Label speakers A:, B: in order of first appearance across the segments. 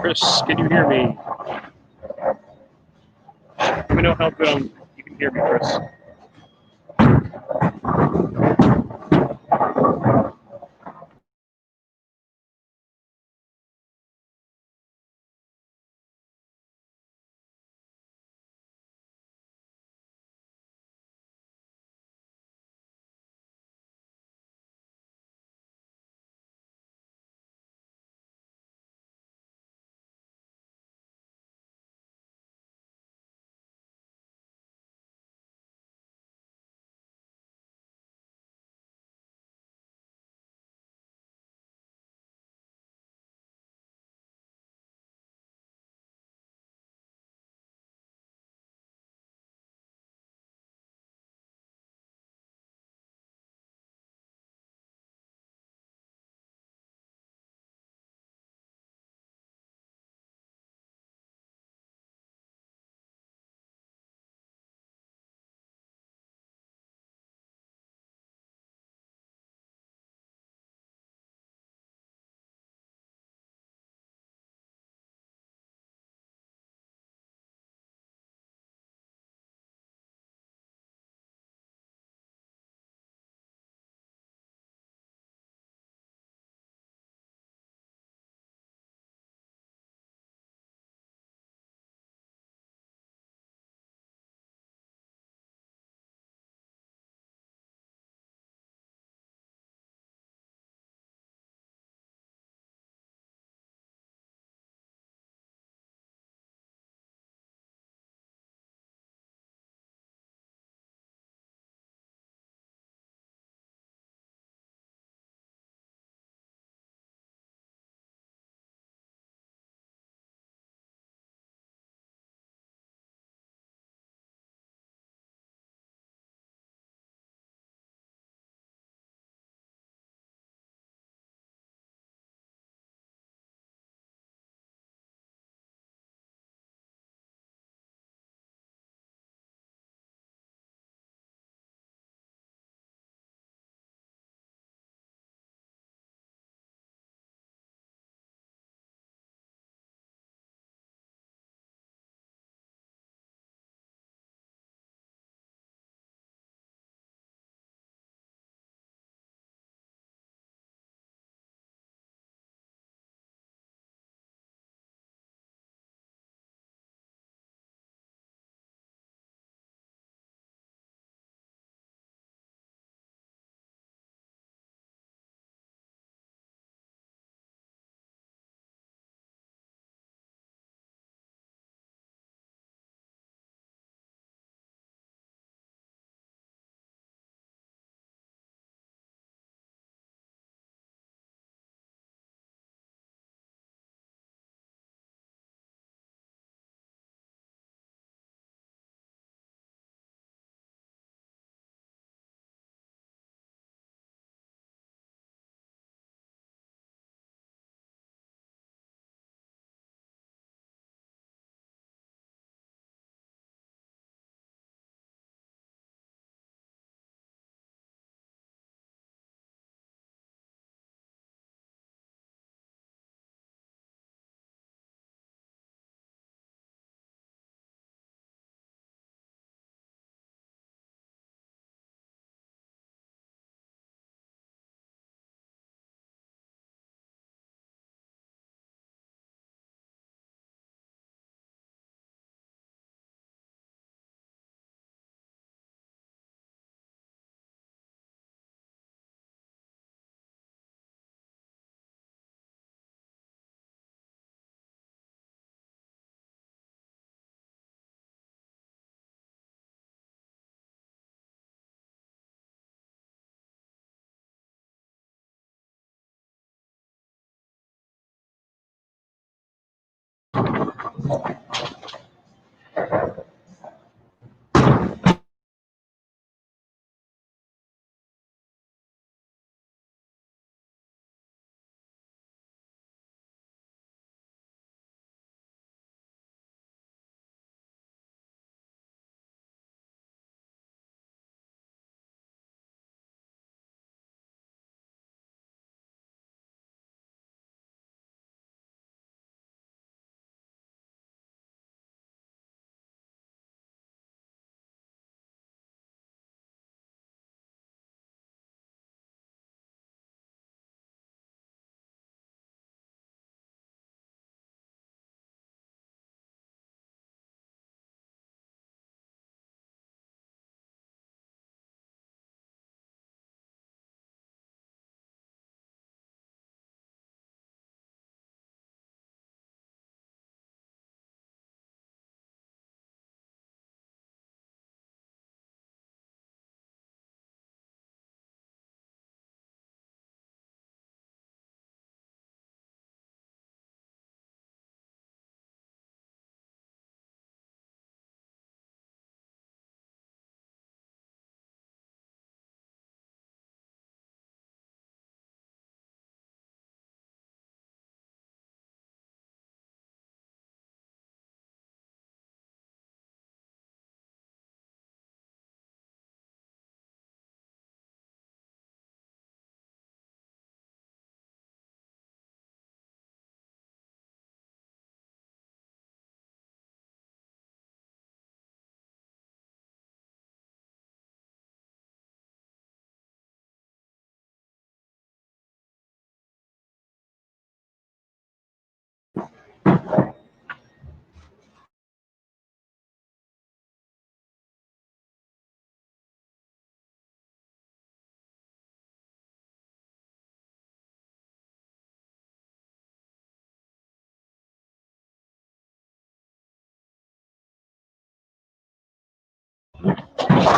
A: Chris, can you hear me? Let me know how good you can hear me, Chris.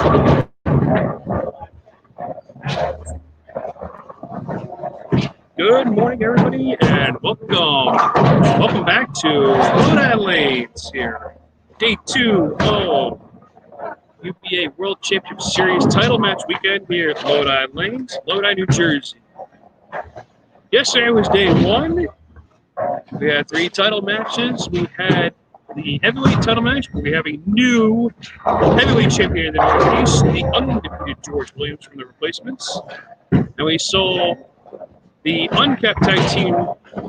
A: Good morning, everybody, and welcome back to Lodi Lanes here. Day 2 of UBA World Championship Series title match weekend here at Lodi Lanes, Lodi, New Jersey. Yesterday was day 1. We had 3 title matches. We had the heavyweight title match, where we have a new heavyweight champion in the Northeast, the undefeated George Williams from the replacements. And we saw the uncapped tag team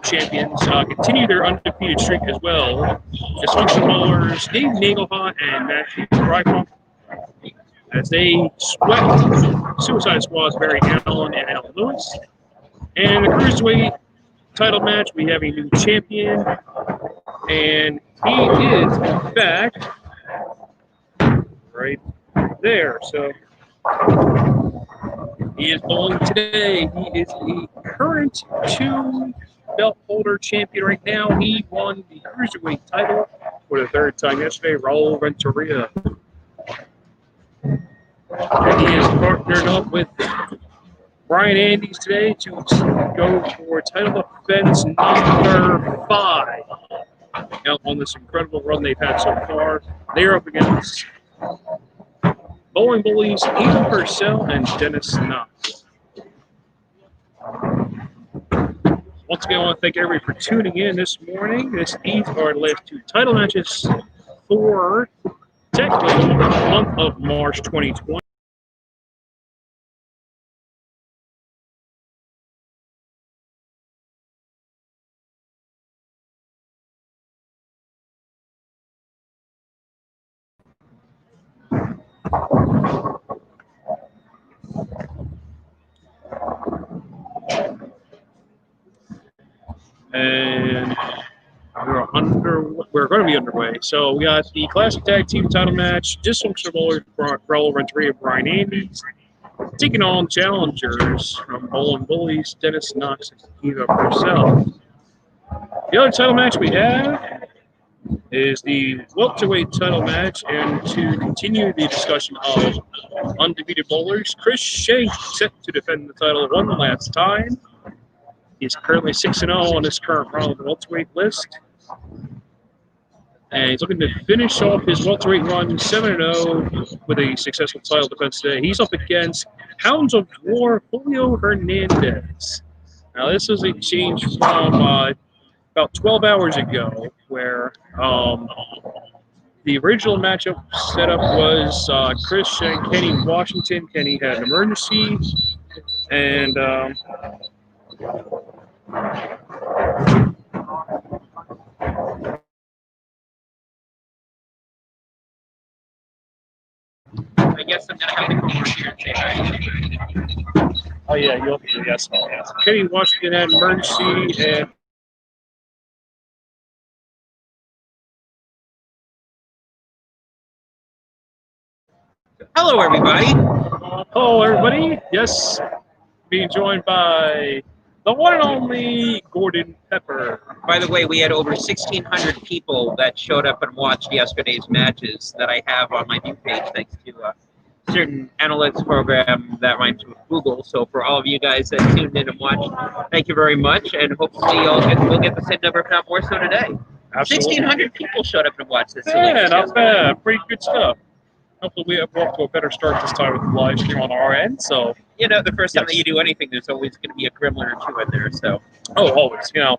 A: champions continue their undefeated streak as well. Dysfunctional Bowlers, Dave Nagelhot and Matthew Bryan, as they swept Suicide Squad's Barry Allen and Alan Lewis. And the Cruiserweight title match, we have a new champion, and he is back right there. So he is bowling today. He is the current 2-belt holder champion right now. He won the Cruiserweight title for the 3rd time yesterday, Raul Renteria. And he is partnered up with Bryan Andes today to go for title defense number 5. Now, on this incredible run they've had so far, they're up against Bowling Bullies, Purcell, and Knox. Once again, I want to thank everybody for tuning in this morning. These are the last 2 title matches for technically the month of March 2020. And we're going to be underway. So we got the Classic Tag Team title match, Dysfunctional Bowlers, Raul Renteria, Bryan Andes, taking on challengers from Bowling Bullies, Knox, and Purcell. The other title match we have is the Welterweight title match, and to continue the discussion of undefeated bowlers, Schenck set to defend the title one last time. He's currently 6-0 on his current run on the welterweight list. And he's looking to finish off his welterweight run 7-0 with a successful title defense today. He's up against Hounds of War, Julio Hernandez. Now, this is a change from about 12 hours ago, where the original matchup setup was Chris and Kenny Washington. Kenny had an emergency, and
B: I guess I'm going to have to come over here and say hi.
A: oh yeah, you'll yes. Kenny Washington had an emergency, and
B: Hello, everybody.
A: hello everybody. Yes, being joined by the one and only Gordon Pepper.
B: By the way, we had over 1,600 people that showed up and watched yesterday's matches that I have on my new page, thanks to a certain analytics program that rhymes with Google. So for all of you guys that tuned in and watched, thank you very much, and hopefully we'll get the same number, if not more so, today.
A: Absolutely.
B: 1,600 people showed up and watched this.
A: Yeah, not bad. Pretty good stuff. Hopefully we're off to a better start this time with the live stream on our end. So
B: you know, the first time that you do anything, there's always going to be a gremlin or 2 in there. So
A: always, no,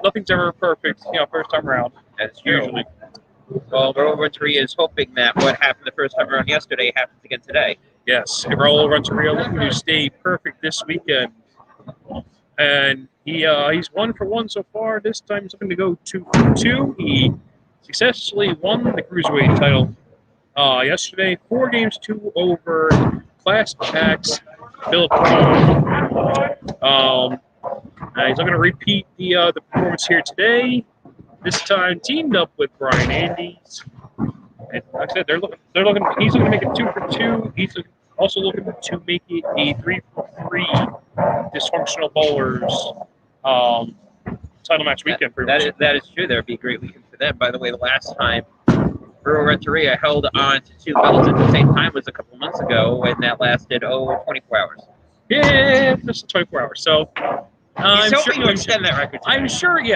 A: nothing's ever perfect. First time around.
B: That's usually. Well, Raul Renteria is hoping that what happened the first time around yesterday happens again today.
A: Yes, Raul Renteria looking to stay perfect this weekend, and he's 1 for 1 so far. This time he's looking to go 2 for 2. He successfully won the Cruiserweight title yesterday, 4 games 2 over Class X Philip. He's not going to repeat the performance here today. This time teamed up with Bryan Andes. And like I said, he's looking to make it 2 for 2. He's also looking to make it a 3 for 3 Dysfunctional Bowlers title match weekend.
B: That is true. That would be a great weekend for them. By the way, the last time Renteria held on to 2 belts at the same time as a couple months ago, and that lasted 24 hours.
A: Yeah, just 24 hours. So
B: He's hoping to extend that record.
A: I'm sure he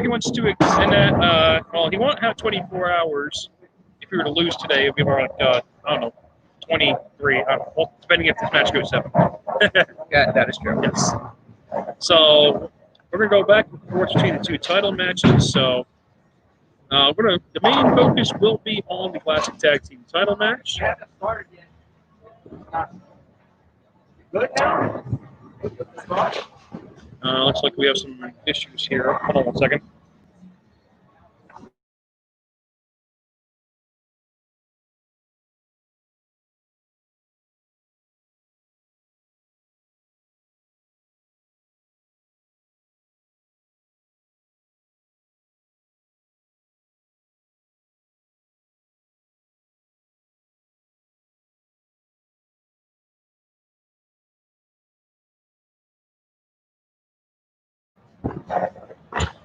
A: wants to extend that. Well, he won't have 24 hours. If he were to lose today, it'd be more like, I don't know, 23. Well, depending if this match goes 7.
B: Yeah, that is true.
A: Yes. So we're gonna go back and forth between the 2 title matches. So the main focus will be on the Classic Tag Team title match. Looks like we have some issues here. Hold on one second.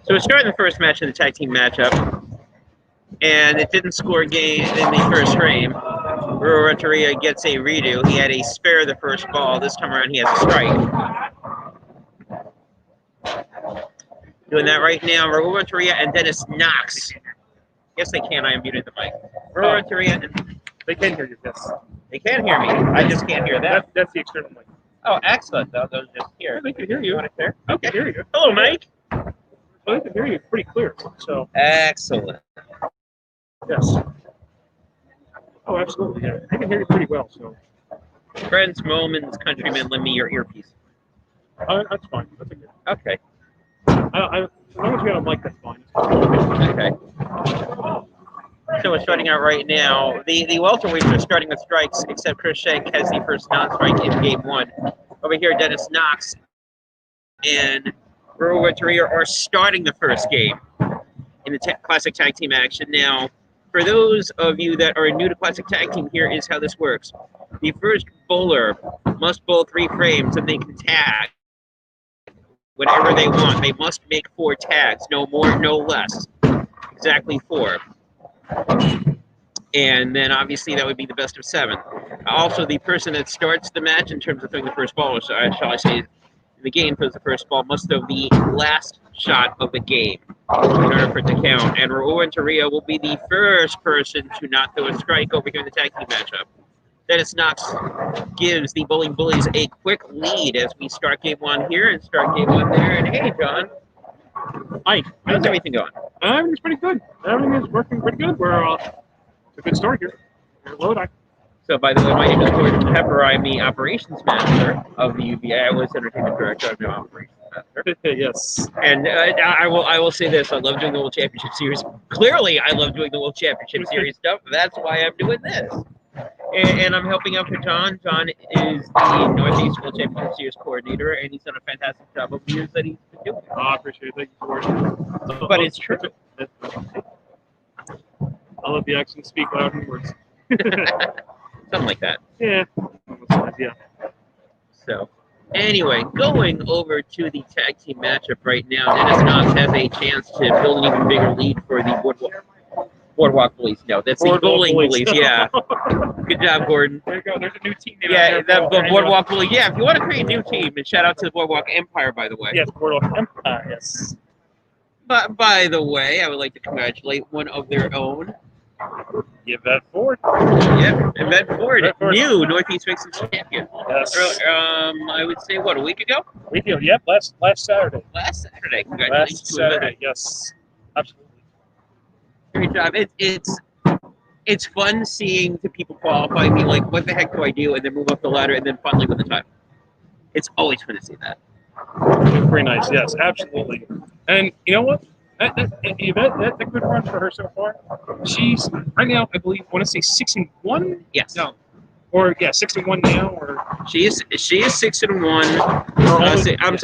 B: So we're starting the first match of the tag team matchup, and it didn't score a game in the first frame. Raul Renteria gets a redo. He had a spare the first ball. This time around, he has a strike. Doing that right now, Raul Renteria and Dennis Knox. Yes, they can. I unmuted the mic. Raul Renteria and...
A: They can hear you, yes.
B: They can hear me. I just can't hear them.
A: That's the external mic.
B: Oh, excellent. Those just here.
A: They can hear you.
B: Want it there?
A: Okay. They can hear you.
B: Hello, Mike.
A: Well, they can hear you pretty clear. So.
B: Excellent.
A: Yes. Oh, absolutely. Yeah. They can hear you pretty well. So.
B: Friends, moments, countrymen, lend me your earpiece.
A: That's fine. That's okay.
B: Okay.
A: As long as we got a mic, that's fine.
B: Okay. So we're starting out right now. The welterweights are starting with strikes, except Chris Schenck has the first non-strike in game 1. Over here, Dennis Knox and Raul Renteria are starting the first game in the Classic Tag Team action. Now, for those of you that are new to Classic Tag Team, here is how this works. The first bowler must bowl 3 frames, and they can tag whenever they want. They must make 4 tags, no more, no less. Exactly 4. And then obviously that would be the best of 7. Also, the person that starts the match in terms of throwing the first ball, or shall I say, the game throws the first ball, must throw the last shot of the game in order for it to count. And Raul Renteria will be the first person to not throw a strike over here in the tag team matchup. Dennis Knox gives the Bowling Bullies a quick lead as we start game 1 here and start game 1 there. And hey, John.
A: Hi.
B: How's everything going?
A: Everything's pretty good. Everything is working pretty good. We're it's a good start here. We're at Lodi.
B: So, by the way, my name is Gordon Pepper. I'm the operations manager of the UBA. I was entertainment director. I'm now operations manager.
A: Yes.
B: And I will say this: I love doing the World Championship Series. Clearly, I love doing the World Championship Series stuff. That's why I'm doing this. And I'm helping out for John. John is the Northeast World Championship Series coordinator, and he's done a fantastic job over the years that he's been doing.
A: I appreciate it. Thank you for it.
B: But it's true.
A: I'll let the accent speak louder than words.
B: Something like that.
A: Yeah. Yeah.
B: So, anyway, going over to the tag team matchup right now, Dennis Knox has a chance to build an even bigger lead for the Boardwalk Bullies. No, that's the Bowling Bullies. Yeah. Good job, Gordon.
A: There you go. There's a new team name.
B: Yeah, the Boardwalk Bullies. Yeah, if you want to create a new team, and shout out to the Boardwalk Empire, by the way.
A: Yes, Boardwalk Empire. Yes.
B: But by the way, I would like to congratulate one of their own.
A: Yvette Ford.
B: Yep, Yvette Ford, new Northeast Mixing champion.
A: Yes.
B: I would say, what, a week ago?
A: Week ago, yep, last Saturday.
B: Last Saturday. Congratulations
A: Last Saturday, yes. Absolutely.
B: Great job. It's fun seeing the people qualify and be like, what the heck do I do? And then move up the ladder and then finally win the title. It's always fun to see that.
A: Very nice, yes, absolutely. And you know what? Yvette, that's a good run for her so far. She's right now, I believe, I want to say 6-1.
B: Yes.
A: No. Or 6-1 now. Or
B: she is 6-1. I'm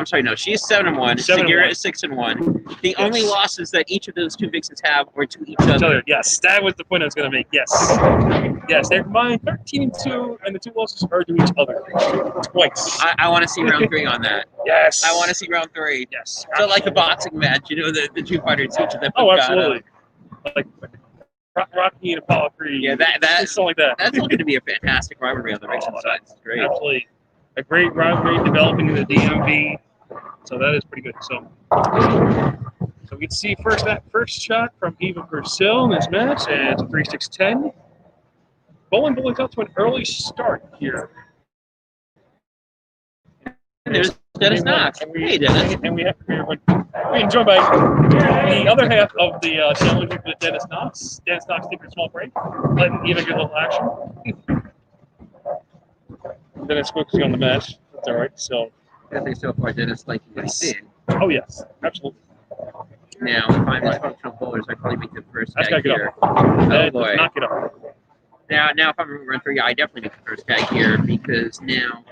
B: sorry. No, she is 7-1. Segura is 6-1. The only losses that each of those 2 vixens have are to each other.
A: Yes, that was the point I was going to make. Yes, yes, they're combined 13-2, and the 2 losses are to each other twice.
B: I want to see round 3 on that.
A: Yes,
B: I want to see round 3.
A: Yes,
B: so like the boxing match, the 2 fighters, each of them.
A: Oh, absolutely. Rocky and Apollo Creed.
B: Yeah, that's
A: something like that.
B: That's looking to be a fantastic rivalry on the racing side. It's great.
A: Absolutely. A great rivalry developing in the DMV. So that is pretty good. So we can see first shot from Eva Purcell in this match, and it's a 3-6-10. Bowling Bullies out to an early start here.
B: And there's Dennis Knox. Hey, Dennis.
A: And we're joined by the other half of the challenge with Dennis Knox. Dennis Knox taking a small break, letting Eva get a little action. Dennis focusing on the match. That's all right. So
B: I think so far, Dennis liking what he's seeing.
A: Oh yes, absolutely.
B: Now, if I'm dysfunctional bowlers, I probably make the first tag here.
A: Oh boy. Knock it up.
B: Now, if I'm a Renteria, I definitely make the first tag here because now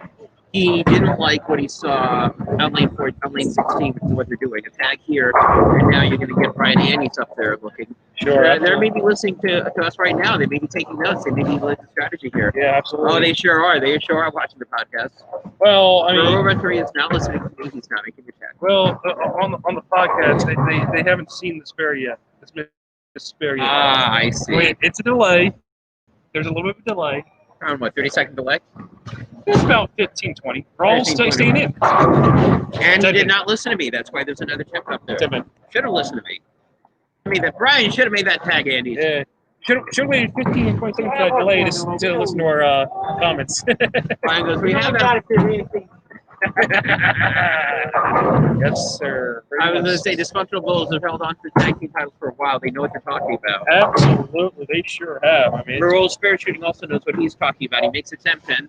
B: he didn't like what he saw on lane 16, which is what they're doing. A tag here, and now you're going to get Bryan and Annie's up there looking.
A: Sure.
B: They're maybe listening to us right now. They may be taking notes. They may be learning the strategy here.
A: Yeah, absolutely.
B: Oh, they sure are. They sure are watching the podcast.
A: Well, I mean,
B: Raul Renteria is not listening to me. He's not making the tag.
A: Well, on the podcast, they haven't seen the spare yet. The spare yet.
B: Ah, I see.
A: Wait, it's a delay. There's a little bit of a delay.
B: Around what, 30-second delay?
A: It's about 15, 20. Raul's staying in.
B: And he did not listen to me. That's why there's another tip up there. Should have listened to me. I mean, that Bryan should have made that tag, Andy.
A: Yeah. Should have waited 15 and 20 seconds delay to listen to our comments.
B: Bryan goes, we have that.
A: Yes, sir.
B: I was going to say, Dysfunctional Bulls have held on to tag team titles for a while. They know what they're talking about.
A: Absolutely. They sure have. I mean,
B: Raul spare shooting also knows what he's talking about. He makes a 10-10.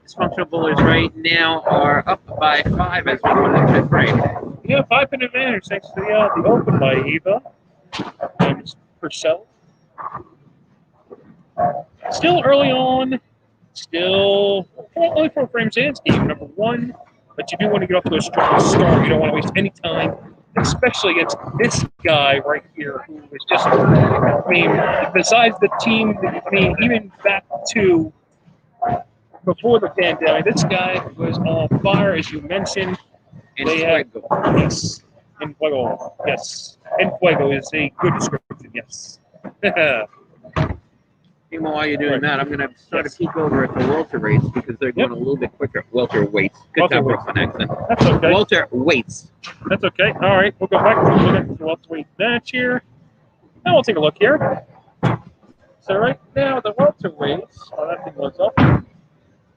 B: Dysfunctional Bullies right now are up by 5 as we go to the fifth frame.
A: Yeah, 5-pin advantage thanks to the open by Eva and Purcell. Still early on. Still only 4 frames in. It's game number 1. But you do want to get off to a strong start. You don't want to waste any time, especially against this guy right here who is just, I mean, besides the team, I mean, even back to before the pandemic, this guy was on fire, as you mentioned. Yes. En Fuego. Yes. En Fuego is a good description, yes.
B: Meanwhile, while you're doing that, I'm going to start a peek over at the welterweights because they're going a little bit quicker. Welterweights. Good job, Brooklyn accent.
A: That's okay.
B: Welterweights.
A: That's okay. All right, we'll go back to the welterweight match here. And we'll take a look here. So right now, the welterweights, that thing was up.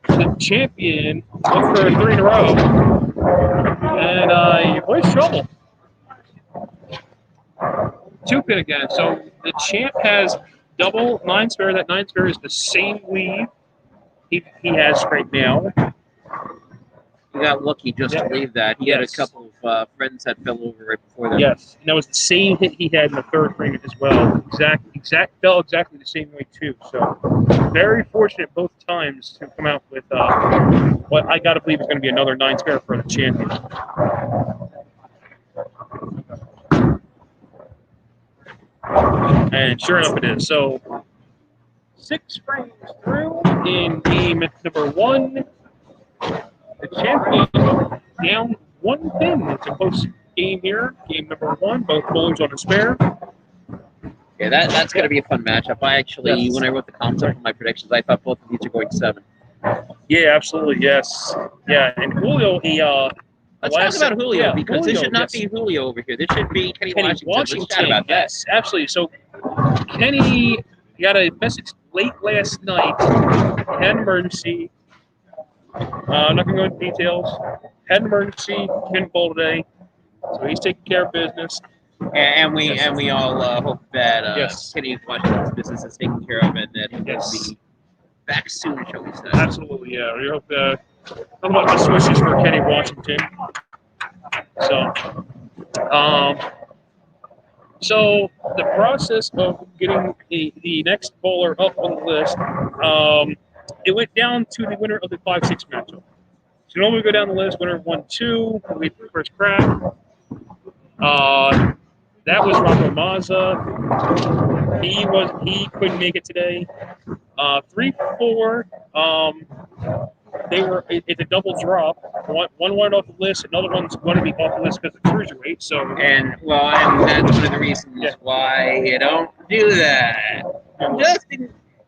A: The champion went for 3 in a row. And your boy's trouble. 2-pin again. So the champ has double 9 spare. That 9 spare is the same weave he has right now.
B: He got lucky just to leave that. He had a couple of friends that fell over right before that.
A: Yes, and that was the same hit he had in the 3rd frame as well. Fell exactly the same way too. So very fortunate both times to come out with what I got to believe is going to be another 9 spare for the champion. And sure enough, it is. So 6 frames through in game number 1. The champion down 1 pin. It's a close game here. Game number 1. Both bowlers on a spare.
B: Yeah, that's going to be a fun matchup. When I wrote the concept for my predictions, I thought both of these are going 7.
A: Yeah, absolutely. Yes. Yeah, and Julio,
B: let's talk about Julio because this should not be Julio over here. This should be Kenny Washington. Let's chat about that.
A: Yes, absolutely. So Kenny got a message late last night. Had an emergency. I'm not going to go into details. Had an emergency. Couldn't bowl today. So he's taking care of business.
B: And we all hope that Kenny Washington's business is taken care of and that he will be back soon, shall we say.
A: Absolutely, yeah. We hope nothing but best wishes for Kenny Washington. So the process of getting the next bowler up on the list, it went down to the winner of the 5-6 matchup. So normally we go down the list, winner 1-2, we get the first crack. That was Rocco Mazza. He couldn't make it today. 3-4. They were it's a double drop. One went off the list, another one's going to be off the list because of cruiserweight. So
B: and that's one of the reasons why you don't do that. Just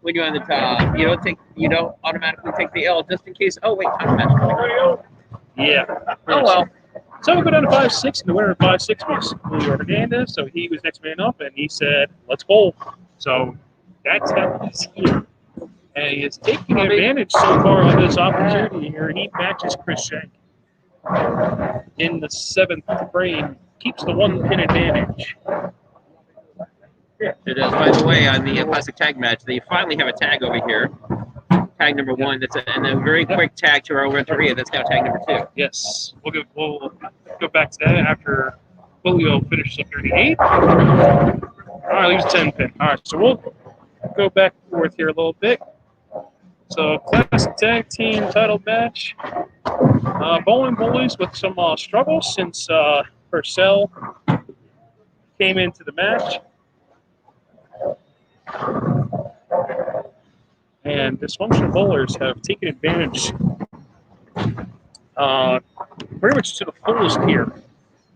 B: when you're on the top, you don't automatically take the L just in case. Oh wait, time match coming.
A: Yeah.
B: Oh well.
A: So we go down to 5-6, and the winner of 5-6 was Julio Hernandez. So he was next man up, and he said, "Let's bowl." So that's how he's here, and he is taking advantage so far of this opportunity here. He matches Schenck in the 7th frame, keeps the 1-pin advantage.
B: It is. By the way, on the classic tag match, they finally have a tag over here. Tag number 1. And a very quick tag to Raul Renteria. That's now tag number 2.
A: Yes, we'll go back to that after Julio finishes up here in the 8th. All right, leaves a 10-pin. All right, so we'll go back and forth here a little bit. So classic tag team title match. Bowling Bullies with some struggles since Purcell came into the match. And Dysfunctional Bowlers have taken advantage pretty much to the fullest here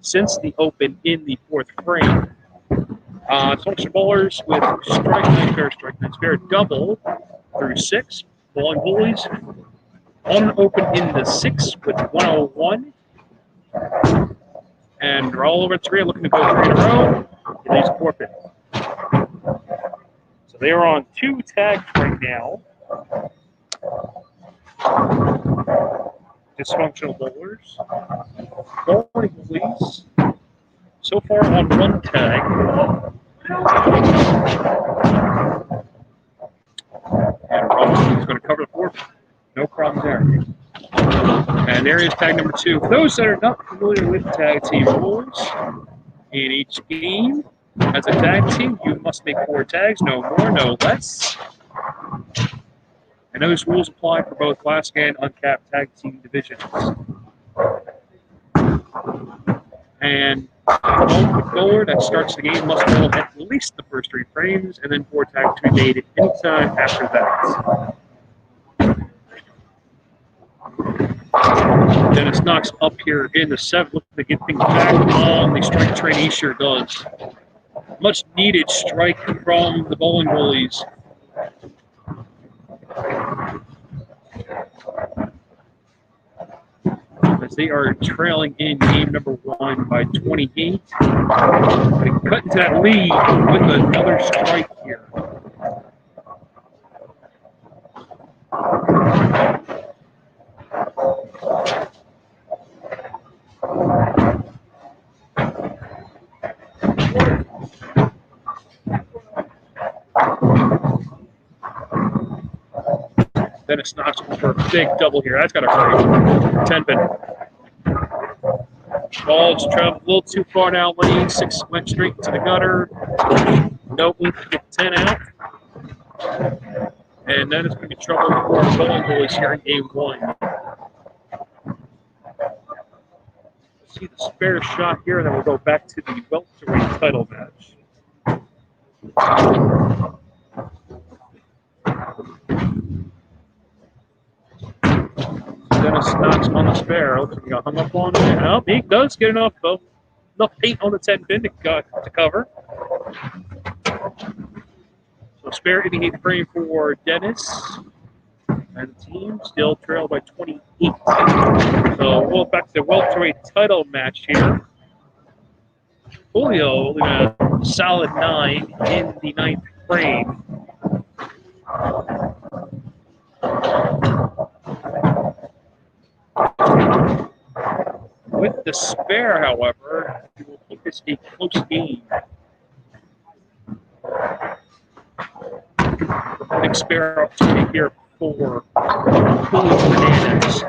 A: since the open in the 4th frame. Dysfunctional Bowlers with strike spare double through 6. Bowling Bullies unopened in the 6th with 101. And Raul Renteria looking to go 3 in a row. He leaves a 4-pin. So they are on 2 tags right now. Dysfunctional Bowlers. Bowling Bullies so far on 1 tag. And Raul is going to cover the 4-pin. No problem there. And there is tag number 2. For those that are not familiar with tag team rules, in each game, as a tag team, you must make 4 tags, no more, no less. And those rules apply for both classic and uncapped tag team divisions. And the bowler that starts the game must bowl at least the first 3 frames, and then 4 tags to be made at any time after that. Dennis Knox up here in the 7th, looking to get things back on the strike train. He sure does. Much needed strike from the Bowling Bullies. As they are trailing in game number 1 by 28. They cut into that lead with another strike here. Dennis Knox for a big double here. That's got to hurt. 10-pin. Ball's traveled a little too far down lane. 6 went straight to the gutter. Nope, we can get 10 out. And then it's going to be trouble for our Bowling Bullies here in game 1. See the spare shot here, and then we'll go back to the welterweight title match. Dennis Knox on the spare. Looks like he got hung up on it. Oh, he does get enough paint on the 10-pin to cover. So spare in the 8th frame for Dennis. And the team still trailed by 28. So we'll go back to the welterweight title match here. Julio only a solid 9 in the 9th frame. With the spare, however, we will keep this a close game. Big spare opportunity here for Julio Hernandez.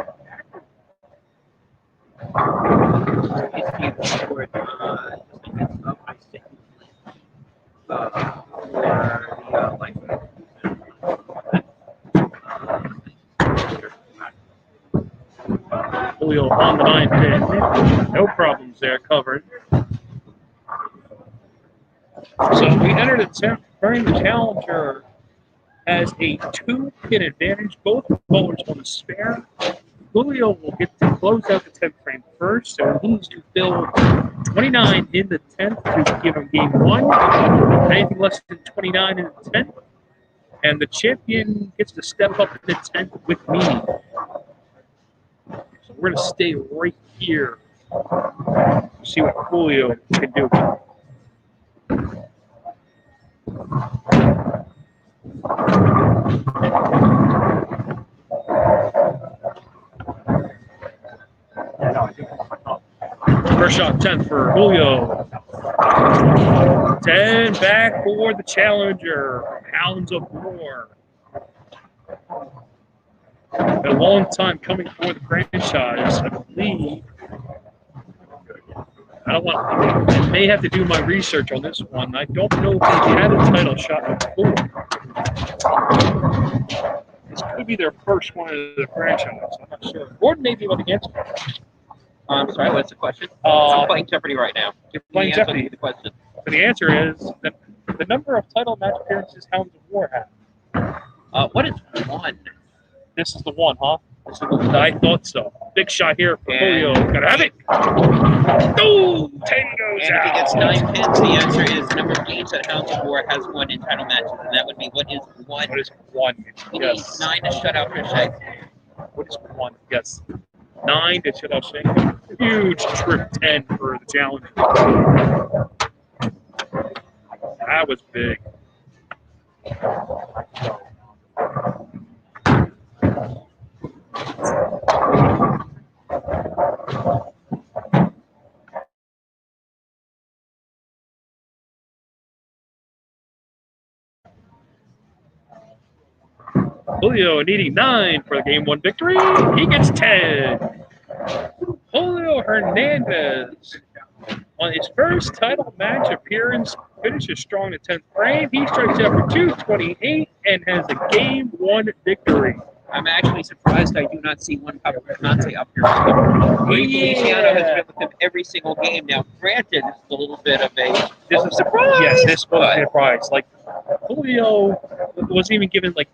A: Julio on the 9-pin. No problems there, covered. So we enter the 10th frame. The challenger has a 2-pin advantage. Both bowlers on the spare. Julio will get to close out the 10th frame first, so he needs to fill 29 in the 10th to give him game 1. Anything less than 29 in the 10th, and the champion gets to step up in the 10th with me. So we're going to stay right here. See what Julio can do. First shot 10 for Julio. 10 back for the challenger. Hounds of War. A long time coming for the franchise, I believe. I may have to do my research on this one. I don't know if they had a title shot before. This could be their first one of the franchise. I'm not sure. Gordon may be able to answer.
B: I'm sorry, what's the question? I'm playing Jeopardy right now.
A: Playing Jeopardy.
B: The question.
A: So the answer is that the number of title match appearances Hounds of War have.
B: What is 1?
A: This is the one, huh? This is the one. I thought so. Big shot here for Julio. Gotta have it. Oh, 10 goes
B: and
A: out.
B: if he gets 9 pins, the answer is the number of games that Hounds of War has won in title matches, and that would be what is 1?
A: What is 1?
B: He needs 9 to shut out Schenck.
A: What is 1? Yes. 9 to shut out Schenck. Huge trip 10 for the challenger. That was big. Julio needing 9 for the game 1 victory. He gets 10. Julio Hernandez on his first title match appearance finishes strong in 10th frame. He strikes out for 228 and has a game 1 victory.
B: I'm actually surprised I do not see one Nante up here. Feliciano has been with him every single game. Now, granted, this is a little bit of a surprise.
A: Yes, this was a surprise. Like, Julio wasn't even given, like,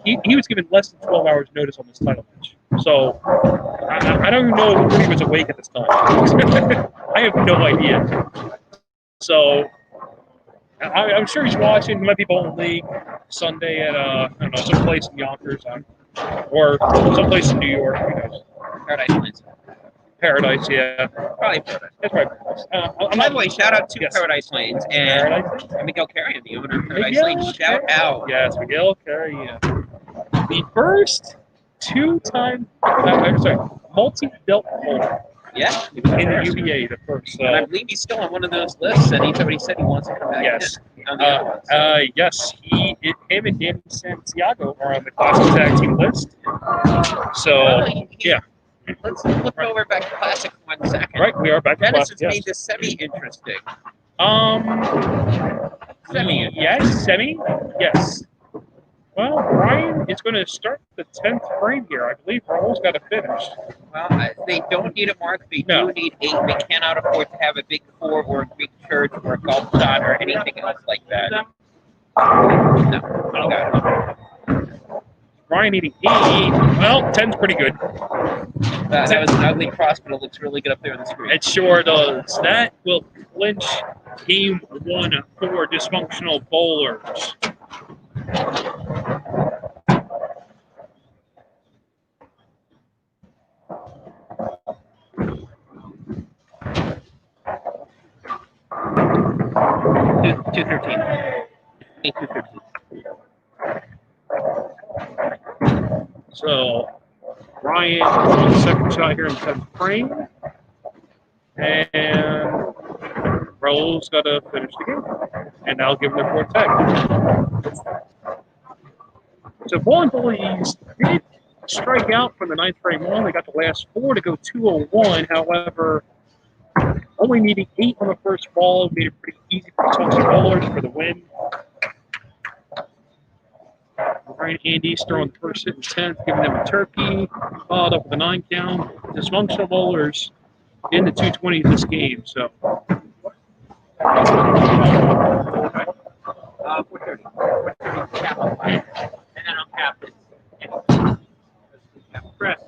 A: he was given less than 12 hours notice on this title match. So, I don't even know if he was awake at this time. I have no idea. So, I'm sure he's watching. He might be bowling league Sunday at, I don't know, some place in Yonkers or someplace in New York. Who knows?
B: Paradise.
A: Paradise, yeah.
B: Probably Paradise.
A: That's right.
B: By the way, shout out to Paradise Lanes and Miguel Carrion, the owner of Paradise Lanes. Shout out.
A: Yes, Miguel Carrion. The first multi-belt holder.
B: Yeah.
A: In the UBA, the first.
B: And I believe he's still on one of those lists, and he's already said he wants to come back.
A: Yes.
B: Yes.
A: Him and Danny Santiago are on the Classic Tag Team list. So, yeah.
B: Let's look over back to Classic for 1 second.
A: Right, we are back to
B: Dennis
A: Classic.
B: has made this semi-interesting.
A: Semi. Yes, semi. Yes. Well, Bryan is going to start the 10th frame here. I believe Raul's got to finish.
B: Well, they don't need a mark. They do need 8. They cannot afford to have a big 4 or a Greek church or a golf shot or anything else like that. No.
A: Bryan needing 8. Well, 10's pretty good.
B: That was an ugly cross, but it looks really good up there on the screen.
A: It sure does. That will clinch game 1 for Dysfunctional Bowlers.
B: Two 13. 8-2-13.
A: So, Bryan on the second shot here in the 10th frame. And Raul's got to finish the game. And I'll give him their 4th tag. So, Bullies did strike out from the 9th frame on. They got the last 4 to go 201. However, only needing 8 on the first ball made it pretty easy for the Tulsa Bowlers for the win. Bryan Andy's throwing the first hit in 10th, giving them a turkey, followed up with a 9 count. Dysfunctional Bowlers in the 220s this game. So.
B: 430. 430 cap on 5. And then on cap it's press.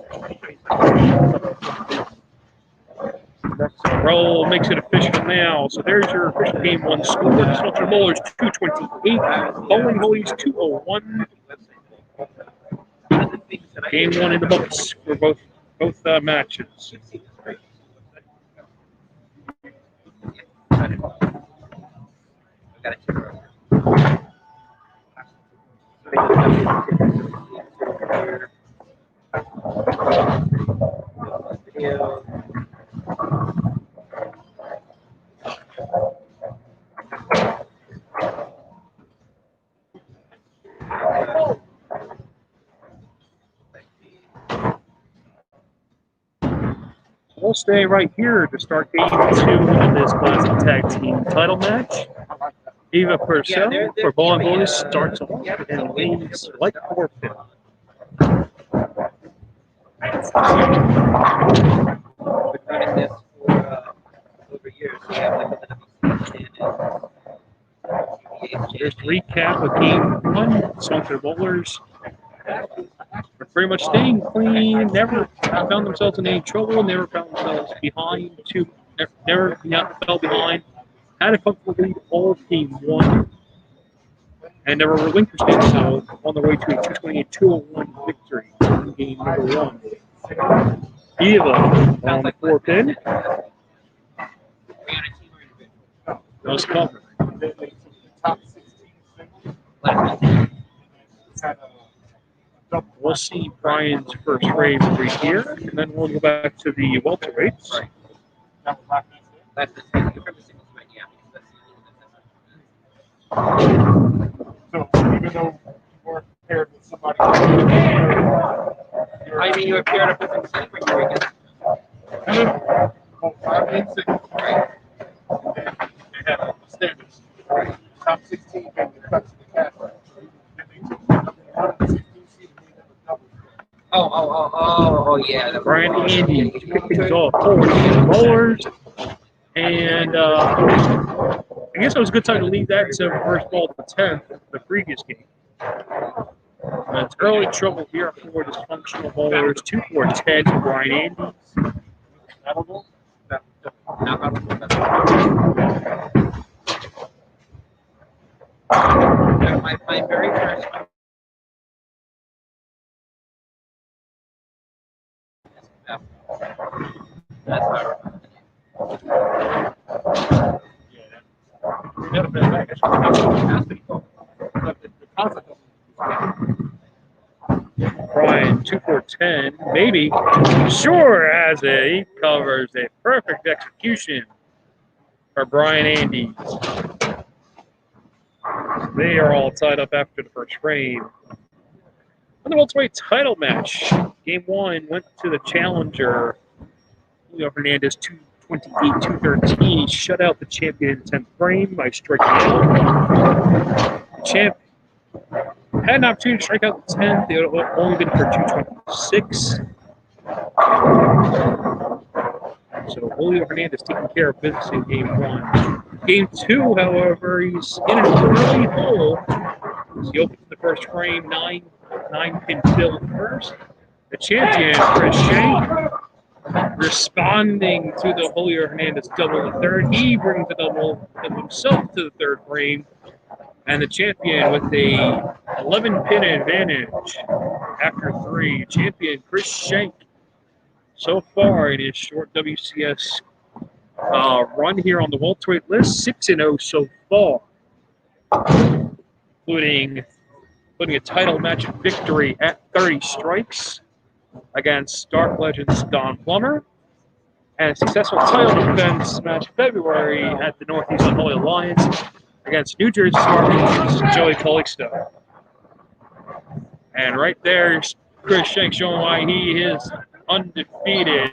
A: So Raul makes it official now. So there's your official game one score. Dysfunctional Bowlers 228, Bowling Bullies 201. Game one in the books for both matches. We'll stay right here to start game two of this classic tag team title match. Purcell for Bowling Bullies starts off and leads like forfeit. Here's the recap of game one. Swanker Bowlers are pretty much staying clean, never found themselves in any trouble, never found themselves behind, never fell behind, had a comfortable lead all game one, and never relinquished it, so on the way to a 228-201 victory in game number one. On the 4-pin. No cover. We'll see Bryan's first frame right here, and then we'll go back to the welterweights.
C: So even though you weren't paired with somebody,
B: I mean, you were paired up with him when you were against.
C: well, 5 and 6, right? And then they had a standards. Right. Top 16 came to cut to the cash. Right. And they took the number 1 and 16 seed and made them a double.
B: Oh, yeah.
A: Bryan and Andy kick things off for the Bowlers. And I guess it was a good time to leave that to first ball to the 10th, the previous game. It's early trouble here for Dysfunctional Bowlers. 2-4-10 to Bryan Andy.
B: My very first one. That's how
A: Bryan 2-4-10, maybe. Sure has it. He covers a perfect execution for Bryan Andy. They are all tied up after the first frame. On the welterweight title match, game one went to the challenger, Julio Hernandez 228-213. Shut out the champion in the 10th frame by striking out. The champ had an opportunity to strike out the 10th. They would have only been for 226. So Julio Hernandez taking care of business in game one. Game two, however, he's in an early hole. He opens the first frame, nine-pin fill first. The champion, Schenck, responding to the Julio Hernandez double in the third. He brings the double of himself to the third frame. And the champion with a 11-pin advantage after three. Champion Schenck, so far in his short WCS run here on the welterweight list, 6-0 so far, including a title match victory at 30 strikes against Dark Legends Don Plummer, and a successful title defense match February at the Northeast Unholy Alliance against New Jersey Scorpions Joey Calixto. And right there, Schenck showing why he is undefeated,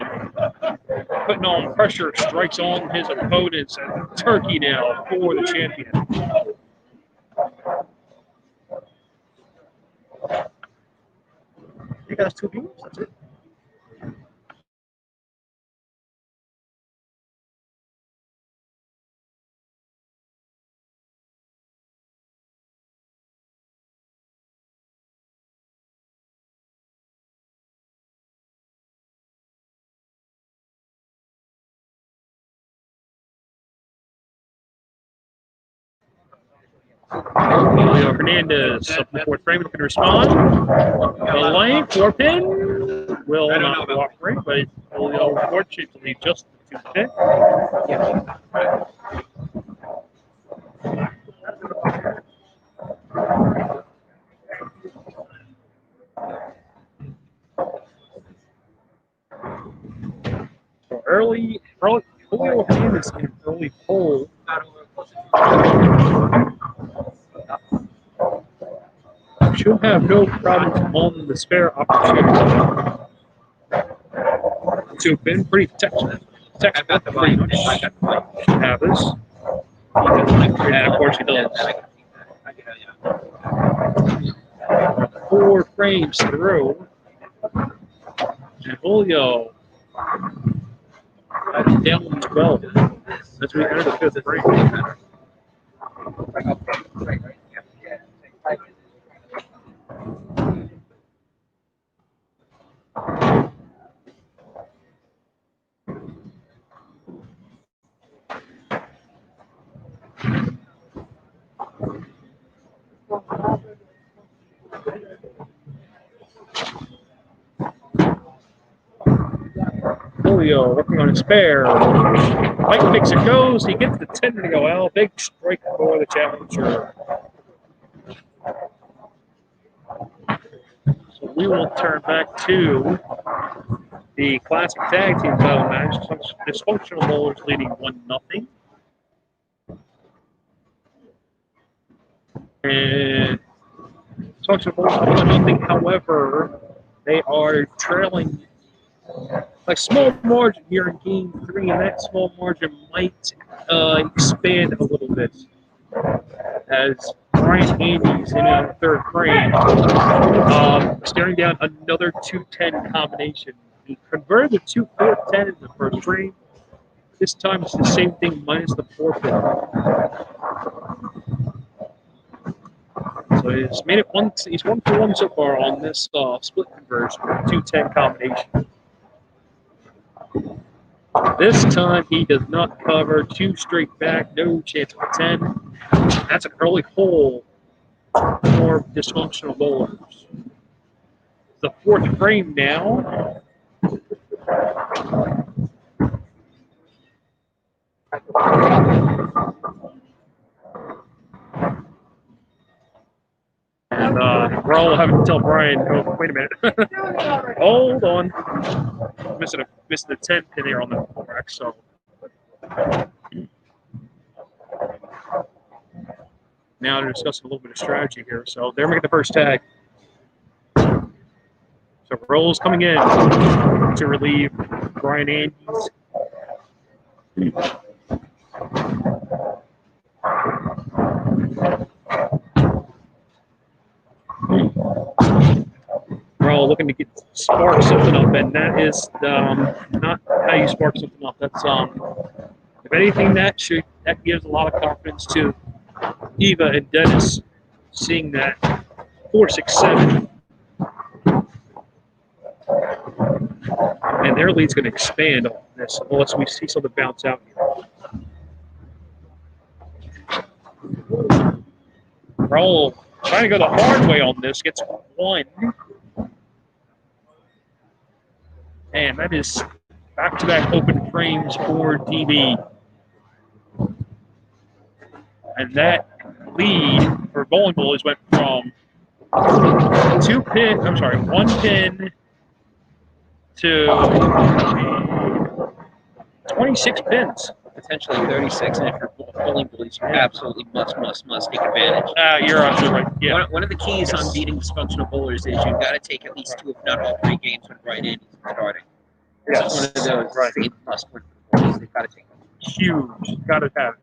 A: putting on pressure, strikes on his opponents, and turkey nail for the champion. You guys 2 games, that's it. Julio Hernandez up in the fourth frame, looking to respond. The lane, 4-pin. Will not cooperate, but Julio fortunately just the 2-pin. So early Julio Hernandez in an early pole. Should have no problems on the spare opportunity. To have been pretty textbook pretty much. Should have this. And of course he does. 4 frames through. And Julio down 12 as we enter the 5th frame. Julio working on his spare. White picks it goes. He gets the 10 to go out. Big strike for the challenger. So we will turn back to the classic tag team title match. Dysfunctional Bowlers leading 1-0. And Dysfunctional Bowlers 1-0. However, they are trailing a small margin here in Game 3, and that small margin might expand a little bit as Bryan Andy's in the 3rd frame, staring down another 2-10 combination. He converted the 2 4-10 in the 1st frame. This time it's the same thing minus the 4-pin. So he's made it he's 1 for 1 so far on this split conversion, 2-10 combination. This time he does not cover, 2 straight back, no chance for 10. That's an early hole for Dysfunctional Bowlers. The 4th frame now. And Raul having to tell Bryan, oh, wait a minute. Hold on. Missing the 10 pin here on the rack, so. Now they're discussing a little bit of strategy here. So they're making the first tag. So Raul's coming in to relieve Bryan Andy's. Raul looking to spark something up, and that is not how you spark something up. That's if anything, that gives a lot of confidence to Eva and Dennis, seeing that 4-6-7, and their lead's going to expand on this unless we see something bounce out here. Raul trying to go the hard way on this, gets 1. And that is back-to-back open frames for DB. And that lead for Bowling Bullies went from 1 pin to 26 pins.
B: Potentially 36, and if you're Bowling Bullies, you absolutely must take advantage.
A: You're absolutely right. Yeah.
B: One of the keys on beating Dysfunctional Bowlers is you've got to take at least 2, if not all 3 games when Bryan Andy's starting. This is one of those must-win for the Bullies. They've got to take them.
A: Huge. Got to have it.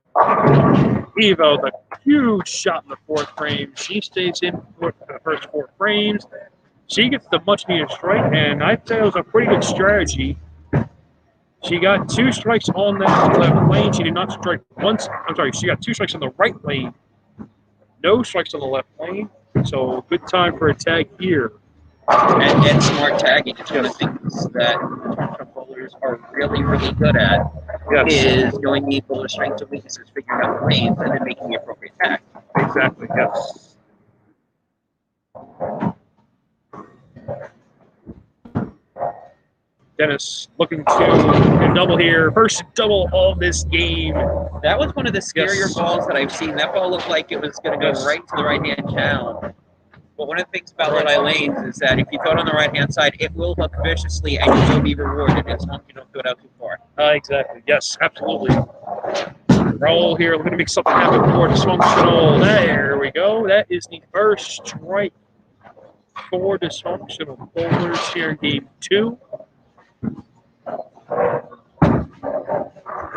A: Eva with a huge shot in the 4th frame. She stays in for the first 4 frames. She gets the much-needed strike, and I'd say it was a pretty good strategy. She got 2 strikes on that left lane. She did not strike once. I'm sorry, she got 2 strikes on the right lane. No strikes on the left lane. So good time for a tag here.
B: And smart tagging is one of the things that Dysfunctional Bowlers are really, really good at, is knowing the bowler strengths and weaknesses, figuring out the lanes, and then making the appropriate tag.
A: Exactly, yes. Dennis looking to double here. First double of this game.
B: That was one of the scarier
A: Yes.
B: balls that I've seen. That ball looked like it was going to go
A: Yes.
B: right to the right-hand channel. But one of the things about Lodi lanes is that if you throw it on the right-hand side, it will hook viciously and you will be rewarded as long as you don't throw it out too far.
A: Exactly, yes, absolutely. Raul here looking to make something happen for Dysfunctional. There we go. That is the first strike for Dysfunctional Bowlers here in game 2.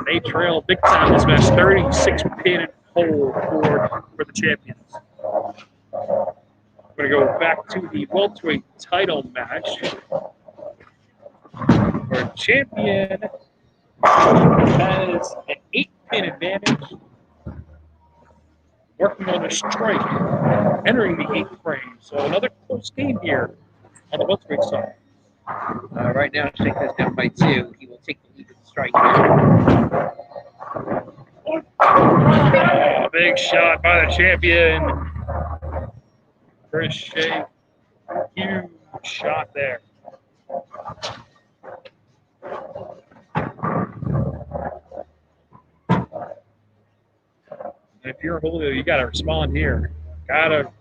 A: They trail big time this match, 36 pin and hole for the champions. We're going to go back to the welterweight title match. Our champion has an 8-pin advantage, working on a strike, entering the 8th frame. So another close game here on the welterweight side.
B: Right now, Schenck is down by 2. He will take the lead of the strike here.
A: Big shot by the champion. Chris Schenck. Huge shot there. If you're Julio, you gotta respond here. Gotta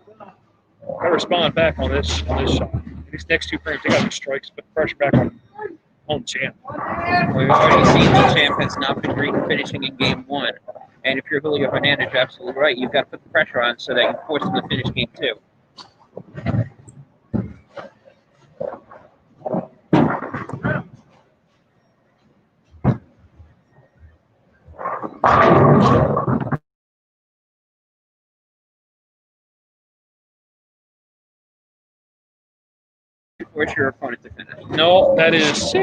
A: respond back on this shot. These next 2 frames, they gotta be strikes, put the pressure back on champ.
B: Well, we've already seen the champ has not been great finishing in game 1. And if you're Julio Hernandez, you're absolutely right. You've got to put the pressure on so that you force him to finish game 2. Where's your opponent to finish?
A: No, that is 6. I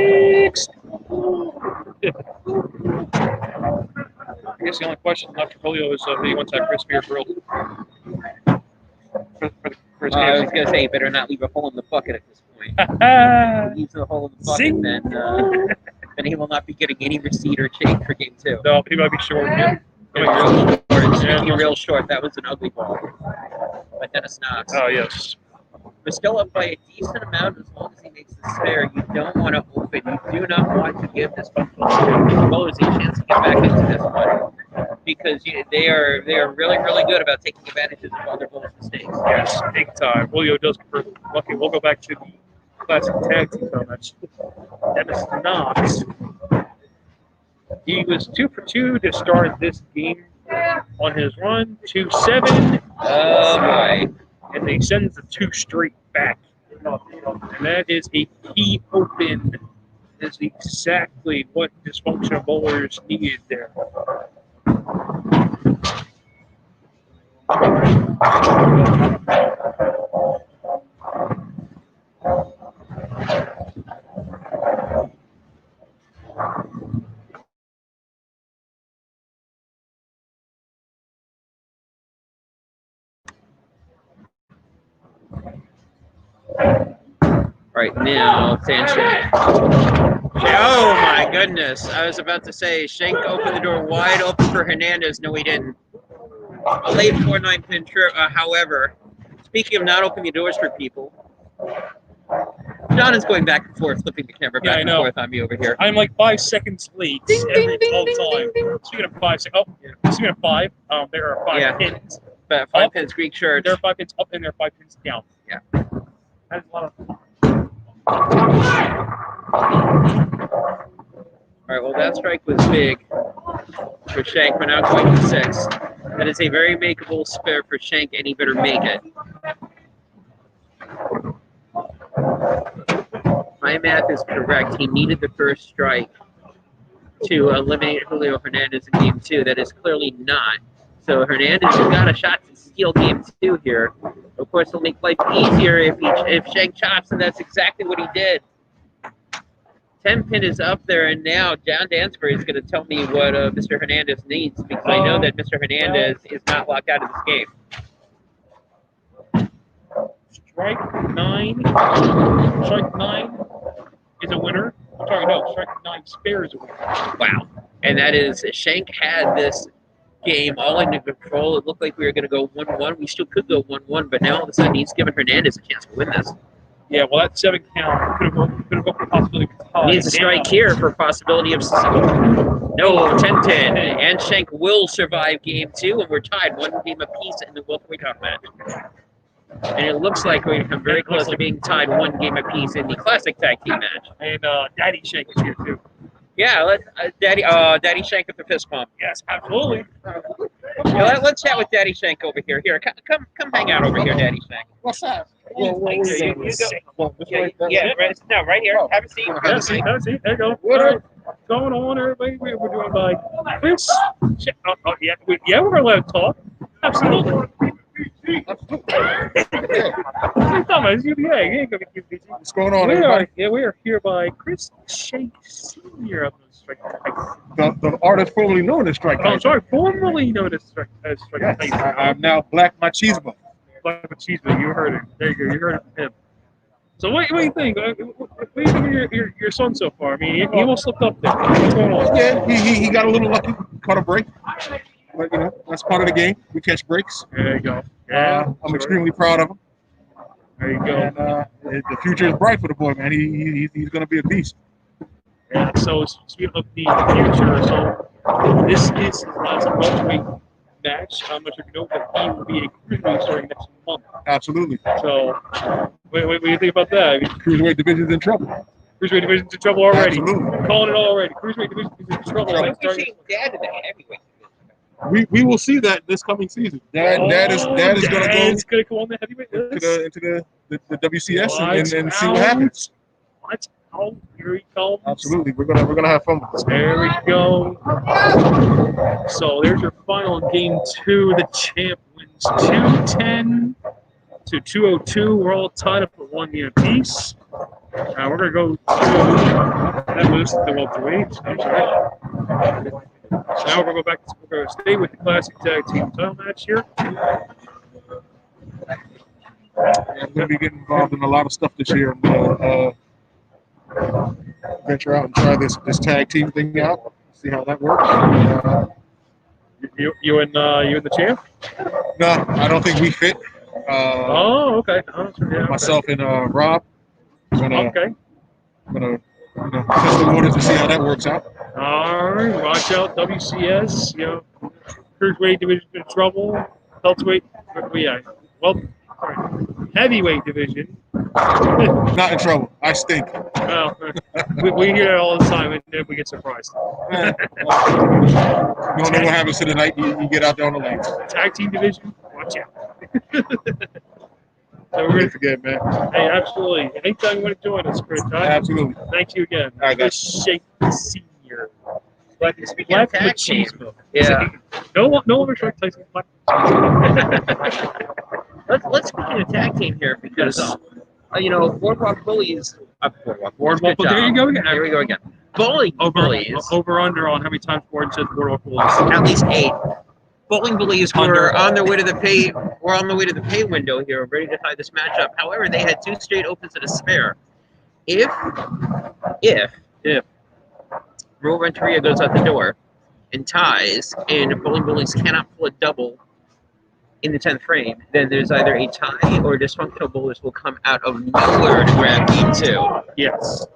A: guess the only question left for Julio is who he wants that crispy or grilled. For his
B: I was
A: games.
B: going to say, you better not leave a hole in the bucket at this point. If he leaves a hole in the
A: Zing.
B: bucket, then he will not be getting any receipt or change for game 2.
A: No, he might be short. Yeah.
B: Real short. That was an ugly ball. But Dennis Knox.
A: Oh, yes.
B: We're still up by a decent amount as long as he makes the spare. You don't want to open. You do not want to give this Dysfunctional Bowlers a chance to get back into this one because they are really, really good about taking advantages of other bowlers' mistakes.
A: Yes, big time. Julio does prefer lucky. We'll go back to the classic tag team match. Dennis Knox. He was 2 for 2 to start this game on his run. 2-7.
B: Oh boy.
A: And he sends the 2 straight back. And that is a key open. That is exactly what Dysfunctional Bowlers needed there.
B: Right now, attention. Oh my goodness. I was about to say, Schenck opened the door wide open for Hernandez. No, he didn't. A late 4-9 pin trip. However, speaking of not opening doors for people, John is going back and forth, flipping the camera back and forth on me over here.
A: I'm like 5 seconds late all the time. Speaking of 5 seconds, speaking of 5, there are 5 pins.
B: But 5 pins, Greek shirt.
A: There are 5 pins up and there are 5 pins down.
B: Yeah.
A: That is a lot of fun.
B: All right, well, that strike was big for Schenck. We're now going to 6. That is a very makeable spare for Schenck, and he better make it. My math is correct. He needed the first strike to eliminate Julio Hernandez in game 2. That is clearly not. So Hernandez has got a shot to steal game 2 here. Of course, it'll make life easier if Schenck chops, and that's exactly what he did. 10 pin is up there, and now John Dansbury is going to tell me what Mr. Hernandez needs, because I know that Mr. Hernandez is not locked out of this game.
A: Strike 9. Strike 9 is a winner. Strike 9 spare is a winner.
B: Wow. And that is, Schenck had this game all under control. It looked like we were going to go 1-1. We still could go 1-1, but now all of a sudden he's giving Hernandez a chance to win this.
A: Yeah, well, that 7 count could have got the possibility of tie.
B: Needs a strike here for possibility of no 10-10. And Schenck will survive game 2, and we're tied 1 game apiece in the welterweight match. And it looks like we come very close to being tied 1 game apiece in the classic tag team match.
A: And Daddy Schenck is here too.
B: Yeah, Daddy Schenck with the fist pump.
A: Yes, absolutely.
B: Yeah, let's chat with Daddy Schenck over here. Here, come hang out over here, Daddy Schenck.
C: What's up?
B: Yeah, right here. Have a seat.
A: Have a seat. There you go. What's going on, everybody? We're doing by Chris. Yeah, we're allowed to talk. Absolutely.
C: What's going on, everybody?
A: We are here by Chris Schenck Sr. of the Strike Tyson.
C: The artist formerly known as Strike Tyson.
A: Oh, sorry, formerly known as Strike
C: Yes,
A: Tyson.
C: I'm now Black Machismo.
A: Black Machismo, you heard it. There you go, you heard it from him. So what do you think? What do you think of your son so far? I mean, he almost slipped up there. What's going on?
C: Yeah, he got a little lucky, caught a break. But, you know, that's part of the game. We catch breaks.
A: There you go. Yeah,
C: I'm extremely proud of him.
A: There you go.
C: And the future is bright for the boy, man. He's going to be a beast.
A: Yeah, so speaking of the future, so this is his last welterweight match. I'm not sure if you know that he will be a cruiserweight starting next month.
C: Absolutely.
A: So, what do you think about that? I mean,
C: Cruiserweight division's in trouble.
A: Cruiserweight division's in trouble already.
C: Absolutely.
A: I'm calling it already. Cruiserweight division's in trouble.
B: We're seeing Dad in the heavyweight.
C: We will see that this coming season. Dad is going to
A: go on the heavyweight list
C: into the WCS and see what happens.
A: Let's go. Here he comes.
C: Absolutely, we're gonna have fun with this.
A: There we go. So there's your final game 2. The champ wins 210 to 202. We're all tied up at 1 game apiece. We're gonna go to that moves to the welterweight. So now we're going to go back. We're going to stay with the classic tag team title match here.
C: I'm going to be getting involved in a lot of stuff this year. I'm going to venture out and try this tag team thing out. See how that works.
A: You and the champ?
C: No, I don't think we fit.
A: Okay.
C: Myself and Rob.
A: Okay.
C: I'm gonna test the waters to see how that works out.
A: All right, watch out, WCS. You know, cruiserweight division in trouble. Welterweight, heavyweight division.
C: Not in trouble. I stink.
A: Well, we hear that all the time, and then we get surprised.
C: You don't know what happens to the night you get out there on the lanes.
A: Tag team division, watch out. So we're
C: Don't forget, man.
A: Hey, absolutely. Anytime you want to join us, Chris.
C: Absolutely.
A: Thank you again.
C: All right, guys.
A: Schenck Senior. Black
B: Machismo. Yeah.
A: No longer Strike Tyson. Black
B: Let's speak in a tag team here because, Boardwalk Bullies.
A: Boardwalk. There you go again.
B: Here we go again. Bullies.
A: Over under on how many times Gordon says Boardwalk Bullies.
B: At least 8. Bowling Bullies were on their way to the pay. We're on the way to the pay window here, ready to tie this match up. However, they had 2 straight opens and a spare. If Raul Renteria goes out the door and ties, and Bowling Bullies cannot pull a double in the 10th frame, then there's either a tie or Dysfunctional Bullies will come out of nowhere to grab game 2.
A: Yes.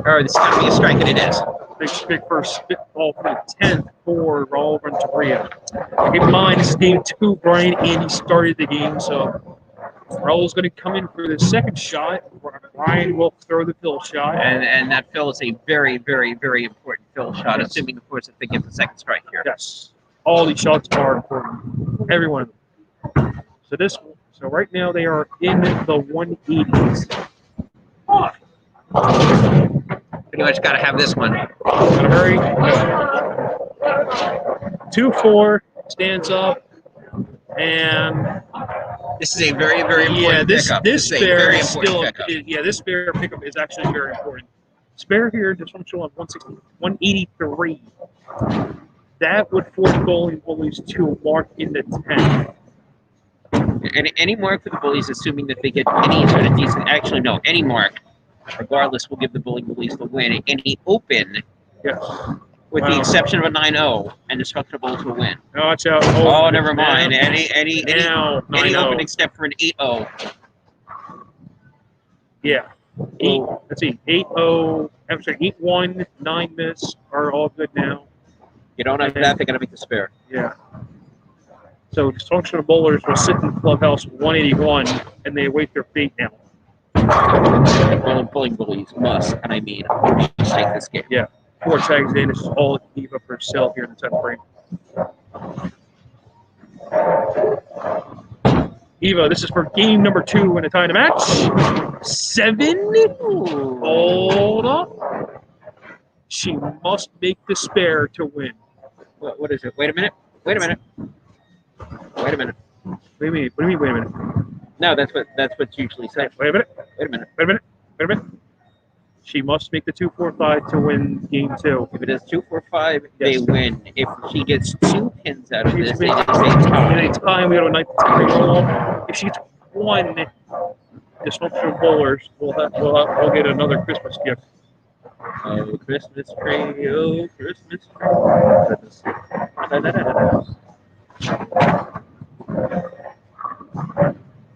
B: Or this is going to be a strike, and it is.
A: Big first spitball for the 10th for Raul Renteria. Keep in mind, this is game 2. Bryan and he started the game, so Raul's going to come in for the second shot. Bryan will throw the fill shot.
B: And that fill is a very, very, very important fill shot, assuming, of course, that they get the second strike here.
A: Yes. All these shots are important. Every one of them. So right now they are in the 180s.
B: Pretty much got to have this one.
A: Gotta hurry. 2-4 stands up, and
B: this is a very, very important pickup.
A: This spare is still this spare pickup is actually very important. Spare here, Dysfunctional on 183. That would force Bowling Bullies to mark in the 10th.
B: And any mark for the Bullies, assuming that they get any sort of decent, any mark, regardless, will give the Bowling Bullies the win. Any open with the exception of a 9-0, and Dysfunctional Bullies will win.
A: No, watch out.
B: Oh, never mind.
A: Now,
B: Any
A: now,
B: any
A: 9-0.
B: opening step for an 8-0.
A: Yeah. Let's see. 8-0. I'm sorry. 8-1, 9 miss are all good now.
B: You don't have that, they're going to make the spare.
A: Yeah. So Dysfunctional Bowlers will sit in clubhouse 181, and they await their fate now.
B: Bowling Bullies must, and I mean, take this game.
A: Yeah. 4 tags in. This is all Eva Purcell here in the 10th frame. Eva, this is for game number 2 in a tie to match. 7. Hold up. She must make the spare to win.
B: What is it? Wait a minute. Wait a minute. Wait a minute.
A: What do you mean? What do you mean? Wait a minute.
B: No, that's what's usually said.
A: Wait a minute.
B: Wait a minute.
A: Wait a minute. Wait a minute. She must make the 2-4-5 to win game 2.
B: If it is 2-4-5,
A: Yes.
B: they win. If she gets 2 pins out of
A: She's
B: this,
A: been-
B: it is a tie.
A: In a tie, we have a 9-3 roll. If she gets 1, Dysfunctional Bowlers we'll get another Christmas gift.
B: Oh, Christmas tree, oh, Christmas tree.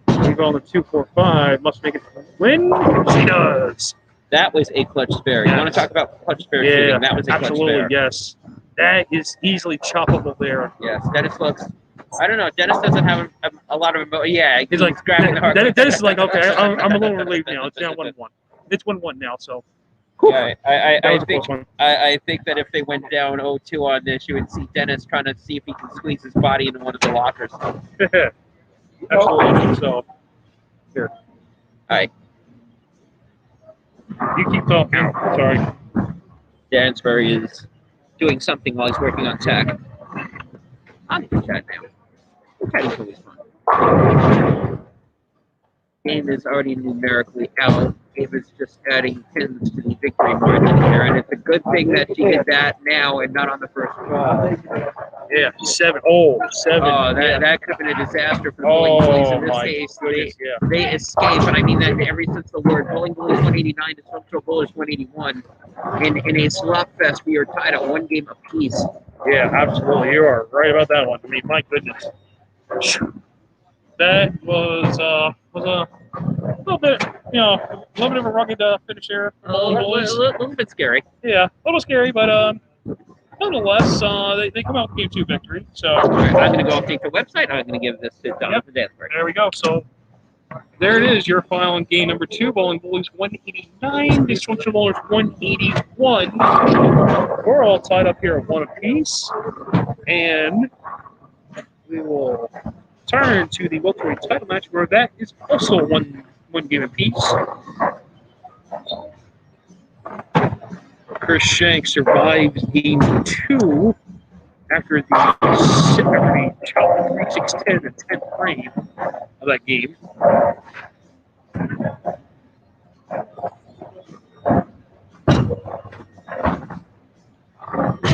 A: Leave on the 2-4-5. Must make it win. She does.
B: That was a clutch spare. You want to talk about clutch spare shooting? That was a
A: absolutely,
B: clutch spare.
A: yes. That is easily choppable there.
B: Yes, Dennis looks. I don't know. Dennis doesn't have a lot of emotion. Yeah,
A: He's like,
B: grabbing the heart.
A: Dennis is like, okay, I'm a little relieved now. It's now 1-1. It's 1-1 now, so.
B: Yeah,
A: That
B: I
A: was a
B: think
A: close one.
B: I think that if they went down 0-2 on this, you would see Dennis trying to see if he can squeeze his body into one of the lockers.
A: Absolutely. So, here.
B: Hi.
A: You keep talking. Sorry.
B: Dansbury is doing something while he's working on tech. I'm in chat now. Chatting's always fun. Game is already numerically out. Game is just adding pins to the victory margin here, and it's a good thing that she did that now and not on the first call.
A: Yeah, 7. Oh, 7.
B: Oh, that could have been a disaster for the Bowling Bullies. In this
A: my
B: case,
A: goodness,
B: they escape, and I mean that ever since the word Bowling Bullies 189 to Dysfunctional Bullies 181. In a slop fest, we are tied at 1 game apiece.
A: Yeah, absolutely. You are right about that one. I mean, my goodness. That was a little bit, a little bit of a rugged finish there.
B: A little bit scary.
A: Yeah, a little scary, but nonetheless, they come out with game 2 victory. So
B: All right, I'm going to go update the website. I'm going to give this to Jonathan Dansbury.
A: there we go. So there it is, your final in game number 2. Bowling Bullies 189, Dysfunctional Bowlers 181. We're all tied up here at 1 apiece, and we will turn to the welterweight title match, where that is also one game apiece. Schenck survives game 2 after the 3-6-10 and 10th frame of that game.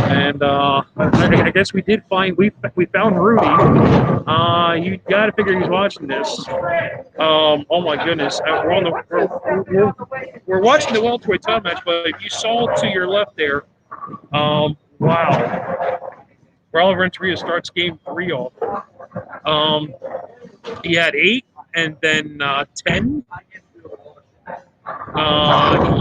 A: And I guess we did find we found Rudy. You got to figure he's watching this. Oh my goodness, we're watching the welterweight title match, but if you saw to your left there, wow, Raul Renteria starts game 3 off. He had 8 and then 10.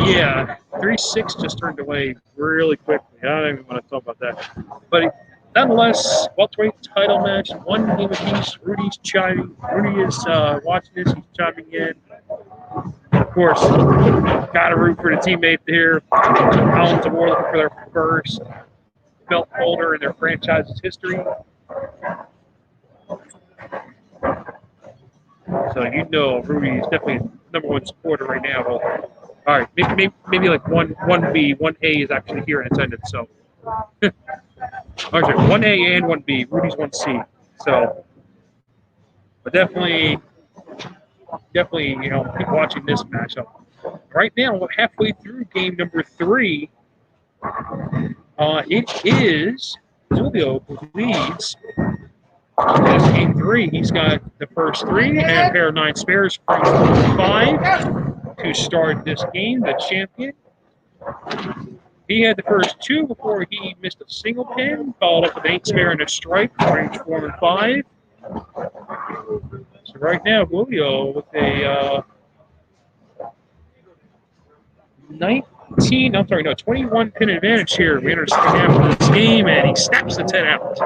A: Yeah, 3-6 just turned away really quickly. I don't even want to talk about that. But nonetheless, welterweight title match, 1 game apiece. Rudy is watching this. He's chiming in. Of course, got to root for the teammate here. Hounds of War looking for their first belt holder in their franchise's history. So Rudy is definitely #1 supporter right now. Well, all right, maybe like 1B, 1A is actually here in attendance. So, actually, 1A and 1B. Rudy's 1C. So, but definitely, keep watching this matchup. Right now, we're halfway through game number 3. It is Julio who leads. That's game 3. He's got the first 3 and a pair of 9 spares, 5 to start this game. The champion He had the first two before he missed a single pin, followed up with 8 spare and a strike, range 4 and 5. So right now, Julio with a 21 pin advantage here. We enter the second half of this game, and he snaps the 10 out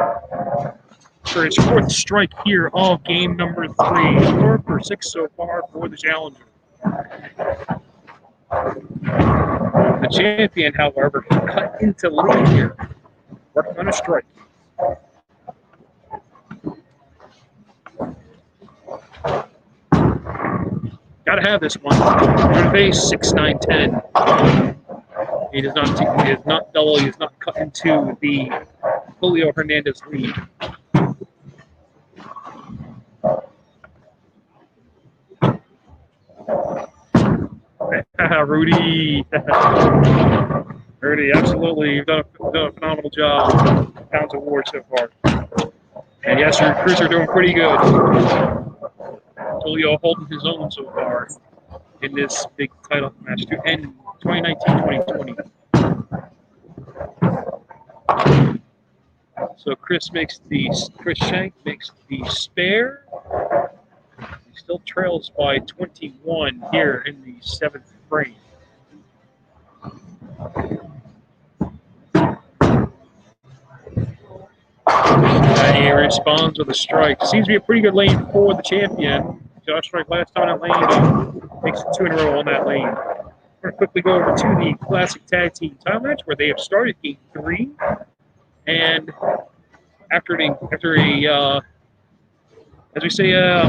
A: for his 4th strike here of game number 3. 4 for 6 so far for the challenger. The champion, however, cut into lead here, working on a strike. Got to have this one. Third base, 6'9", 10. He does not double. He does not cut into the Julio Hernandez lead. Rudy. Rudy, absolutely. You've done a phenomenal job. Hounds award so far. And yes, your crews are doing pretty good. Julio holding his own so far in this big title match to end 2019-2020. So Chris Schenck makes the spare. He still trails by 21 here in the 7th frame. And he responds with a strike. Seems to be a pretty good lane for the champion. Josh strike last time that lane, makes it 2 in a row on that lane. We're going to quickly go over to the Classic Tag Team title match where they have started game 3. And after a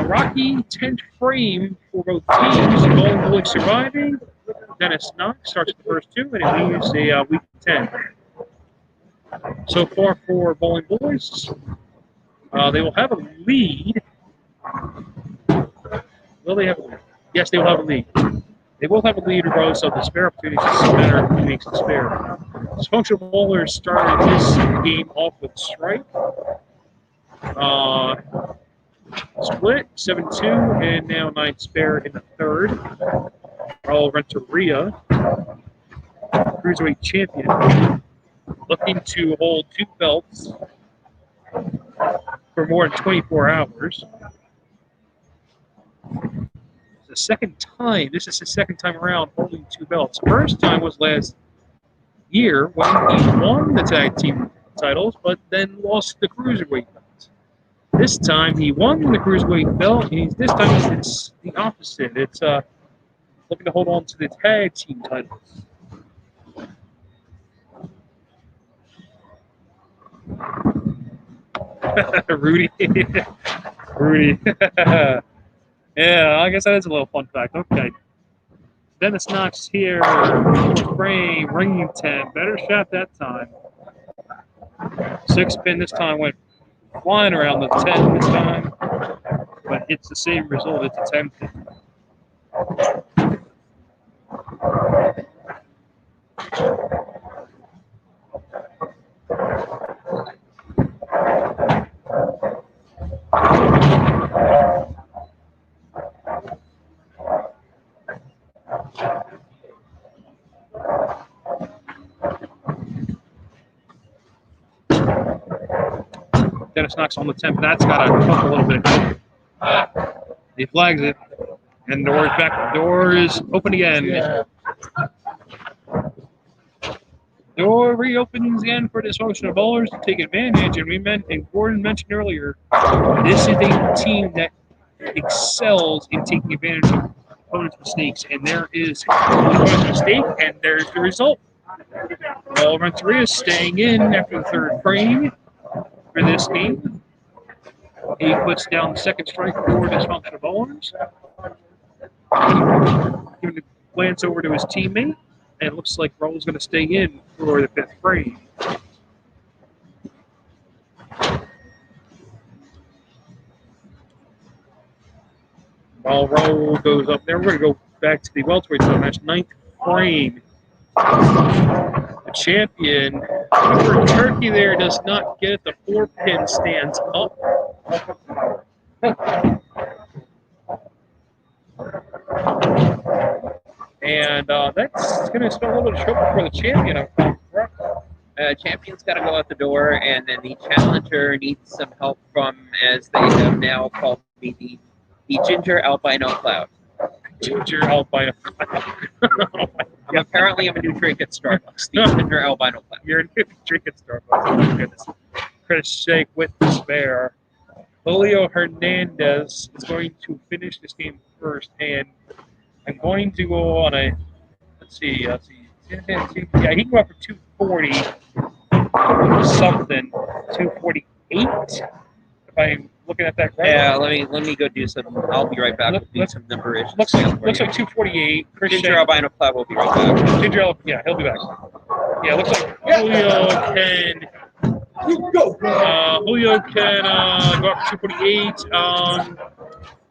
A: rocky 10th frame for both teams, Bowling Bullies surviving. Dennis Knox starts the first 2, and it leaves a week 10. So far for Bowling Bullies, they will have a lead. Will they have a lead? Yes, they will have a lead. They will have a lead regardless of the spare opportunities. It doesn't matter who makes the spare. Dysfunctional Bowlers started this game off with strike. Split, 7-2, and now 9 spare in the 3rd. Raul Renteria, Cruiserweight champion, looking to hold 2 belts for more than 24 hours. This is his second time around holding 2 belts. First time was last year when he won the tag team titles, but then lost the Cruiserweight belt. This time he won the Cruiserweight belt, and this time it's the opposite. It's looking to hold on to the tag team titles. Rudy. Rudy. Yeah, I guess that is a little fun fact. Okay. Dennis Knox here, 4th frame, ringing 10. Better shot that time. 6 pin this time, went flying around the 10 this time, but it's the same result. It's a 10 pin. Dennis Knox on the 10, but that's got to cook a little bit. He flags it, and the door is open again.
C: Yeah.
A: Door reopens again for Dysfunctional Bowlers to take advantage, and Gordon mentioned earlier, this is a team that excels in taking advantage of opponents' mistakes, and there is an opponent's mistake, and there's the result. Raul Renteria is staying in after the 3rd frame for this game. He puts down the 2nd strike for Dysfunctional Bowlers. Giving a glance over to his teammate, and it looks like Raul's going to stay in for the 5th frame. While Raul goes up there, we're going to go back to the welterweight title match, 9th frame. The champion, for Turkey there, does not get it. The 4-pin stands up. And that's going to spell a little bit of trouble for the champion. I'm
B: Champion's got to go out the door, and then the challenger needs some help from, as they have now called me, the Ginger Albino Cloud.
A: Ginger Albino Cloud.
B: Apparently, I'm a new drink at Starbucks. The Ginger Albino Cloud.
A: You're a new drink at Starbucks. Oh my goodness. Chris Schenck with despair. Julio Hernandez is going to finish this game first, and I'm going to go on a, let's see. Yeah, he can go up for 240 something, 248. If I'm looking at that right.
B: Yeah, let me go do some. I'll be right back. We'll do some numberish.
A: Looks like 248. Chris
B: Ginger
A: Schenck.
B: Albino Cloud will be right back.
A: Ginger, yeah, he'll be back. Yeah, looks like Julio can. Julio can go up to 248.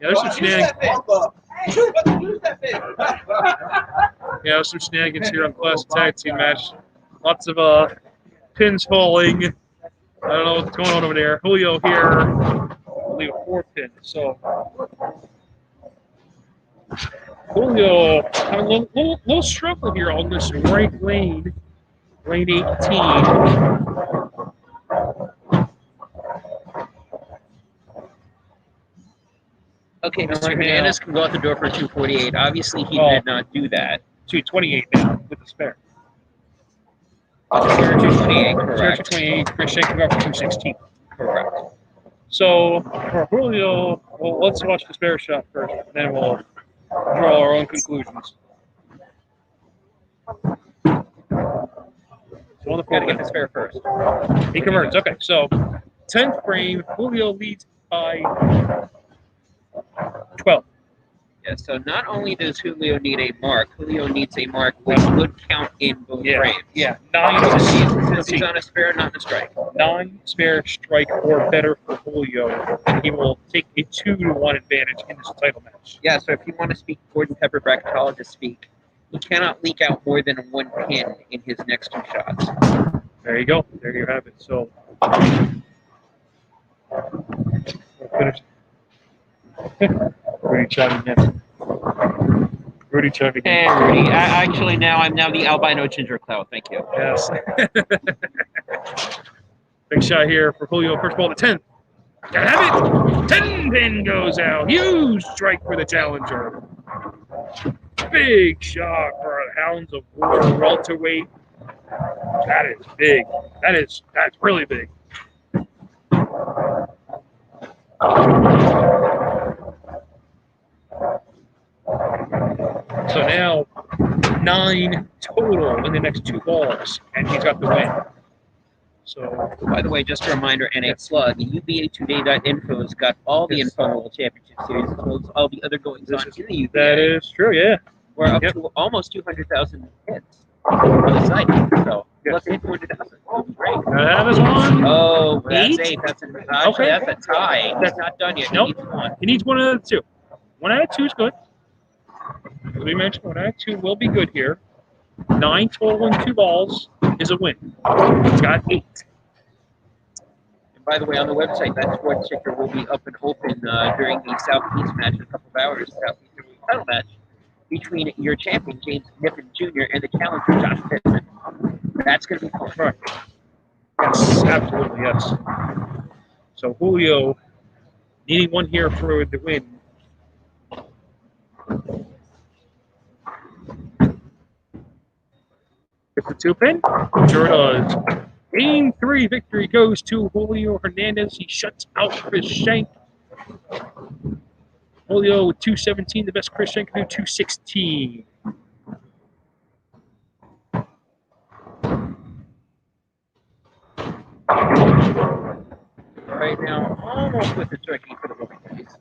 A: Yeah, there's some shenanigans. Yeah, there's some shenanigans here on the Classic Tag Team match. Lots of pins falling. I don't know what's going on over there. Julio here, I believe a 4-pin. So Julio having a little struggle here on this right lane, lane 18.
B: Okay, Mr. Hernandez can go out the door for 248. Obviously, he did not do that.
A: 228 now with the spare.
B: 228, correct.
A: 228. Chris Schenck can go for 216.
B: Correct.
A: So for Julio, well, let's watch the spare shot first, and then we'll draw our own conclusions. So on the
B: Got to get the spare first.
A: He converts. Okay, so 10th frame, Julio leads by 12.
B: Yeah, so not only does Julio need a mark, Julio needs a mark with good count in both frames.
A: Yeah,
B: Since he's on a spare, not in a strike.
A: 9 spare strike or better for Julio, and he will take a 2-1 advantage in this title match.
B: Yeah, so if you want to speak Gordon Pepper bracketologist speak, he cannot leak out more than 1 pin in his next 2 shots.
A: There you go. There you have it. So we'll finish. Rudy chugging in. Rudy chugging in.
B: Hey, Rudy. Actually, I'm now the albino ginger cloud. Thank you.
A: Yes. Big shot here for Julio. First ball to 10th. Gotta have it. 10 pin goes out. Huge strike for the challenger. Big shot for a Hounds of War welterweight. That is big. That's really big. So now 9 total in the next 2 balls, and he's got the win. So,
B: by the way, just a reminder and a plug, UBAtoday.info has got all the info on the World Championship Series as well as all the other goings on in the UBA.
A: That is true, yeah.
B: We're up to almost 200,000 hits on the site, so let's hit 200,000. That'll be great.
A: That is one.
B: Oh, that's
A: 8.
B: That's a tie. That's not done yet.
A: Nope.
B: He needs 1.
A: He needs 1 out of 2. 1 out of 2 is good. As we mentioned, 1 out of 2 will be good here. 9 total in 2 balls is a win. He's got 8.
B: And by the way, on the website, that score ticker will be up and open during the Southeast match in a couple of hours. Southeast title match between your champion James Niffen Jr. and the challenger Josh Pittman. That's going to be fun.
A: Right. Yes, absolutely, yes. So Julio needing 1 here for the win. Gets the 2 pin. Sure does. Game 3 victory goes to Julio Hernandez. He shuts out Chris Schenck. Julio with 217. The best Chris Schenck can do 216.
B: Right now, almost with the turkey for the Bowling Bullies.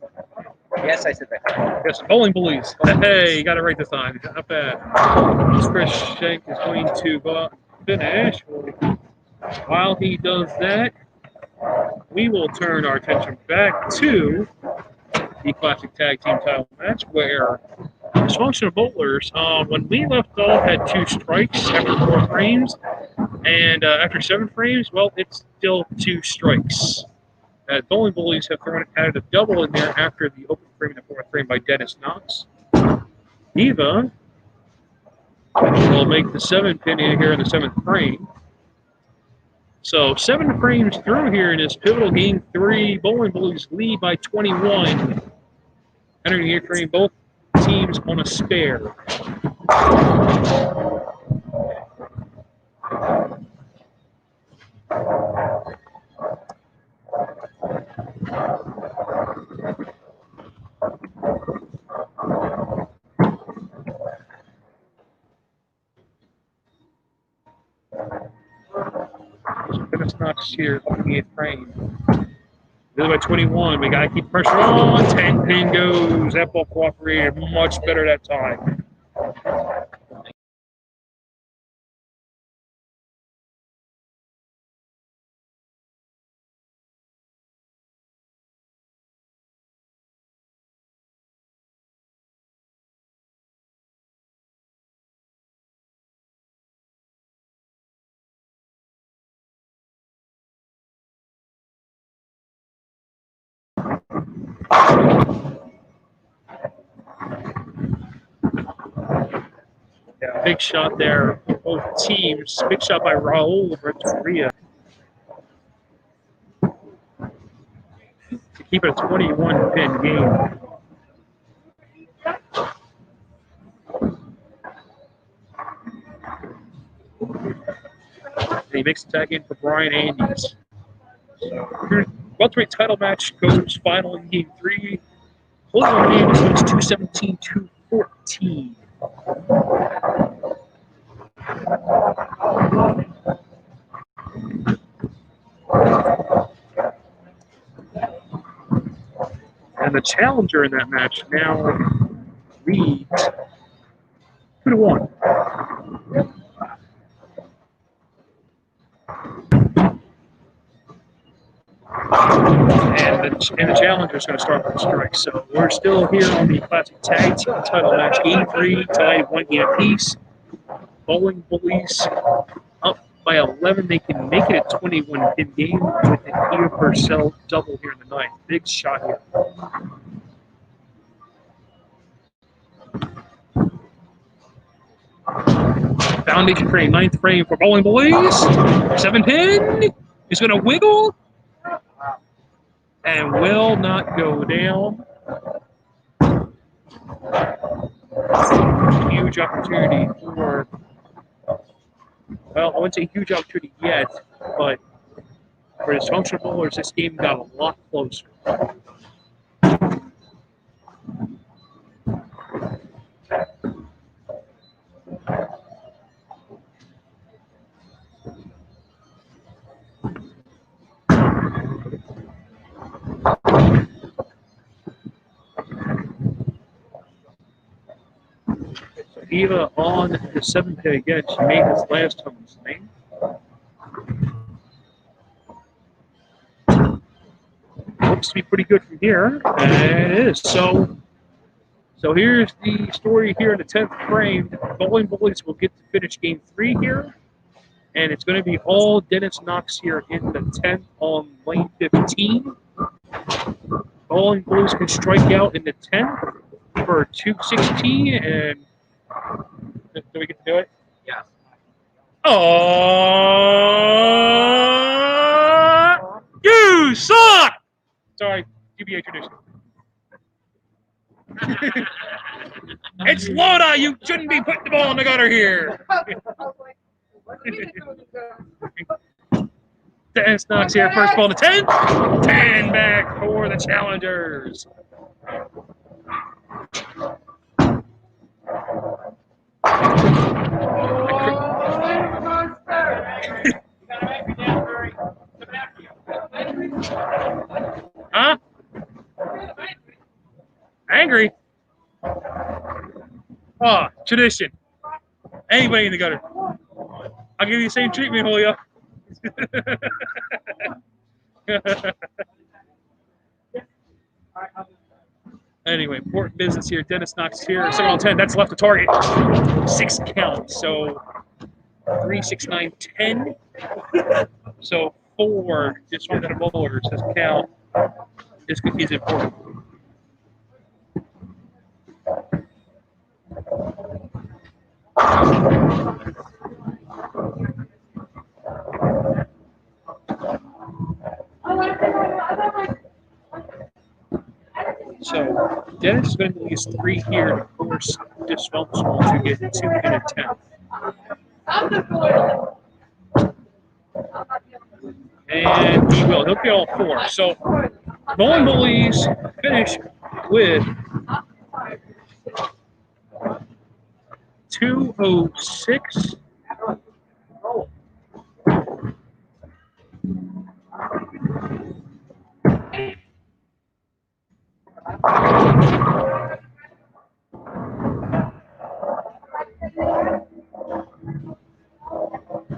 B: Yes, I said that.
A: Yes, Bowling Bullies. Hey, you got it right this time. Not bad. Chris Schenck is going to go out and finish. While he does that, we will turn our attention back to the Classic Tag Team title match where Dysfunctional Bowlers, when we left off, had 2 strikes after 4 frames. And after 7 frames, well, it's still 2 strikes. Bowling Bullies have added a double in there after the open frame in the 4th frame by Dennis Knox. Eva will make the 7 pin in here in the 7th frame. So 7 frames through here in this pivotal game 3. Bowling Bullies lead by 21. Entering here frame, both teams on a spare. Dennis Knox here up in the 8th frame. Lead by 21. We got to keep pressure on. 10 pin goes. That ball cooperated much better that time. Yeah, big shot there for both teams. Big shot by Raul of Renteria to keep it a 21-pin game. And he makes the tag in for Bryan Andes. So, welterweight title match goes final in game 3. Julio Hernandez wins 217-214. And the challenger in that match now leads 2-1. And the challenger is going to start with a strike. So we're still here on the classic tag team title match. Game 3, tied 1 game apiece. Bowling Bullies up by 11. They can make it a 21-pin game with an Purcell double here in the 9th. Big shot here. Foundation frame, 9th frame for Bowling Bullies. 7-pin. He's going to wiggle and will not go down. Huge opportunity for, well, I wouldn't say huge opportunity yet, but for Dysfunctional Bowlers, this game got a lot closer. Eva on the 7-pin again. She made this last time on Schenck. Looks to be pretty good from here, and it is. So here's the story here in the 10th frame. The Bowling Bullies will get to finish game 3 here, and it's going to be all Dennis Knox here in the 10th on lane 15. Bowling Bullies can strike out in the 10th for 216, and do we get to do it?
B: Yeah.
A: Oh, you suck! Sorry, UBA tradition. It's Lodi. You shouldn't be putting the ball in the gutter here. Dennis Knox here, first ball to 10. 10 back for the challengers. Huh? Angry? Oh, tradition. Anybody in the gutter. I'll give you the same treatment, Julio. Anyway, important business here. Dennis Knox here. 7 on 10. That's left to target. 6 count. So 3, 6, 9, 10. So 4 dysfunctional bowlers. This count is important. So Dennis is going to use 3 here to force Dysfunctional to get 2 in a 10. And he will. He'll get all 4. So Bowling Bullies finish with 206.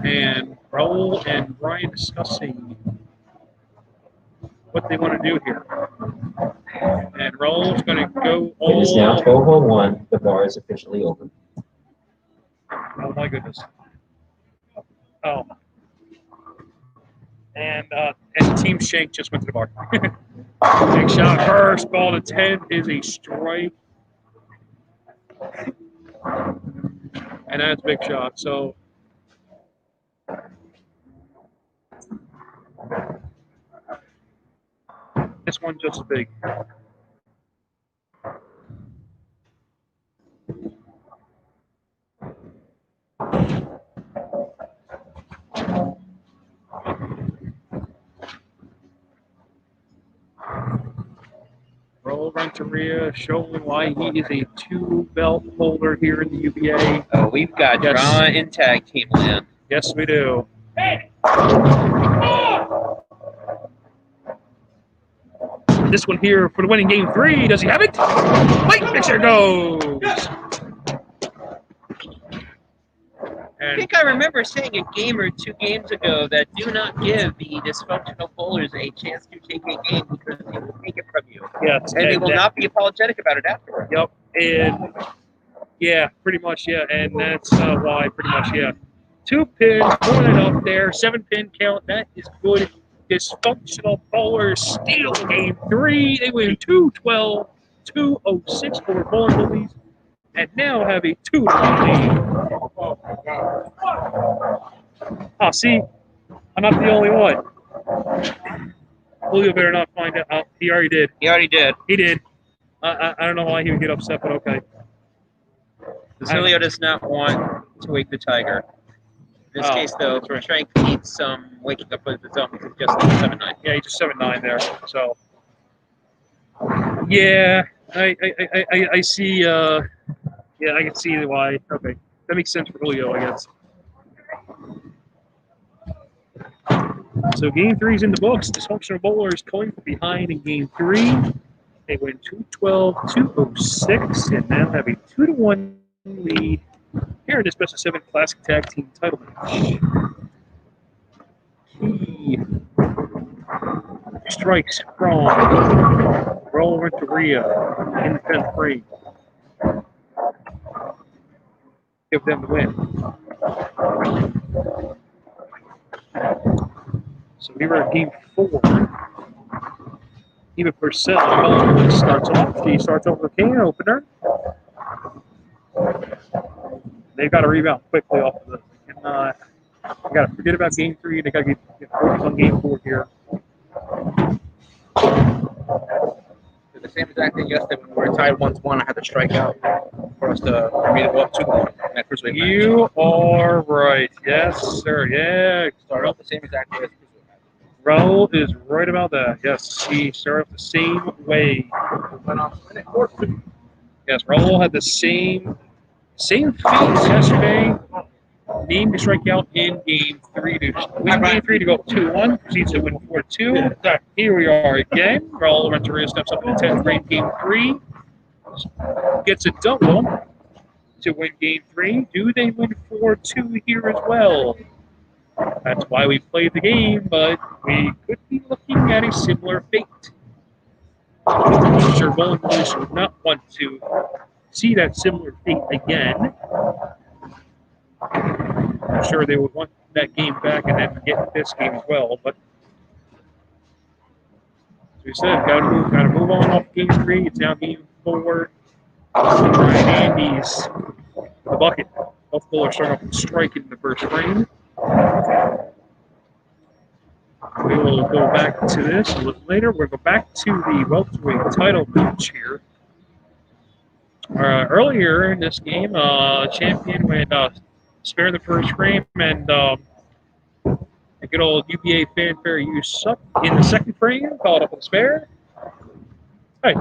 A: And Raul and Bryan discussing what they want to do here. And Raul's going to go all...
D: It is now 12:01. The bar is officially open.
A: Oh, my goodness. Oh. And Team Schenck just went to the bar. Big shot first. Ball to 10 is a strike. And that's a big shot. So this one just as big. Raul Renteria showing why he is a 2-belt holder here in the UBA.
B: Oh, we've got
A: Yes.
B: drama in tag team land.
A: Yes, we do. This one here for the winning game 3. Does he have it? Wait, there goes.
B: I
A: And
B: think I remember saying a game or 2 games ago that do not give the dysfunctional bowlers a chance to take a game because they will take it from you.
A: yes,
B: And they will not be apologetic about it afterwards.
A: Yep, and yeah, pretty much, yeah, and that's why, pretty much, yeah. 2 pins, more than up there, 7-pin count. That is good. Dysfunctional bowlers steal game 3. They win 2-12, 206 over Bowling Bullies, and now have a 2-1 lead. Oh, see, I'm not the only one. Julio better not find out. Oh, he already did.
B: He already did.
A: He did. I don't know why he would get upset, but okay.
B: Julio does not want to wake the tiger. In this
A: Oh.
B: case, though, Schenck needs some waking up with his own because he's just 7-9.
A: Yeah, he just 7-9 there. So, yeah, I see. Yeah, I can see why. Okay, that makes sense for Julio, I guess. So game 3 is in the books. Dysfunctional bowlers coming from behind in game 3. They win 212, 206, and now have a 2-1 lead here in this best of 7 classic tag team title match. Key strikes from Raul Renteria in the 10th frame. Give them the win. So we were at game 4. Even Purcell starts off. He starts over the can opener. They've got to rebound quickly off of this. And they got to forget about game 3. They got to get focused on game 4 here.
C: The same exact thing yesterday when we were tied 1-1. I had to strike out for me to go up 2-1 in that cruiserweight match.
A: You are right. Yes, sir. Yeah.
C: Started off the same exact way as the cruiserweight match.
A: Raul is right about that. Yes, he started off the same way.
C: Went off in it, 4-2.
A: Yes, Raul had the same feats yesterday. Named to strike out in game 3 to win game 3 to go up 2-1. Proceeds to win 4-2. Here we are again. Raul Renteria steps up in the 10th frame, game 3. Gets a double to win game 3. Do they win 4-2 here as well? That's why we played the game, but we could be looking at a similar fate. I'm sure Bowling Bullies would not want to see that similar fate again. I'm sure they would want that game back and then get this game as well. But as we said, got to move on off game 3. It's now game 4. Hernandez with the bucket. Both bowlers starting off with strike in the first frame. We will go back to this a little later. We'll go back to the welterweight title match here. Earlier in this game, champion went spare the first frame, and a good old UBA fanfare use up in the second frame, called up a spare. Hey,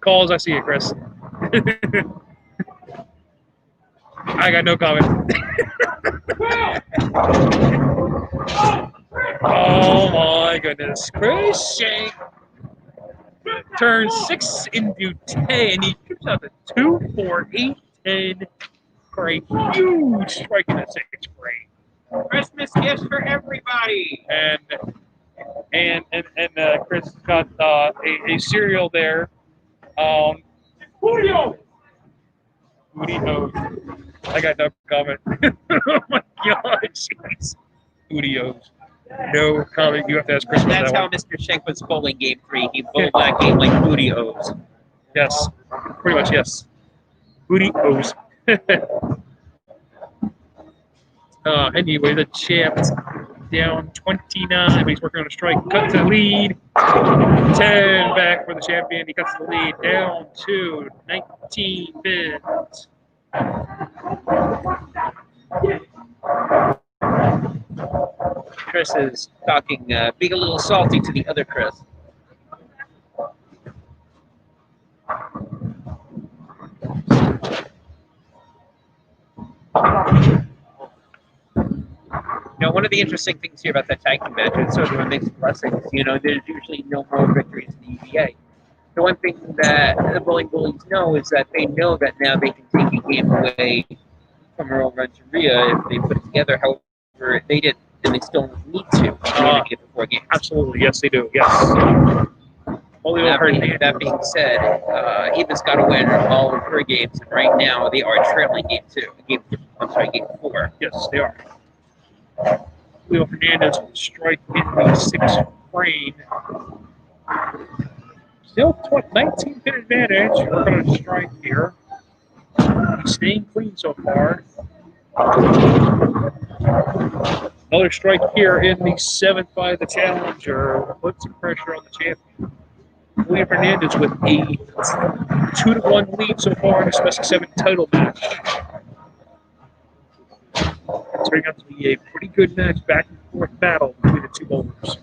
A: calls, I see it, Chris. I got no comment. Oh my goodness, Chris Schenck turns 6 into 10. He trips out the 2, 4, 8, 10 for a huge strike in the 6th frame.
B: Christmas gifts for everybody.
A: And Chris got a cereal there. Julio. I got no comment. Oh my God, jeez. Julio's. No comment. You have to ask Chris about
B: That's
A: that
B: how
A: one.
B: Mr. Schenck was bowling game 3. He bowled that game like Voodoo's.
A: Yes, pretty much yes. Voodoo. Anyway, the champ's down 29, but he's working on a strike. Cut to the lead. 10 back for the champion. He cuts the lead down to 19 minutes.
B: Chris is talking, being a little salty to the other Chris. You know, one of the interesting things here about that tag team match is sort of a mixed blessings. You know, there's usually no more victories in the UBA. The one thing that the bowling bullies know is that they know that now they can take a game away from Raul Renteria if they put it together. However, they didn't, and they still need to in order to get the 4 games.
A: Absolutely, yes, they do. Yes.
B: That being said, Eva's got to win all of her games, and right now they are trailing game 4.
A: Yes, they are. Julio Hernandez will strike in the 6th frame. Still 19-pin advantage. We're going to strike here. He's staying clean so far. Another strike here in the 7th by the challenger. Put some pressure on the champion. Julio Hernandez with a 2-1 lead so far in this Best of 7 title match. It's turning out to be a pretty good match, back and forth battle between the two bowlers.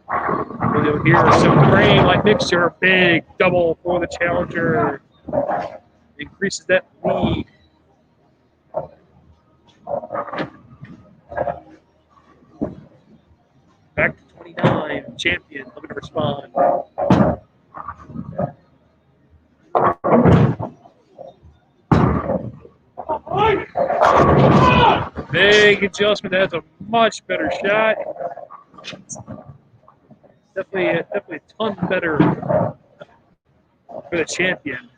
A: Julio here, 7th frame, like mixture, big double for the challenger. Increases that lead. Back to 29, champion looking to respond. Big adjustment. That's a much better shot. Definitely a ton better for the champion.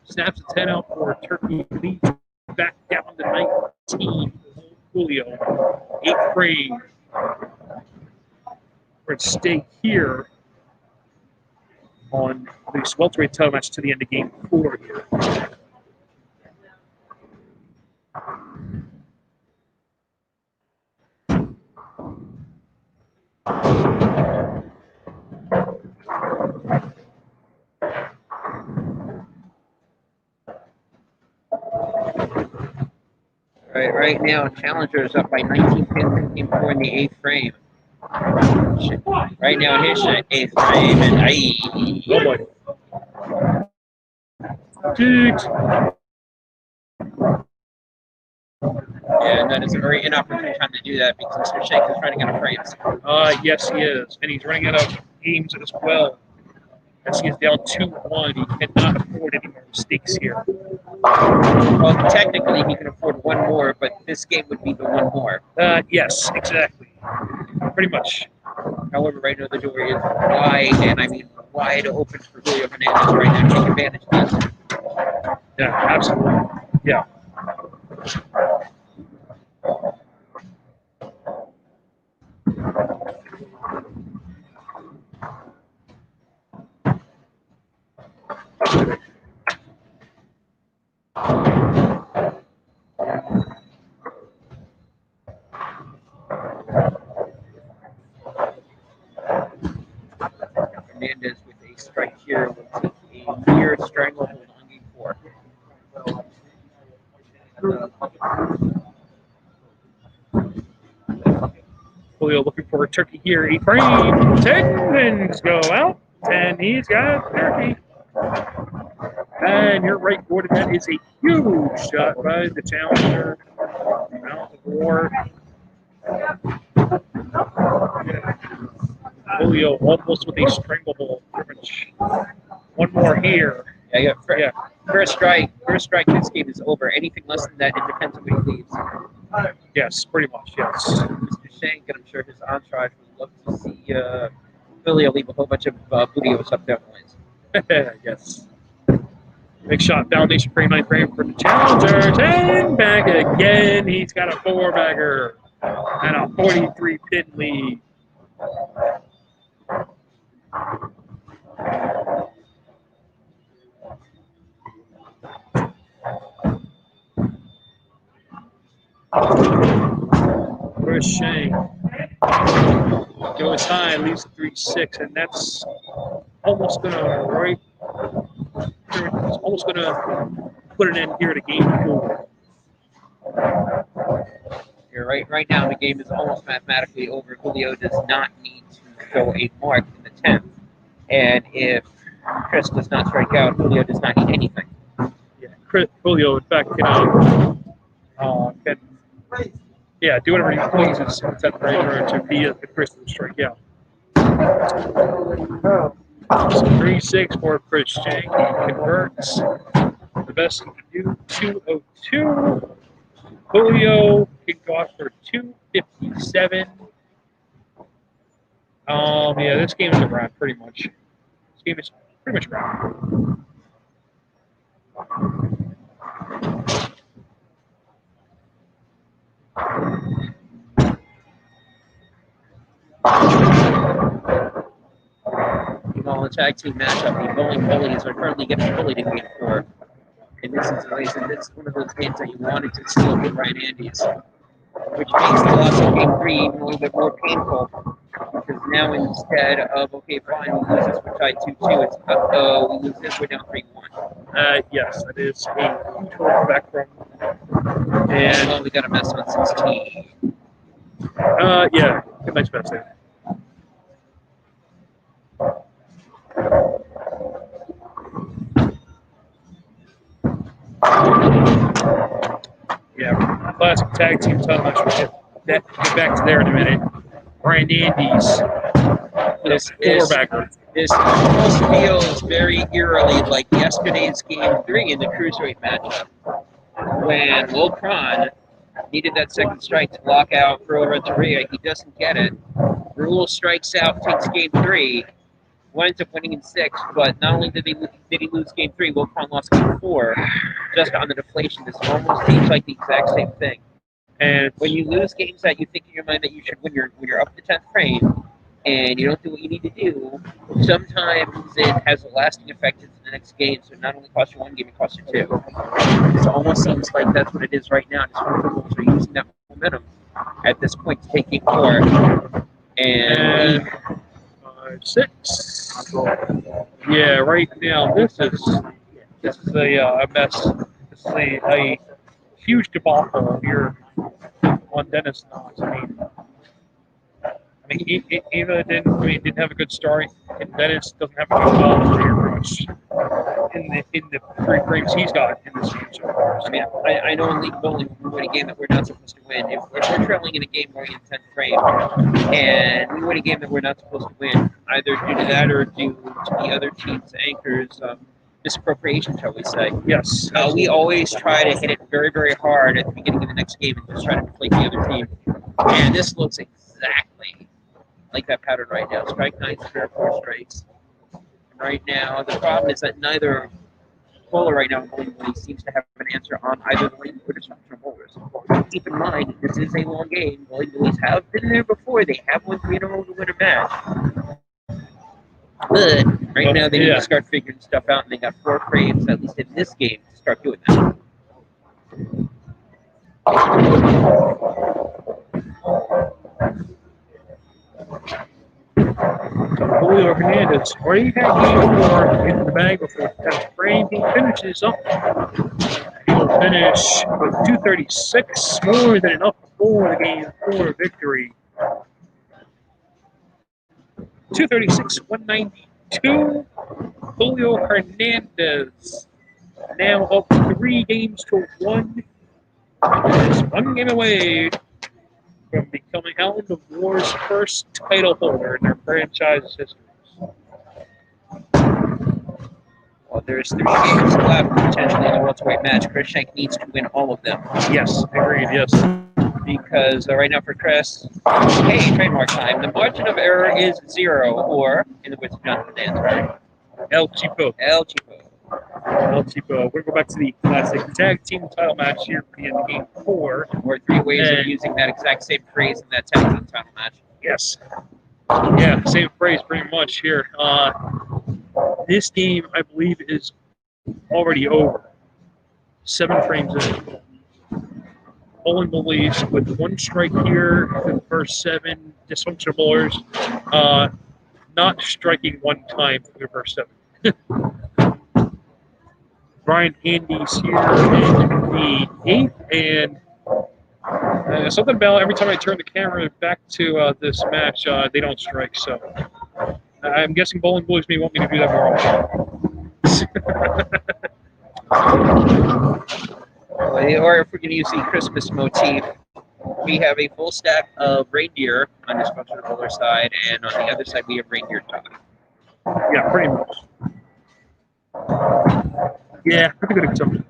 A: Snaps a 10 out for Turkey. Leads back down to 19. Julio, 8th frame. We're at stake here on the welterweight title match to the end of game 4 here.
B: Right now, challenger is up by 19 pins in game 4 in the 8th frame. Right now in his 8th frame, and
A: Oh boy. Jigs.
B: Yeah, and that is a very inopportune time to do that because Mr. Schenck is running out of frames.
A: Yes, he is. And he's running out of games as well. As he is down 2-1. He cannot afford any more mistakes here.
B: Well, technically, he can afford one more, but this game would be the one more.
A: Yes, exactly. Pretty much.
B: However, right now the door is wide, and I mean wide open for Julio Hernandez right now. Take advantage of this.
A: Yeah, absolutely. Yeah. Julio looking for a turkey here. 8 frame. 10 pins go out. And he's got turkey. And you're right, Gordon. That is a huge shot by the challenger. Out of war. Julio almost with a stranglehold. One more here.
B: Yeah. First strike this game is over. Anything less than that, it depends on where he leaves.
A: Yes, pretty much, yes.
B: Mr. Schenck, and I'm sure his entourage would love to see Julio leave a whole bunch of Voodoo up down the lanes.
A: Yes. Big shot, foundation frame, 9 frame for the challenger. 10 back again. He's got a 4-bagger and a 43 pin lead. Where's Schenck? Goes high, leaves 3-6, and that's almost gonna It's almost gonna put an end here to game 4.
B: You're right. Right now, the game is almost mathematically over. Julio does not need to show a mark in the 10th, and if Chris does not strike out, Julio does not need anything.
A: Yeah, Julio, in fact, can do whatever he pleases in the 10th frame in order to be the Chris to strike out. So 3-6 for Chris Schenck. He converts. The best he can do, 202. Julio can go out for 257. Yeah, this game is a wrap, pretty much. This game is pretty much a wrap.
B: Well, the tag team matchup, the Bowling Bullies are currently getting bullied in game 4. And this is one of those games that you wanted to steal with Bryan, which makes the loss of game 3 even a little bit more painful. Because now instead of, okay, fine, we lose this, we're tied 2-2, it's, we lose this, we're down 3-1.
A: Yes, that is a huge hold back from.
B: And well, we got a mess on 16.
A: Yeah, good nice mess there. Yeah, classic tag team title match. We'll get back to there in a minute. Bryan Andes, this 4-bagger.
B: This almost feels very eerily like yesterday's game 3 in the cruiserweight matchup, when Lodi needed that second strike to lock out for Renteria. He doesn't get it. Raul strikes out, takes game 3. Winds up winning in 6, but not only did he lose game 3, Lodi lost game 4 just on the deflation. This almost seems like the exact same thing. And when you lose games that you think in your mind that you should win, when you're up the 10th frame and you don't do what you need to do, sometimes it has a lasting effect into the next game. So it not only costs you 1 game, it costs you 2. It almost seems like that's what it is right now. Dysfunctional are using that momentum at this point to take game 4. And
A: 6. Yeah, right now this is a mess. This is a huge debacle here on Dennis Knox. Eva didn't have a good start, and Dennis doesn't have a good ball here pretty much in the 3 frames he's got in this game so far.
B: I know in League Bowling we win a game that we're not supposed to win. If we're trailing in a game going in 10th frame, and we win a game that we're not supposed to win, either due to that or due to the other team's anchors' misappropriation, shall we say.
A: Yes.
B: We always try to hit it very, very hard at the beginning of the next game and just try to deflate the other team. And this looks exactly like that pattern right now. Strike 9, spare 4 strikes. And right now, the problem is that neither bowler right now seems to have an answer on either the lane or Dysfunctional bowlers. Keep in mind, this is a long game. Bowling Bullies have been there before. They have won 3 in a row to win a match. But right now, they need to start figuring stuff out, and they got 4 frames, at least in this game, to start doing that.
A: Julio Hernandez already had game 4 in the bag before the 10th frame. He finishes up. He'll finish with 236, more than enough for the game 4 victory. 236, 192. Julio Hernandez now up 3 games to 1. Is 1 game away from becoming Hound of War's first title holder in their franchise history.
B: Well, there's 3 games left potentially in the welterweight match. Schenck needs to win all of them.
A: Yes, agreed, yes.
B: Because right now for Chris, hey, trademark time, the margin of error is 0, or, in the words of Jonathan Dansbury,
A: El Chipo.
B: El Chipo.
A: El Chipo. We're going to go back to the classic tag team title match here in game 4.
B: Or 3 ways of using that exact same phrase in that tag team title match.
A: Yes. Yeah, same phrase pretty much here. This game, I believe, is already over. 7 frames in. Bowling Bullies with 1 strike here in the first 7. Dysfunctional Bowlers not striking 1 time for the first 7. Bryan Andy's here in the 8th, and something about every time I turn the camera back to this match, they don't strike. So I'm guessing Bowling Bullies may want me to do that more often.
B: Or if we're going to use the Christmas motif, we have a full stack of reindeer on this Dysfunctional Bowler side, and on the other side we have reindeer dog.
A: Yeah, pretty much. Yeah, pretty good example.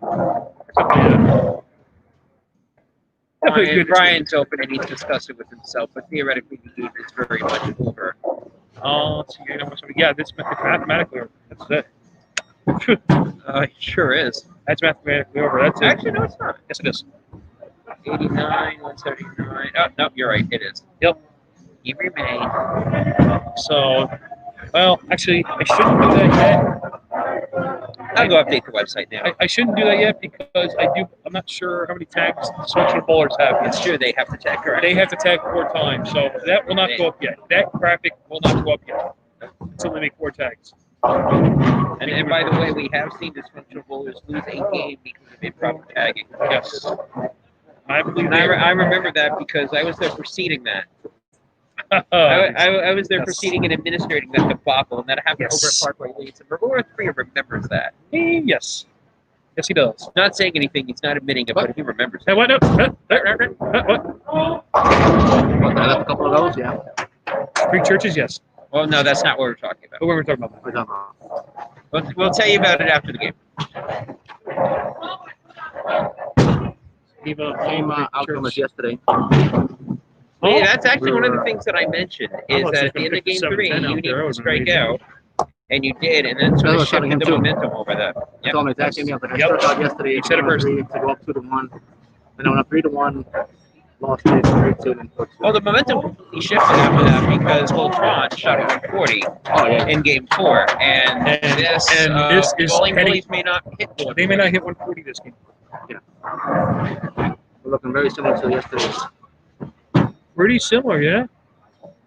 B: Brian's open and he's discussed it with himself, but theoretically the game is very much over.
A: Let's see. Yeah, this is mathematically over. That's it.
B: It sure is.
A: That's mathematically over. That's it.
B: Actually, no, it's not.
A: Yes, it is.
B: 89, 179. Oh, no, you're right. It is.
A: Yep.
B: You remain.
A: So, well, actually, I shouldn't do that yet.
B: I'll go update the website now.
A: I shouldn't do that yet because I'm not sure how many tags the Dysfunctional Bowlers have yet.
B: It's true, they have to tag, correct?
A: They have to tag 4 times, so that will not go up yet. That graphic will not go up yet until they make 4 tags.
B: And by the way, we have seen Dysfunctional Bowlers lose a game because of improper tagging.
A: Yes. I believe
B: I remember that because I was there preceding that. I was there preceding and administrating that debacle, and that happened over at Parkway Leeds. And Roar 3 remembers that.
A: Yes. Yes, he does.
B: Not saying anything, he's not admitting it, but he remembers it.
A: Hey, what? What?
C: I left a couple of those, yeah.
A: 3 churches, yes.
B: Well, no, that's not what we're talking about.
A: What were we talking about?
B: We'll tell you about it after the game.
C: Same outcome as yesterday.
B: Hey, that's actually one of the things that I mentioned, is that at the end of game 3, you need to strike out, and you did, and then sort of shifted the momentum over that.
C: I told him exactly. I struck out yesterday.
A: You said it first.
C: To go up 2-1, and I went up 3-1. Lost it 3-2 and Purcell.
B: Well, the momentum completely shifted after that because Voltron shot a 140 in game 4, and this is Bowling Bullies may not hit 140.
A: They may not hit 140 this game.
C: Yeah. We're looking very similar to yesterday's.
A: Pretty similar, yeah.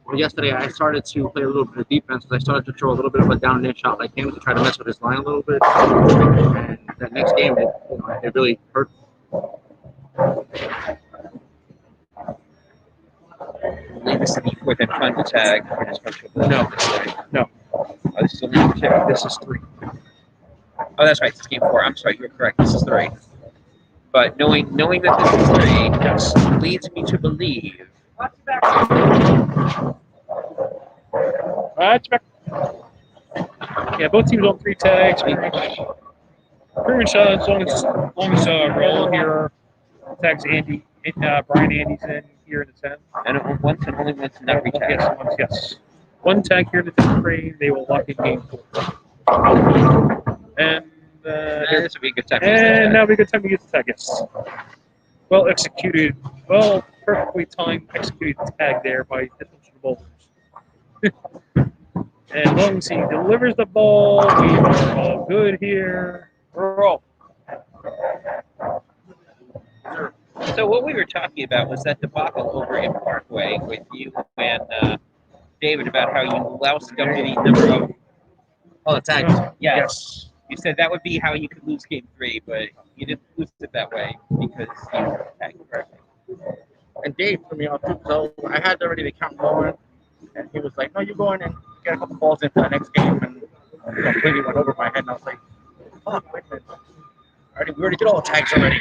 C: Well, yesterday I started to play a little bit of defense. I started to throw a little bit of a down and in shot like him to try to mess with his line a little bit. And that next game, it really hurt.
B: I believe this is the 4th and final tag for this Purcell.
A: No.
B: Oh, this is only 2.
A: This is 3.
B: Oh, that's right. This is game 4. I'm sorry, you're correct. This is 3. But knowing that this is 3, yes, leads me to believe.
A: That's back. Yeah, both teams on 3 tags. Pretty much as long as Raul here tags Andy, Bryan Andy's in here in the 10th.
B: And once and only once in every tag.
A: Yes. 1 tag here in the 10th frame. They will lock in game 4. And
B: this would be a good time.
A: And now would be a good time to use the tag. Yes. Well executed. Well, perfectly timed executed tag there by Dysfunctional Bowlers. And as long as he delivers the ball, we are all good here. Roll.
B: So what we were talking about was that debacle over in Parkway with you and David about how you loused up the number of
C: the tags.
A: Yes.
B: You said that would be how you could lose game 3, but you didn't lose it that way because you tagged correctly.
C: And Dave threw me off too, so I had already the count going, and he was like, "No, you're going in." get a couple balls in for the next game, and completely went over my head. And I was like, "Fuck, wait a minute. We already did all the tags already."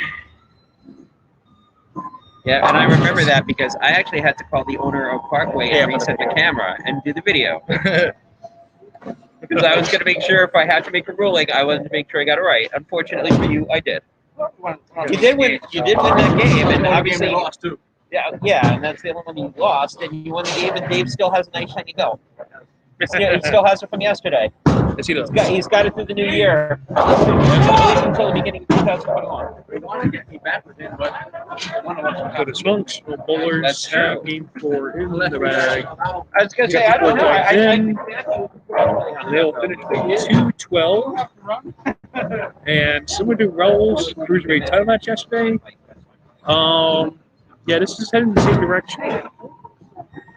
B: Yeah, and I remember that because I actually had to call the owner of Parkway and
C: Yeah,
B: reset the camera and do the video. Because I was going to make sure if I had to make a ruling, I wanted to make sure I got it right. Unfortunately for you, I did. You did win that game, and obviously
C: you lost too.
B: Yeah, and that's the only one you lost, and you won the game, and Dave still has a nice shiny belt. He still has it from yesterday.
A: Yes, he does.
B: He's got it through the new year, at least until the beginning of 2021.
C: They wanted to get me back with it, but one of us
A: So the Dysfunctional Bowlers
B: That's true.
A: have game 4 in the bag.
B: I was going to say, I don't know. I think
A: They'll finish with 2-12. And similar to Raul's Cruiserweight title match yesterday, yeah, this is heading in the same direction.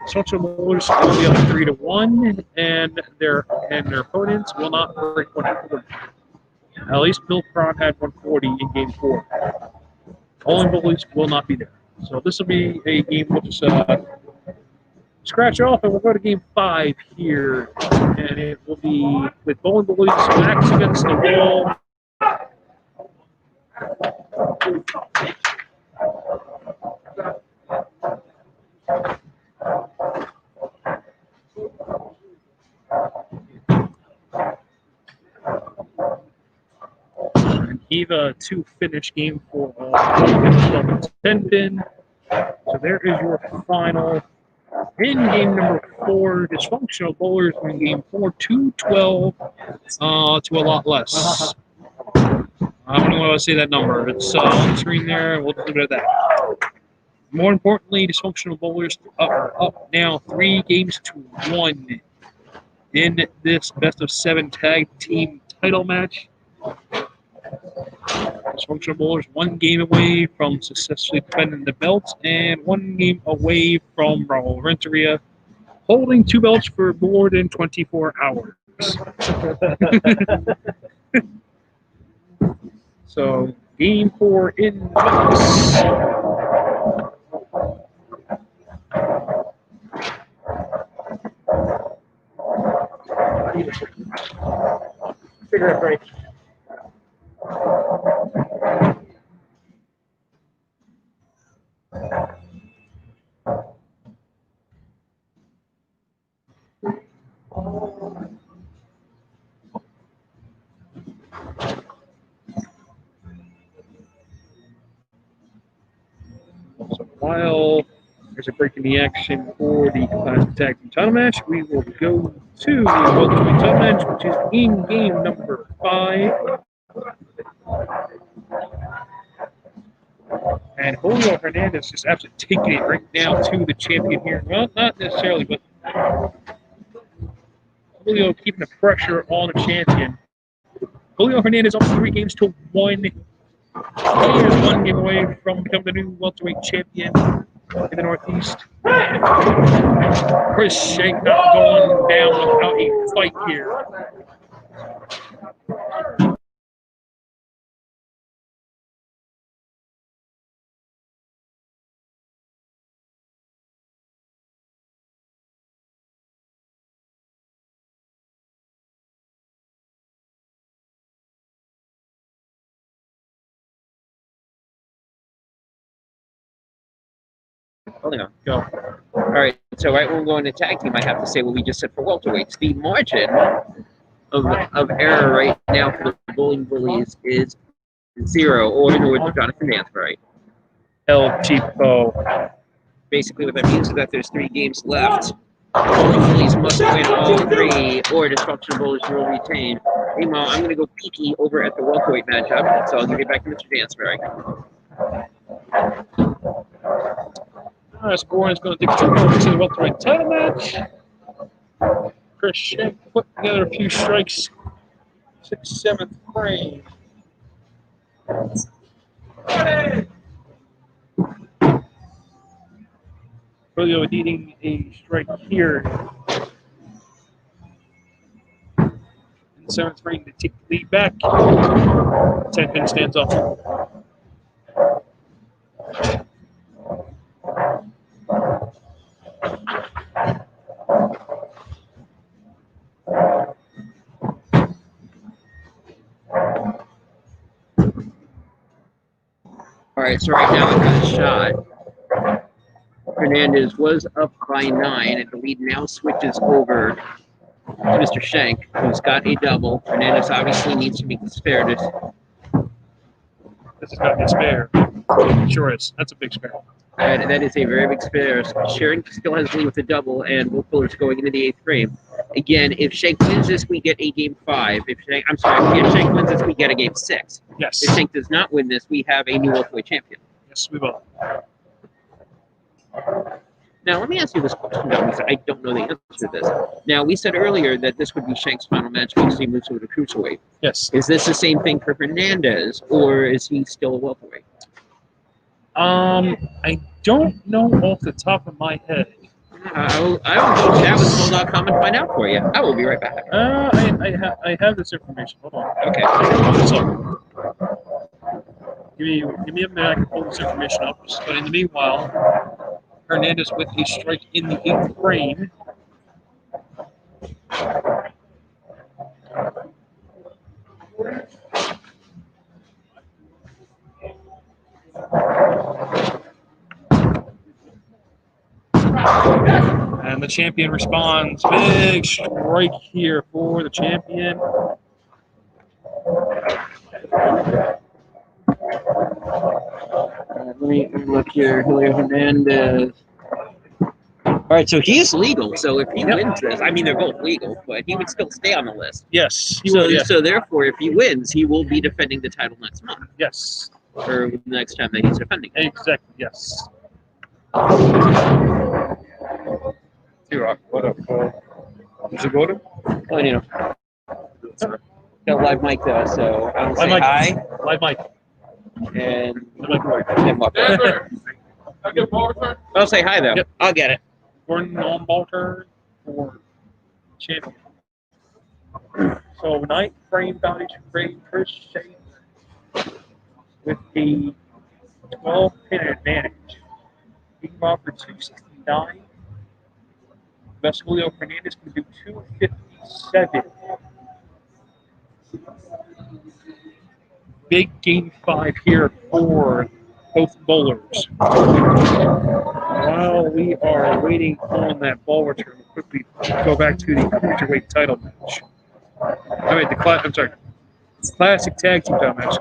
A: Dysfunctional Bowlers will be up 3-1, and their opponents will not break 140. At least Bill Pratt had 140 in game 4. All Bullies will not be there. So this will be a game we'll just scratch off, and we'll go to game 5 here. And it will be with Bowling Bullies backs against the wall. Eva to finish game 4 from 10 pin. So there is your final. In game number 4, Dysfunctional Bowlers in game 4, 2-12 to a lot less. I don't want to say that number. It's on the screen there. We'll just leave it at that. More importantly, Dysfunctional Bowlers are up now 3 games to 1 in this best of 7 tag team title match. Dysfunctional Bowlers 1 game away from successfully defending the belts and 1 game away from Raul Renteria holding 2 belts for more than 24 hours. So, game 4 in Knox.
C: Cigarette break.
A: So while there's a break in the action for the Classic Tag Team title match, we will go to the Welterweight title match, which is in game number 5. And Julio Hernandez just absolutely taking it right now to the champion here. Well, not necessarily, but Julio keeping the pressure on the champion. Julio Hernandez up 3 games to 1. He is 1 game away from becoming the new welterweight champion in the Northeast. Schenck not going down without a fight here.
B: Holding on.
A: Go.
B: All right, so right when we go into tag team, I have to say what we just said for welterweights. The margin of error right now for the Bowling Bullies is 0, or in the words of Jonathan Mansbury.
A: El Tipo.
B: Basically, what that means is that there's 3 games left. Bowling Bullies must win all 3, or Dysfunctional Bowlers will retain. Meanwhile, I'm going to go peeky over at the welterweight matchup, so I'll give it back to Mr. Mansbury.
A: All right, Bryan is going to take 2 points to the welterweight title match. Schenck put together a few strikes. 6th, 7th frame. Julio needing a strike here. In the 7th frame to take the lead back. 10 pin stands off.
B: right, so right now after the shot, Hernandez was up by 9, and the lead now switches over to Mr. Schenck, who's got a double. Hernandez obviously needs to make the spare.
A: This has got to be a spare. Sure is. That's a big spare.
B: And that is a very big spare. Schenck still has the lead with a double, and Will Fuller's going into the 8th frame. Again, if Schenck wins this, we get a game 5. If Schenck wins this, we get a game 6.
A: Yes.
B: If Schenck does not win this, we have a new welterweight champion.
A: Yes, we will.
B: Now, let me ask you this question, though, because I don't know the answer to this. Now, we said earlier that this would be Schenck's final match because he moves over to cruiserweight.
A: Yes.
B: Is this the same thing for Hernandez, or is he still a welterweight?
A: I don't know off the top of my head.
B: I will go chat with Full.com and find out for you. I will be right back.
A: I have this information. Hold on.
B: Okay.
A: So, give me a minute. I can pull this information up. But in the meanwhile, Hernandez with a strike in the 8th frame. And the champion responds. Big strike here for the champion.
B: Let me look here. Julio Hernandez. All right, so he is legal. So if he wins this, I mean, they're both legal, but he would still stay on the list.
A: Yes.
B: So therefore, if he wins, he will be defending the title next month.
A: Yes.
B: Or the next time that he's defending it.
A: Exactly. Yes.
C: T-Rock, what up, Cole? Is it good?
B: Well, you know, got a live mic though, so I don't say
A: Live mic.
B: hi
A: Live mic.
B: and
A: Live mic.
B: then walk away. I'll say hi though.
A: Yep.
B: I'll get it.
A: Gordon on ball turn for champion. So 9th frame bounty frame first shape with a 12-pin advantage. Being off for 269. Best Julio Hernandez can do 257. Big game 5 here for both bowlers. While we are waiting on that ball return, we'll quickly go back to the cruiserweight title match. Classic tag team title match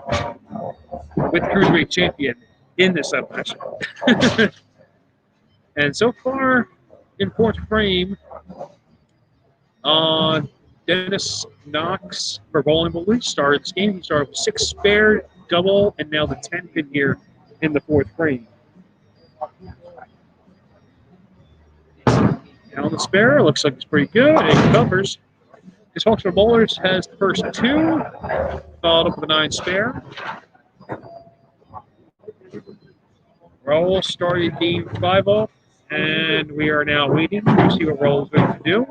A: with cruiserweight champion in this title match. And so far, in 4th frame, Dennis Knox for Bowling Bullies started this game. He started with 6 spare, double, and now the 10-pin here in the 4th frame. Now the spare looks like it's pretty good. It covers. Dysfunctional Bowlers has the first 2, followed up with a 9 spare. Raul started game 5 off, and we are now waiting to see what Raul is going to do.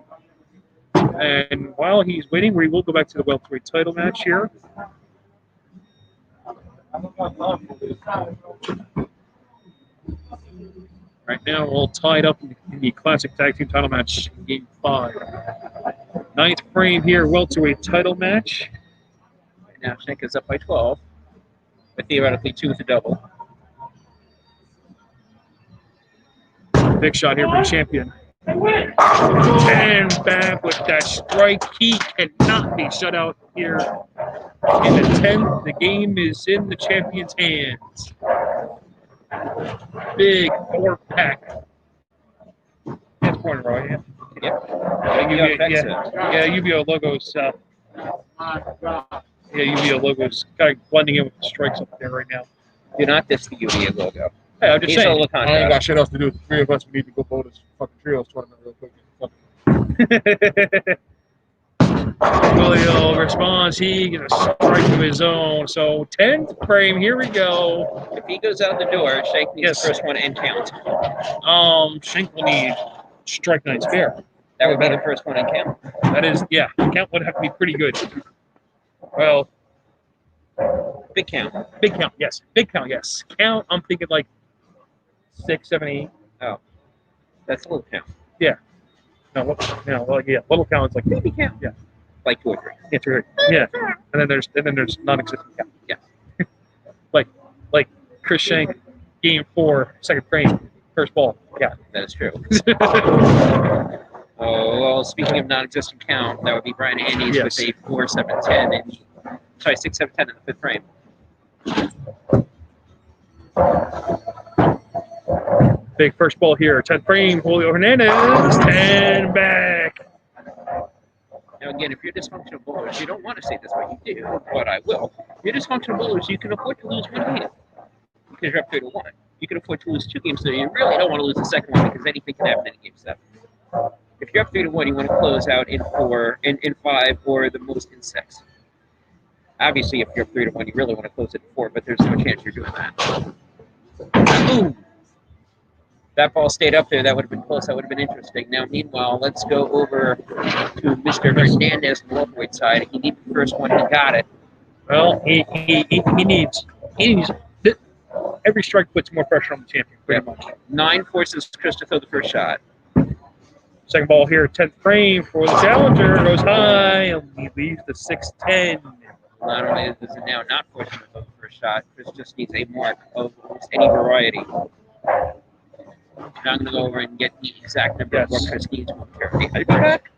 A: And while he's waiting, we will go back to the welterweight title match here. Right now, we're all tied up in the classic tag team title match, game 5. 9th frame here, welterweight title match.
B: Right now, Schenck is up by 12, but theoretically 2 with a double.
A: Big shot here for the champion. And back with that strike. He cannot be shut out here in the 10th. The game is in the champion's hands. Big 4-pack. That's point, right? Yeah.
B: Yep.
A: UBA logos. UBA logos kind of blending in with the strikes up there right now.
B: Do not diss the UBA logo.
A: Hey, I'm just
B: He's
A: saying.
B: all the
C: I ain't got shit else to do. The 3 of us, we need to go bowl this fucking trios tournament real quick.
A: Julio responds. He gets a strike of his own. So 10th frame. Here we go.
B: If he goes out the door, Schenck needs the first one and count.
A: Schenck will need strike 9 spare.
B: That would be the first one and count.
A: That is, yeah. Count would have to be pretty good. Well,
B: Big count.
A: big count. Yes. Big count. Yes. Count. I'm thinking like 6, 7, 8.
B: Oh, that's a little count.
A: No, little count is like
B: Baby count.
A: Yeah.
B: Like 2 or 3.
A: Yeah, 2 or 3. Yeah. And then there's non-existent count.
B: Yeah.
A: like Chris Schenck, game 4, second frame, first ball. Yeah.
B: That is true. Oh, well, speaking of non-existent count, that would be Bryan Andes with a 4-7-10 and 6-7-10 in the fifth frame.
A: Big first ball here, 10th frame, Julio Hernandez, 10 back.
B: Now, again, if you're dysfunctional bowlers, you don't want to say this, but you do, but I will. If you're dysfunctional bowlers, you can afford to lose one game because you're up 3-1. You can afford to lose 2 games, so you really don't want to lose the second one because anything can happen in game 7. If you're up 3-1, you want to close out in 4, in 5, or the most in 6. Obviously, if you're up 3-1, you really want to close it in 4, but there's no chance you're doing that. Boom! That ball stayed up there. That would have been close. That would have been interesting. Now, meanwhile, let's go over to Mr. Hernandez on the welterweight side. He needed the first one. He got it.
A: Well, he needs every strike puts more pressure on the champion, pretty much.
B: 9 forces Chris to throw the first shot.
A: Second ball here, 10th frame for the challenger. Goes high, and he leaves the 6-10.
B: Not only is it now not forcing to throw the first shot, Chris just needs a mark of almost any variety. Now I'm going to go over and get the exact number of what Chris needs momentarily.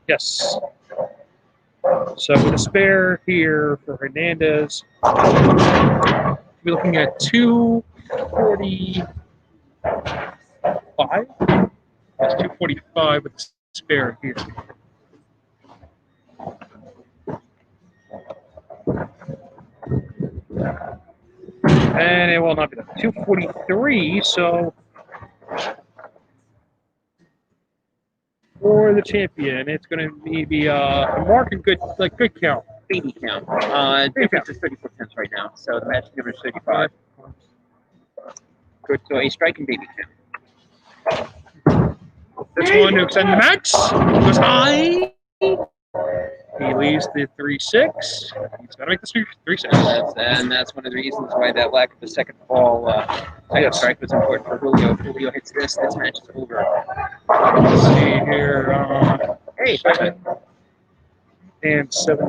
A: Yes. So with a spare here for Hernandez, we're looking at 245. That's 245 with the spare here. And it will not be done. 243, so for the champion, it's going to be a marking good count.
B: Baby count. Difference is 34 tenths right now, so the match difference is 35. Good, so a striking baby count.
A: This one to extend the match goes high. He leaves the 3-6. He's got to make this 3-6.
B: And that's one of the reasons why that lack of the second ball, second strike was important for Julio. If Julio hits this match is over.
A: Let's see here.
B: Hey,
A: 7 and 7.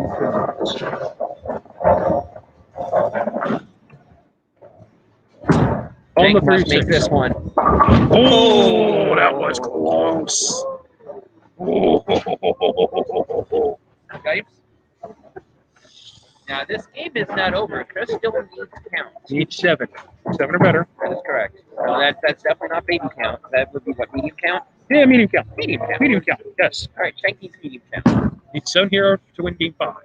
A: On the
B: must make this one.
A: Oh, that was close. Oh.
B: Guys. Now this game is not over. Chris still needs count.
A: Needs 7. 7 or better.
B: That is correct. So that's definitely not baby count. That would be what, medium count?
A: Yeah, medium count.
B: Medium count.
A: Medium count, yes.
B: All right, Schenck needs medium count.
A: Needs 7 here to win game 5.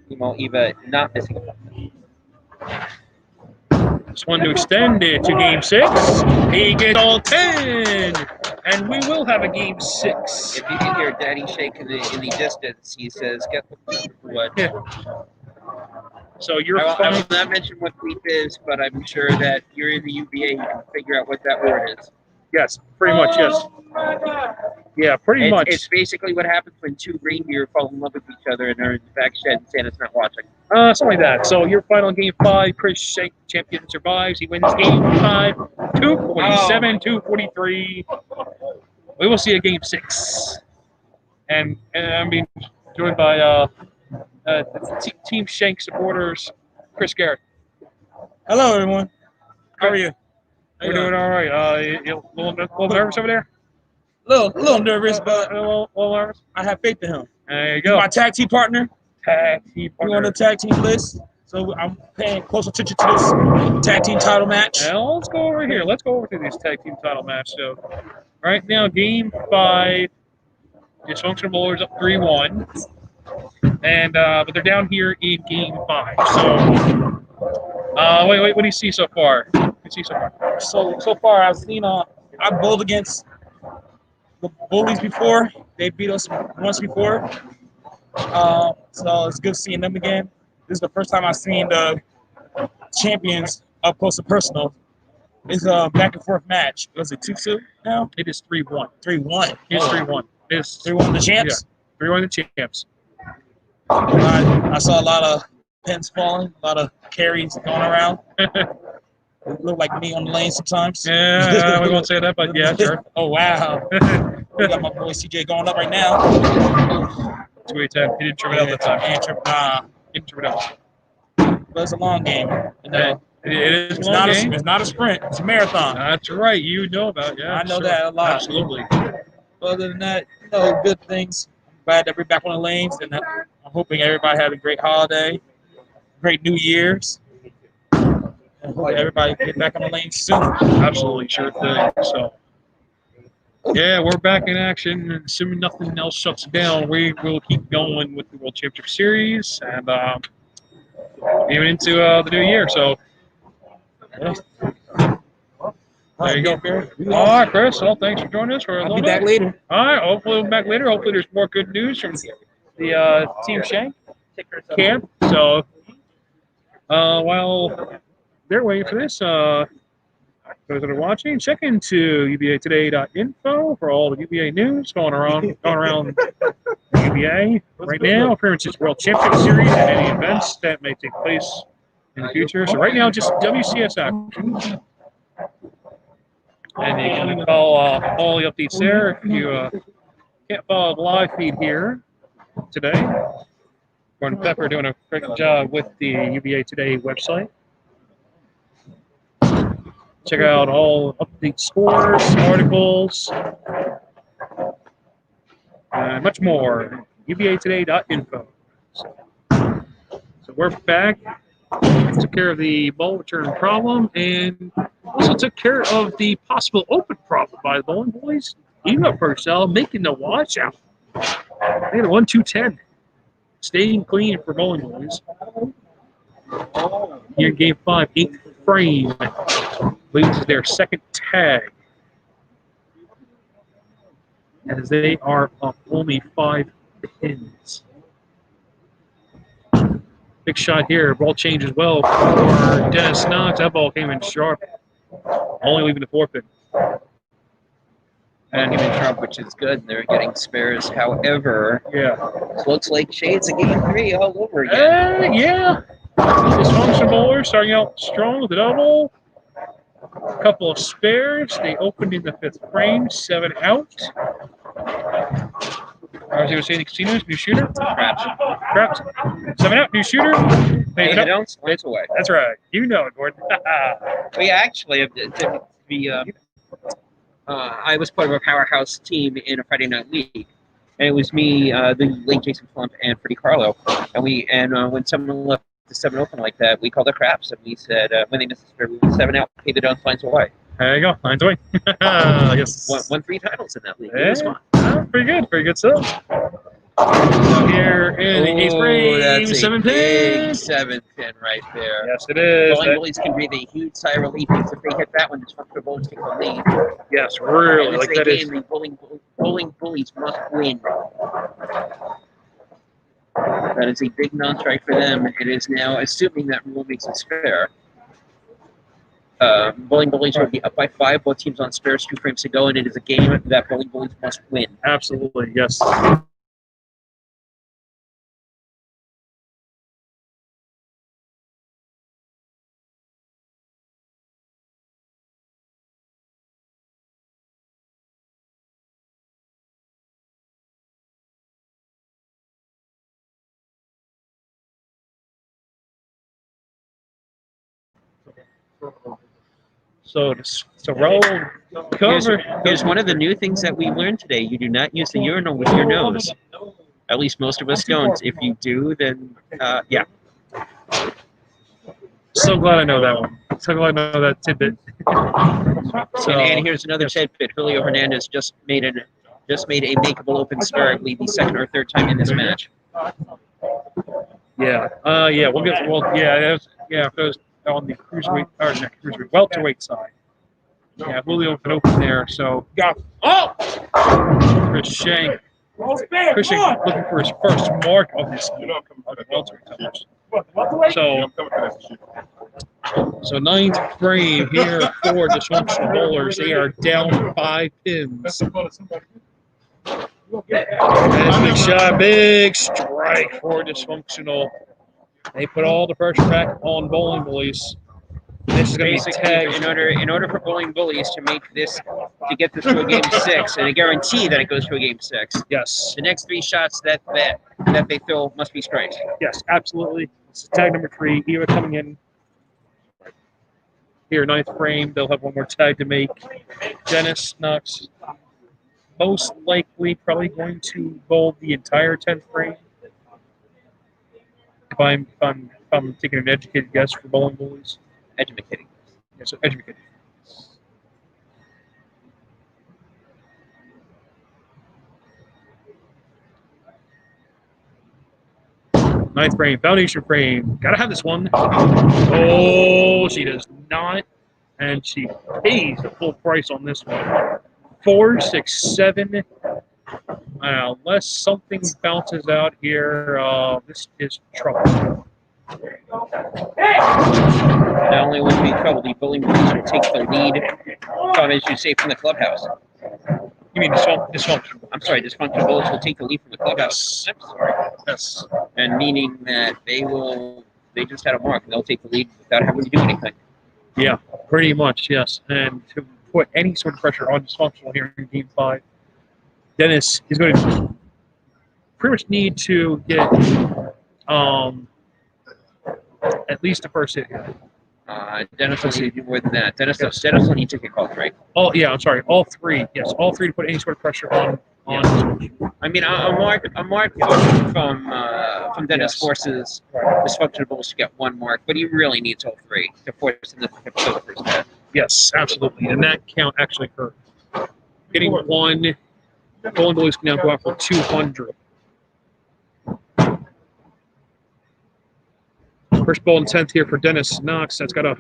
B: Meanwhile, Eva not missing a putt.
A: This one to extend it to game 6. He gets all 10. And we will have a game 6.
B: If you can hear Daddy shake in the distance, he says, "Get the bleep." What?
A: Yeah. So you're
B: I
A: fine.
B: will not mention what bleep is, but I'm sure that you're in the UBA, you can figure out what that word is.
A: Yes, pretty much, yes. Yeah, pretty much.
B: It's basically what happens when 2 reindeer fall in love with each other and are in the back shed and Santa's not watching.
A: Something like that. So your final game 5, Chris Schenck, champion, survives. He wins game 5, 247, 243. We will see a game 6. And I'm being joined by Team Schenck supporters, Chris Garrett.
E: Hello, everyone. How are you?
A: We're doing all right. You a little nervous over there?
E: Little nervous, but
A: A little nervous?
E: I have faith in him.
A: There you
E: He's
A: go.
E: my tag team partner.
A: Tag team
E: We're on
A: partner.
E: the tag team list, so I'm paying close attention to this tag team title match.
A: Now let's go over here. Let's go over to these tag team title match. So right now, game 5, Dysfunctional Bowlers up 3-1, and but they're down here in game 5. So wait, what do you see so far? What do you see so far?
E: So far, I've seen I bowled against the Bullies before. They beat us once before, so it's good seeing them again. This is the first time I've seen the champions up close and personal. It's a back and forth match. Was it 2-2 now?
A: It is 3-1.
E: 3-1.
A: It's 3-1. It's
E: 3-1 the champs.
A: Yeah, 3-1 the champs.
E: I saw a lot of pins falling, a lot of carries going around. It looked like me on the lane sometimes.
A: Yeah, we won't say that, but yeah, sure.
E: Oh, wow. We got my boy CJ going up right now.
A: 2-8-10. He didn't trim it out that time.
E: And
A: He didn't trim it out.
E: but it's a long game. And
A: It is
E: It's
A: a long
E: not
A: game.
E: it's not a sprint. It's a marathon.
A: That's right. You know about it. Yeah,
E: I know
A: sure.
E: that a lot.
A: Absolutely.
E: Other than that, good things. I'm glad that we're back on the lanes, and I'm hoping everybody had a great holiday, great New Year's. And hope everybody get back on the lanes soon.
A: Absolutely. Sure thing. So, yeah, we're back in action. And assuming nothing else shuts down, we will keep going with the World Championship Series and even into the new year. So, yeah. There you go. All right, Chris. Well, thanks for joining us for a
E: I'll
A: little
E: be back
A: bit.
E: later.
A: All right. Hopefully, we'll be back later. Hopefully, there's more good news from the Team Schenck camp. So, while they're waiting for this, those that are watching, check into UBAtoday.info for all the UBA news going around the UBA right now. Appearances, World Championship Series, and any events that may take place in the future. So right now, just WCS action. And you can follow all the updates there if you can't follow the live feed here today. Gordon Pepper doing a great job with the UBA Today website. Check out all update scores, articles, and much more. UBAtoday.info. So we're back. Took care of the ball return problem and also took care of the possible open problem by the Bowling Boys. Even Purcell making the watch out. They had a 1-2-10. Staying clean for Bowling Boys. Here in Game 5, 8th frame. Leads their second tag. As they are up only 5 pins. Big shot here. Ball change as well for Knox. That ball came in sharp. Only leaving the 4 pin.
B: And even Trump, which is good. They're getting spares. However,
A: Yeah.
B: it looks like shades of Game 3 all over again.
A: Yeah. Dysfunctional bowler starting out strong with a double. A couple of spares. They opened in the 5th frame. 7 out. As you were saying, the casinos, new shooter. Craps. 7 out, new shooter.
B: Hey, they don't slice away.
A: That's right. You know it, Gordon.
B: We actually, I was part of a powerhouse team in a Friday night league, and it was me, the late Jason Plump, and Freddie Carlo. And when someone left the 7 open like that, we called it craps, and we said when they missed the spare, we were 7 out, pay the down, finds away.
A: There you go. Lines away. I guess.
B: Won 3 titles in that league.
A: Yeah.
B: It was fun.
A: Pretty good. Pretty good stuff. Here in the 8th frame,
B: That's
A: 7
B: a big
A: pins.
B: 7 pin right there.
A: Yes, it is.
B: Bowling Bullies can breathe a huge sigh of relief because if they hit that one, Dysfunctional Bullies take the lead.
A: Yes, really.
B: And
A: Like
B: this
A: that
B: is
A: is.
B: a game the Bowling Bullies must win. That is a big non-strike for them. It is now, assuming that rule makes it fair. Bowling Bullies would be up by 5. Both teams on spares, 2 frames to go, and it is a game that Bowling Bullies must win.
A: Absolutely, yes. So Raul cover.
B: Here's one of the new things that we learned today. You do not use the urinal with your nose. At least most of us don't. If you do, then yeah.
A: So glad I know that one. So glad I know that tidbit.
B: And here's another tidbit. Julio Hernandez just made a makeable open spare, I believe, the 2nd or 3rd time in this match.
A: Yeah. Yeah. We'll get. Well. Yeah. If it was on the cruiserweight or not cruiserweight, welterweight side. Yeah. Julio can open there. So got. Oh. Chris Schenck. Chris Schenck looking for his first mark of this welterweight titles. So 9th frame here for Dysfunctional Bowlers. They are down 5 pins. That's a big shot, big strike for Dysfunctional. They put all the pressure back on Bowling Bullies. This is going to be tagged.
B: In order for Bowling Bullies to make this, to get this to a game 6, and a guarantee that it goes to a game 6.
A: Yes.
B: The next 3 shots that they throw must be strikes.
A: Yes, absolutely. This is tag number 3. Eva coming in. here, 9th frame. They'll have one more tag to make. Dennis, Knox, most likely probably going to bowl the entire 10th frame. If I'm taking an educated guess for bowling Bullies.
B: Educating.
A: Yeah, so educated. 9th frame, foundation frame. Gotta have this one. Oh, she does not. And she pays the full price on this one. 4, 6, 7. Unless something bounces out here, this is trouble.
B: Not only would it be trouble, the bowling police will take the lead from, as you say, from the clubhouse.
A: You mean dysfunctional?
B: I'm sorry, dysfunctional bowlers will take the lead from the clubhouse.
A: Yes.
B: I'm sorry.
A: Yes.
B: And meaning that they just had a mark and they'll take the lead without having to do anything.
A: Yeah, pretty much, yes. And to put any sort of pressure on dysfunctional here in Game 5, Dennis is going to pretty much need to get at least the first hit here.
B: Dennis will need to do more than that. Dennis will need to get called, right?
A: Oh, yeah, I'm sorry. All three. Yes, all three to put any sort of pressure on.
B: I mean, a mark from Dennis forces dysfunctional bowlers to get 1 mark, but he really needs all 3 to force him to fill the first hit.
A: Yes, absolutely. And that count actually occurred. Getting 1, bowling Bullies can now go out for 200. First ball and 10th here for Dennis Knox. That's got a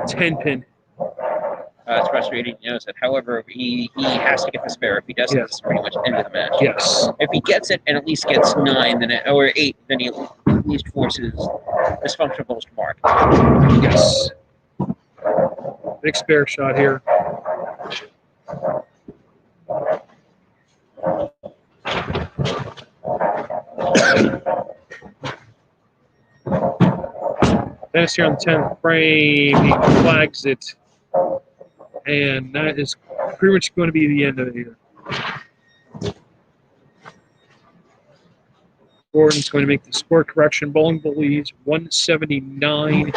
A: 10 pin.
B: It's frustrating to notice that. However, he has to get the spare. If he doesn't,
A: Yes.
B: it's pretty much end of the match.
A: Yes.
B: If he gets it and at least gets 9, or 8, then he at least forces dysfunctional bowlers to mark.
A: Yes. Big spare shot here. Dennis here on the 10th frame. He flags it. And that is pretty much going to be the end of it here. Gordon's going to make the score correction. Bowling Bullies 179.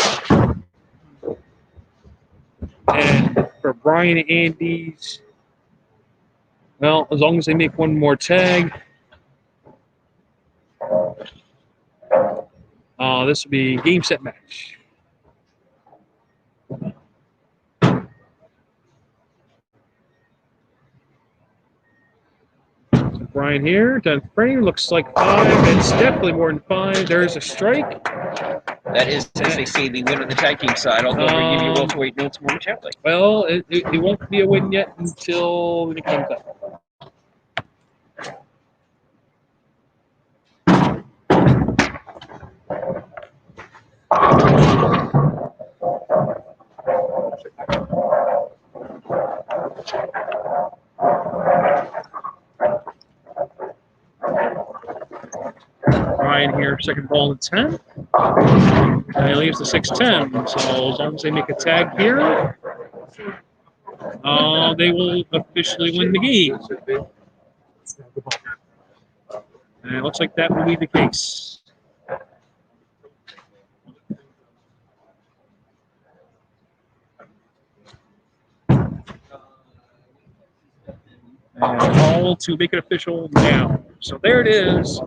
A: And for Bryan and Andy's, well, as long as they make 1 more tag, this will be game, set, match. So Bryan here, 10th frame, looks like 5. It's definitely more than 5. There's a strike.
B: That is, as they say, the win on the tag team side. I'll go over and give you welterweight notes momentarily.
A: Well, it won't be a win yet until it comes up. Bryan here, second ball and 10. And he leaves the 6-10. So as long as they make a tag here, they will officially win the game. And it looks like that will be the case. And all to make it official now. So there it is.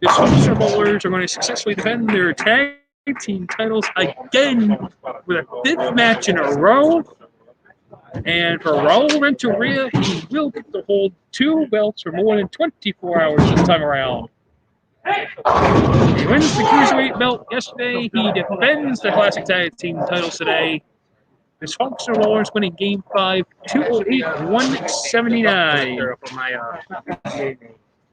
A: The Dysfunctional Bowlers are going to successfully defend their tag team titles again with a 5th match in a row. And for Raul Renteria, he will get to hold 2 belts for more than 24 hours this time around. He wins the Cruiserweight belt yesterday. He defends the Classic Tag Team titles today. Dysfunctional Bowlers winning Game 5, 208-179.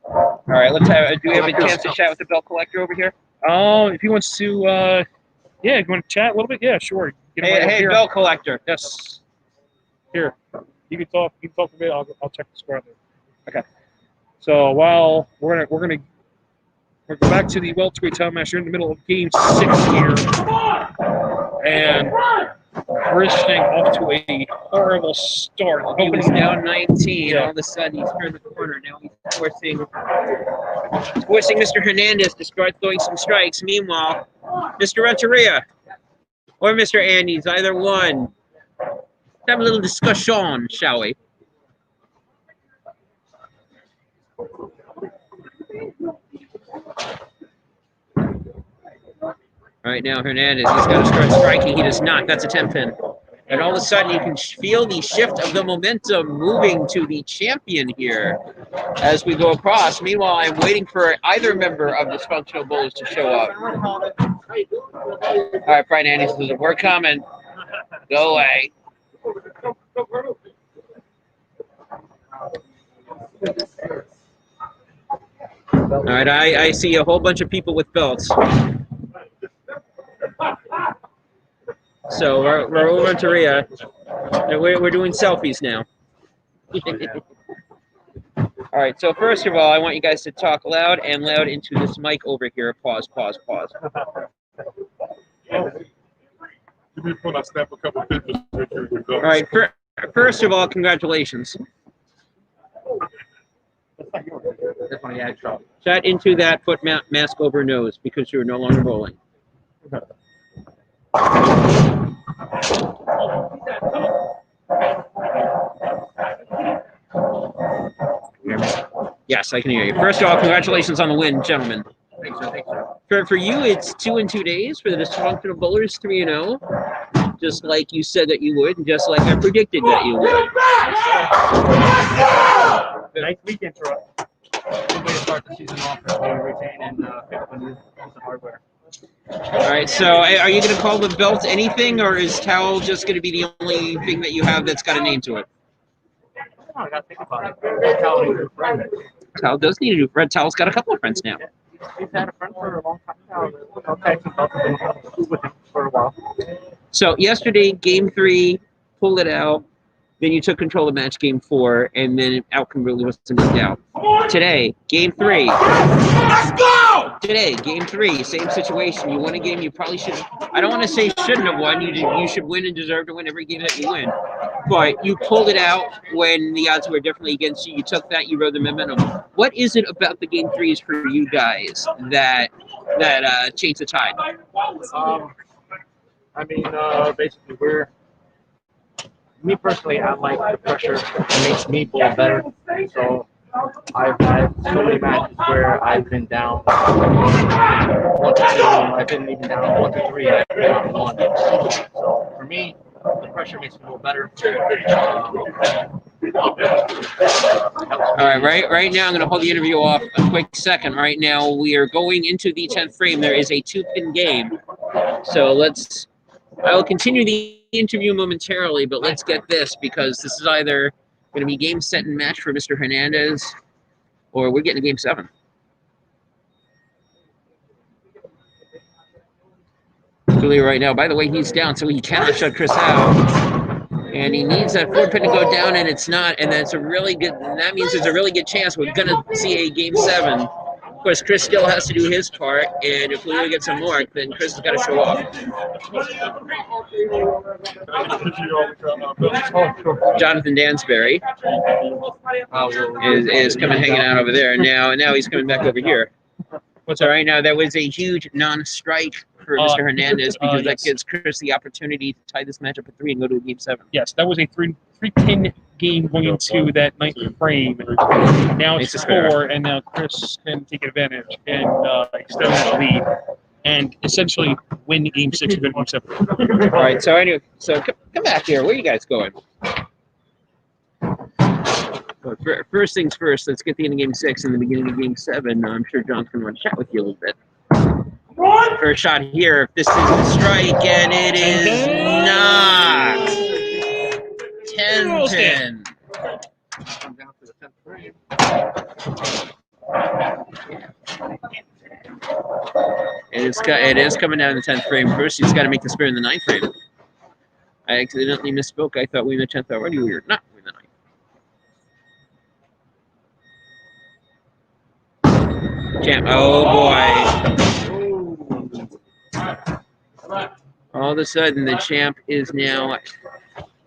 B: All right, let's have. Do we have a chance to chat with the belt collector over here?
A: If he wants to, yeah, you want to chat a little bit? Yeah, sure. Get him right over
B: Hey,
A: here.
B: belt collector.
A: Yes. Here, you can talk. You can talk a bit. I'll check the score out there. Okay. So while we're gonna go back to the welterweight title match. You're in the middle of Game 6 here, and Chris Schenck off to a horrible start.
B: He was down 19. Yeah. All of a sudden, he's turned the corner. Now he's forcing Mr. Hernandez to start throwing some strikes. Meanwhile, Mr. Renteria or Mr. Andes, either one. Have a little discussion, shall we? All right, now Hernandez, he's got to start striking. He does not. That's a 10-pin. And all of a sudden, you can feel the shift of the momentum moving to the champion here as we go across. Meanwhile, I'm waiting for either member of Dysfunctional Bullies to show up. All right, Bryan Andes says, we're coming. Go away. All right, I see a whole bunch of people with belts. So Raul Renteria, we're doing selfies now. All right, so first of all, I want you guys to talk loud and loud into this mic over here. Pause, pause, pause.
C: Give me a phone, I'll snap a couple pictures.
B: All right, first of all, congratulations. Shot into that foot mask over nose because you're no longer bowling. Yes, I can hear you. First of all, congratulations on the win, gentlemen.
C: Thanks, sir.
B: For you, it's 2 in 2 days. For the Dysfunctional Bowlers, 3-0. Just like you said that you would, and just like I predicted that you would.
F: Nice weekend for us. Good way to start the season off. We retain and pick up some hardware.
B: All right, so are you going to call the belt anything, or is towel just going to be the only thing that you have that's got a name to it?
F: I got to think about it. Towel needs a friend.
B: Towel does need a new friend. Towel's got a couple of friends now.
F: He's had a friend for a long time now. I'll text him with him for a while.
B: So yesterday, Game 3, pulled it out. Then you took control of match Game 4, and then outcome really wasn't in doubt. Today, Game 3. Let's go! Today, Game 3, same situation. You won a game you probably should. I don't want to say shouldn't have won. You should win and deserve to win every game that you win. But you pulled it out when the odds were definitely against you. You took that. You rode the momentum. What is it about the Game 3s for you guys that changed the tide?
F: I mean, basically, me personally, I like the pressure. It makes me bowl better. So I've had so many matches where I've been down 1-2. I've been even down 1-3. I've been down 1. So for me, the pressure makes me bowl better.
B: All right, right now I'm going to hold the interview off a quick second. Right now we are going into the 10th frame. There is a 2-pin game. So I will continue the interview momentarily, but let's get this because this is either going to be game, set, and match for Mr. Hernandez, or we're getting a Game 7. Julio right now, by the way, he's down, so he cannot shut Chris out. And he needs that 4-pin to go down, and it's not, and that's a really good, and that means there's a really good chance we're going to see a Game 7. Of course, Chris still has to do his part, and if Julio gets a mark, then Chris has got to show off. Jonathan Dansbury is coming hanging out over there. Now he's coming back over here. So right now, that was a huge non-strike for Mr. Hernandez because that gives Chris the opportunity to tie this matchup at 3 and go to a Game 7.
A: Yes, that was a 3-pin game going into that 9th frame. Now it's 4, and now Chris can take advantage and extend that lead and essentially win Game 6 and go to Game 7.
B: All right, so anyway, come back here. Where are you guys going? First things first, let's get the end of Game 6 and the beginning of Game 7. I'm sure John's going to want to chat with you a little bit. First shot here. This is the strike, and it is not. 10-pin.
C: Down to the 10th frame.
B: It is coming down to the 10th frame. First, he's got to make the spare in the 9th frame. I accidentally misspoke. I thought we were in the 10th already. We were not in the 9th. Champ. Oh, boy. All of a sudden, the champ is now...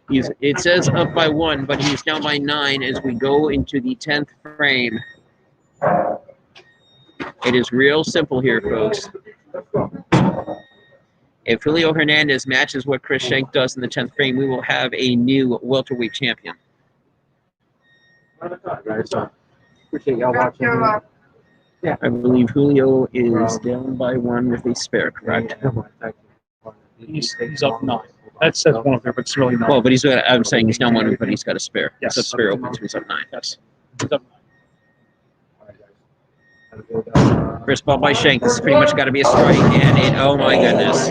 B: It says up by 1, but he's down by 9 as we go into the 10th frame. It is real simple here, folks. If Julio Hernandez matches what Chris Schenck does in the 10th frame, we will have a new welterweight champion.
F: Guys, appreciate y'all watching.
B: I believe Julio is down by 1 with a spare, correct?
A: He's up 9. That says 1 up there, but it's really not.
B: Well, but I'm saying he's down 1, but he's got a spare.
A: Yes.
B: He's up spare open, so he's up 9.
A: Yes. He's up 9.
B: First ball by Schenck. This has pretty much got to be a strike, and oh my goodness.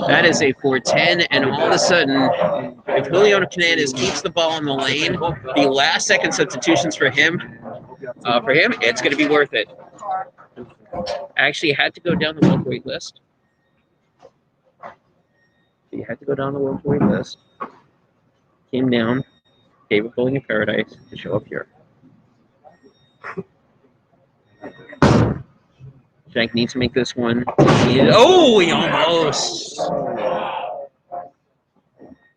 B: That is a 4-10, and all of a sudden, if Julio Hernandez keeps the ball in the lane, the last second substitutions for him, it's going to be worth it. Actually, had to go down the welterweight list. He had to go down the welterweight list. Came down, gave a Bowling in Paradise to show up here. Schenck needs to make this one. Oh, he almost.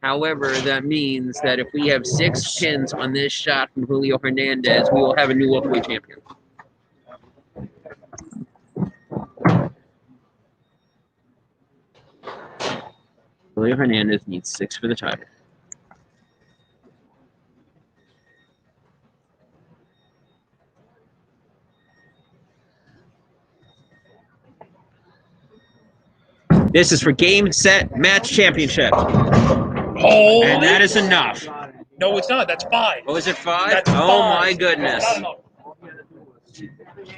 B: However, that means that if we have 6 pins on this shot from Julio Hernandez, we will have a new welterweight champion. Julio Hernandez needs 6 for the title. This is for game, set, match, championship.
A: Oh,
B: And that is enough.
A: no, it's not. That's 5.
B: Oh, is it 5?
A: That's
B: Oh,
A: 5.
B: my goodness.
A: Not enough.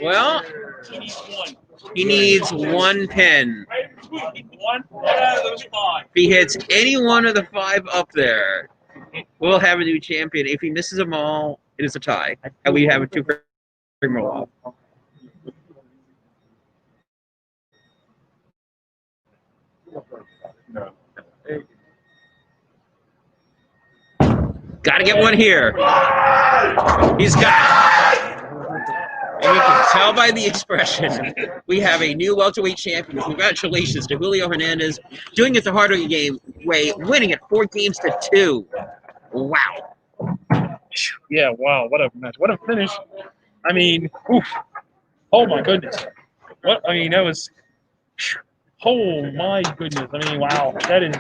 B: Well,
A: He needs 1.
B: he needs 1 pin.
A: He needs 1 out of those 5.
B: If he hits any one of the 5 up there, we'll have a new champion. If he misses them all, it is a tie. And we have a 2-frame roll-off. Got to get one here. He's got it. And you can tell by the expression, we have a new welterweight champion. Congratulations to Julio Hernandez, doing it the hard way, winning it 4 games to 2. Wow.
A: Yeah, wow, what a match. What a finish. I mean, oof. Oh, my goodness. What? I mean, that was... Oh, my goodness. I mean, wow. That is...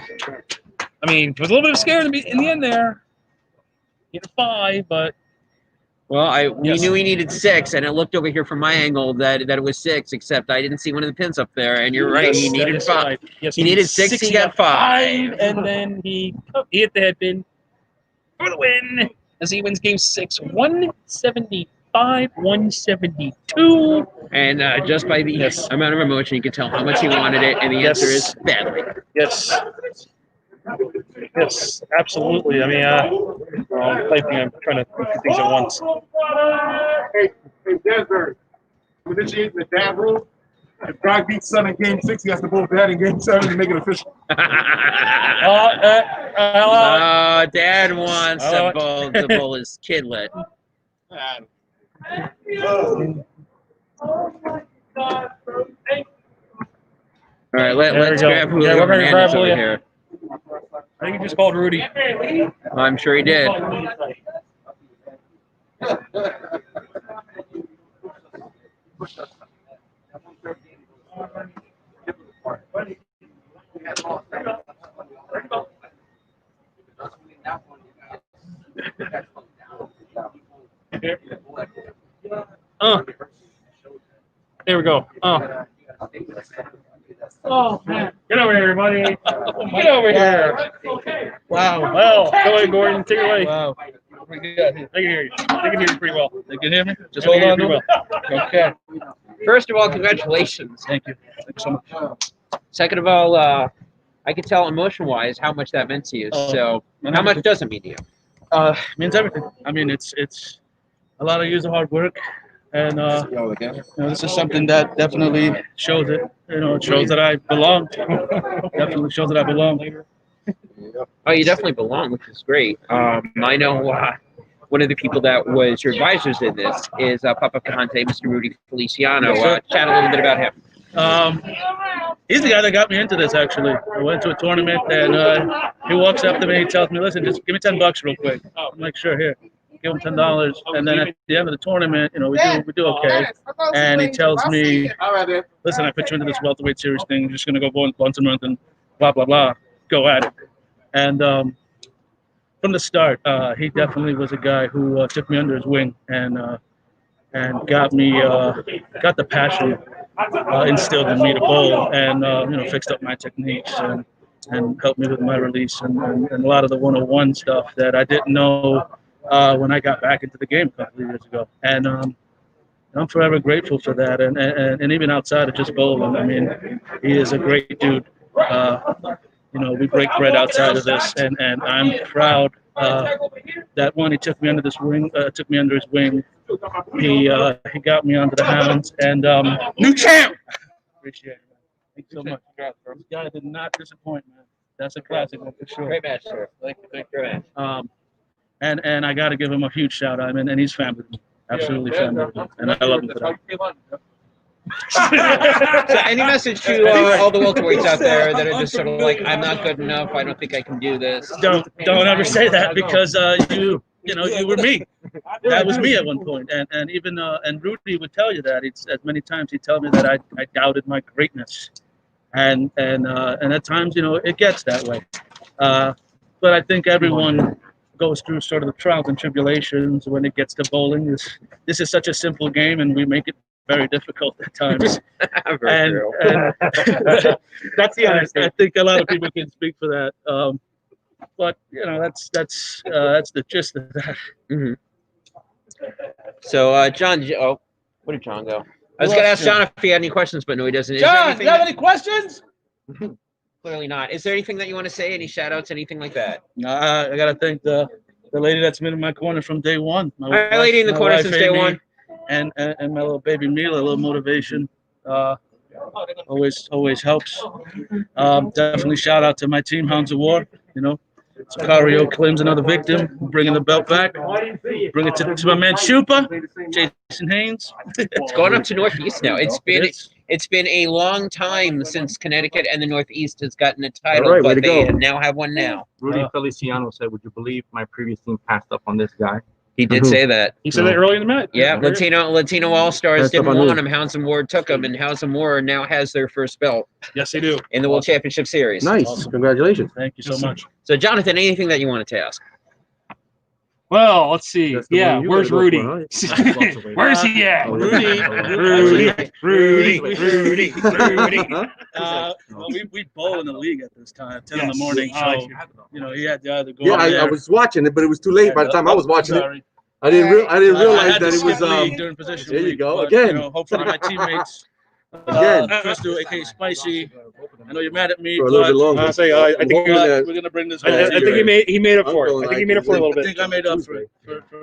A: I mean, it was a little bit of scare in the end there. Get a 5, but...
B: Well, we knew he needed 6, and it looked over here from my angle that it was 6, except I didn't see one of the pins up there, and you're right,
A: Yes,
B: he needed 5.
A: Yes,
B: He needed 6, he got 5.
A: And then he hit the head pin for the win as he wins game 6, 175-172.
B: And just by the amount of emotion, you can tell how much he wanted it, and the answer is badly.
A: Yes. Yes, absolutely. I mean, I'm typing, I'm trying to do things at once.
C: Hey, Desert, initiating the dad rule. If guy beats son in game 6, he has to bowl dad in game 7 to make it official.
B: Dad wants to bowl his kidlet. All right, let's grab Julio Hernandez over here.
A: I think he just called Rudy.
B: I'm sure he did.
A: There we go. Oh, man. Get over here, everybody. Get over here. Wow. Well, go ahead, Gordon. Take it away.
G: Wow. Pretty good.
A: They can hear you. They can hear you pretty well.
G: They can hear me? Just
A: They
G: hold
A: can
G: on
A: hear
G: to
A: you
G: it.
A: pretty well.
G: Okay.
B: First of all, congratulations.
G: Thank you. Thank you so much.
B: Second of all, I can tell emotion-wise how much that meant to you. So, how much does it mean to you?
G: Means everything. I mean, it's a lot of years of hard work, and this is something that definitely shows it. It shows that I belong. Definitely shows that I belong.
B: Oh, you definitely belong, which is great. I know one of the people that was your advisors in this is Papa Cajante, Mr. Rudy Feliciano. Chat a little bit about him.
G: He's the guy that got me into this, actually. I went to a tournament, and he walks up to me and tells me, listen, just give me $10 real quick. I'm like, sure, here. give him $10, and then at the end of the tournament, you know, we do okay. And he tells me, listen, I put you into this welterweight series thing. You're just gonna go once a month and blah blah blah. Go at it. And from the start, he definitely was a guy who took me under his wing and got the passion instilled in me to bowl, and you know, fixed up my techniques and helped me with my release and a lot of the 101 stuff that I didn't know when I got back into the game a couple of years ago. And I'm forever grateful for that. And even outside of just bowling, I mean, he is a great dude. You know, we break bread outside of this, and I'm proud that one, he took me under his wing. He got me onto the Hounds, and new champ. Appreciate it. Thank you so much. This guy did not disappoint, man. That's a classic one for sure.
B: Great match, sir. Thank you.
G: And I got to give him a huge shout out, and he's family, absolutely family, and I love him for that.
B: So any message to all the welterweights out there that are just sort of like, I'm not good enough, I don't think I can do this?
G: Don't ever say that, because you were me. That was me at one point, and even and Rudy would tell you that. It's as many times he'd tell me that I doubted my greatness, and at times, you know, it gets that way. But I think everyone goes through sort of the trials and tribulations when it gets to bowling. This is such a simple game, and we make it very difficult at times. and that's the honest. I think a lot of people can speak for that. But you know, that's the gist of that.
B: Mm-hmm. So John, where did John go? I was going to ask John if he had any questions, but no, he doesn't.
E: John, do you have any questions?
B: Clearly not. Is there anything that you want to say? Any shout outs, anything like that?
G: I got to thank the lady that's been in my corner from day one.
B: My lady in the corner since day one.
G: And my little baby Mila, a little motivation. Always helps. Definitely shout out to my team, Hounds of War. You know, Sicario claims another victim, bringing the belt back. Bring it to my man Shupa, Jason Haynes.
B: It's going up to Northeast now. It's been a long time since Connecticut and the Northeast has gotten a title, but they now have one now.
H: Rudy Feliciano said, "Would you believe my previous team passed up on this guy?"
B: He did say that.
A: He said that early in the match.
B: Yeah, Latino All-Stars didn't want him. Hounds and Ward took him, and Hounds and Ward now has their first belt.
A: Yes, they do.
B: In the World Championship Series.
H: Nice. Awesome. Congratulations.
G: Thank you so much.
B: So, Jonathan, anything that you wanted to ask?
A: Well, let's see. Yeah, where's Rudy? Where's he at? Rudy.
G: Well, we bowl in the league at this time, 10 in the morning. So, you know, he had to either go.
H: Yeah, I was watching it, but it was too late by the time I was watching it. I didn't realize that it was.
G: During position
H: there you go.
G: But,
H: again.
G: You know, hopefully my teammates. Crystal, aka Spicy. I know you're mad at me,
H: for a little bit longer.
A: I think
G: we're gonna bring this.
A: I think he made up for it. I think he made up for it a little bit.
G: I think I made up for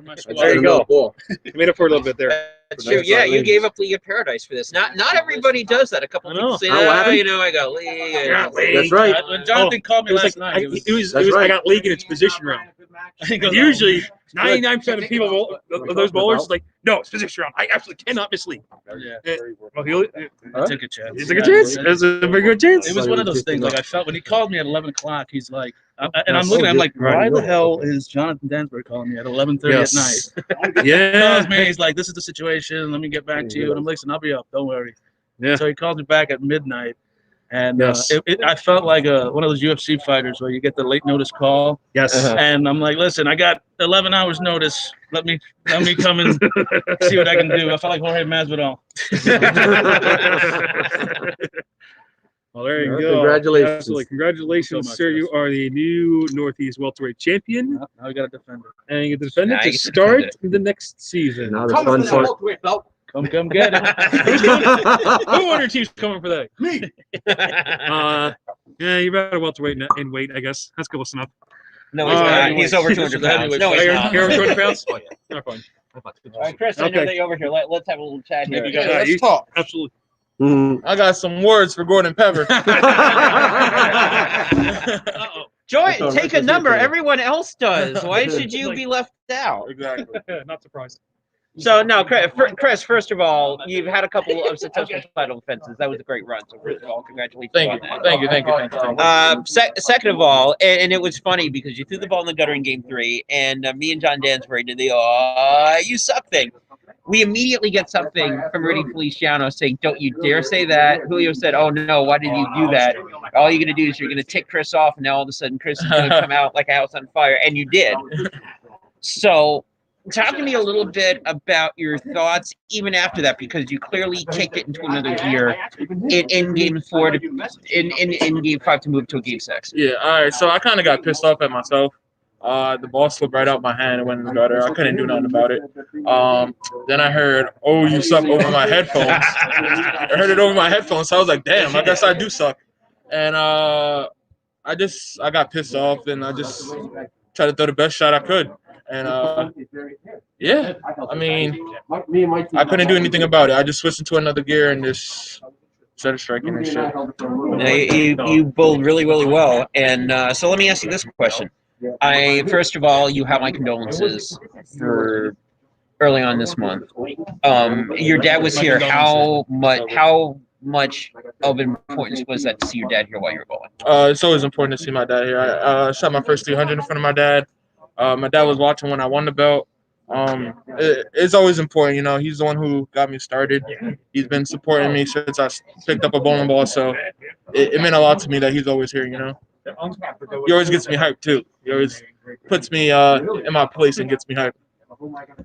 G: my squad.
A: There you go. He made up for it a little bit there.
B: That's true. Yeah, you gave up League of Paradise for this. Not everybody does that. A couple of people say, you know, I got League.
H: That's right.
G: When Jonathan called me last night,
A: I got League in its position round. Usually, 99% of people of those bowlers is like, no, it's position round. I absolutely cannot mislead.
G: Yeah.
A: I
G: took a chance.
A: You took a chance? That's a very good chance.
G: It was one of those things. Like I felt when he called me at 11 o'clock, he's like, and I'm looking at him like, why the hell is Jonathan Dansbury calling me at 11:30 at night?
A: Yeah.
G: He calls me. He's like, this is the situation. Let me get back to you. And I'm like, listen, I'll be up. Don't worry.
A: Yeah.
G: So he called me back at midnight. And I felt like one of those UFC fighters where you get the late notice call.
A: Yes.
G: And I'm like, listen, I got 11 hours notice. Let me come and see what I can do. I felt like Jorge Masvidal.
A: Well, there you go.
H: Congratulations.
A: Absolutely. Congratulations,
G: So much,
A: sir.
G: guys.
A: You are the new Northeast welterweight champion.
G: Now we got to defend it.
A: And you get to defend it
B: Now
A: to
B: you get to
A: start
B: defend
A: the next season.
H: Now the fun part.
G: Come get it.
A: Who on your team's coming for that? Me. Yeah, you're about a welterweight in weight, I guess. That's close enough.
B: No, he's not. He's over 200 pounds. No, he's not.
A: You're over 200 pounds? Oh, yeah. Not fine.
B: All right, Chris, I know that you're over here. Let's have a little chat here.
A: Let's talk. Absolutely.
E: I got some words for Gordon Pepper.
B: Joy, take a number. Everyone else does. Why should you be left out?
A: Exactly. Not surprised.
B: So no, Chris. First of all, you've had a couple of successful title defenses. That was a great run. So first of all, congratulations on that.
A: Thank you.
B: Second of all, and it was funny because you threw the ball in the gutter in Game 3, and me and John Dansbury did the "you suck" thing. We immediately get something from Rudy Feliciano saying, "Don't you dare say that." Julio said, "Oh no, why did you do that? All you're gonna do is you're gonna tick Chris off, and now all of a sudden Chris is gonna come out like a house on fire," and you did. So. Talk to me a little bit about your thoughts even after that, because you clearly kicked it into another gear in Game 4 in Game 5 to move to a Game 6.
A: Yeah, all right. So I kind of got pissed off at myself. The ball slipped right out my hand and went in the gutter. I couldn't do nothing about it. Then I heard, "Oh, you suck" over my headphones. I heard it over my headphones, so I was like, "Damn, I guess I do suck." And I got pissed off, and I just tried to throw the best shot I could. And yeah, I mean, I couldn't do anything about it. I just switched into another gear and just started striking and shit.
B: You bowled really, really well. And so let me ask you this question. First of all, you have my condolences for early on this month. Your dad was here. How much of importance was that to see your dad here while you were bowling?
A: It's always important to see my dad here. I shot my first 300 in front of my dad. My dad was watching when I won the belt. It's always important, you know. He's the one who got me started. He's been supporting me since I picked up a bowling ball, so it meant a lot to me that he's always here, you know. He always gets me hyped too. He always puts me in my place and gets me hyped.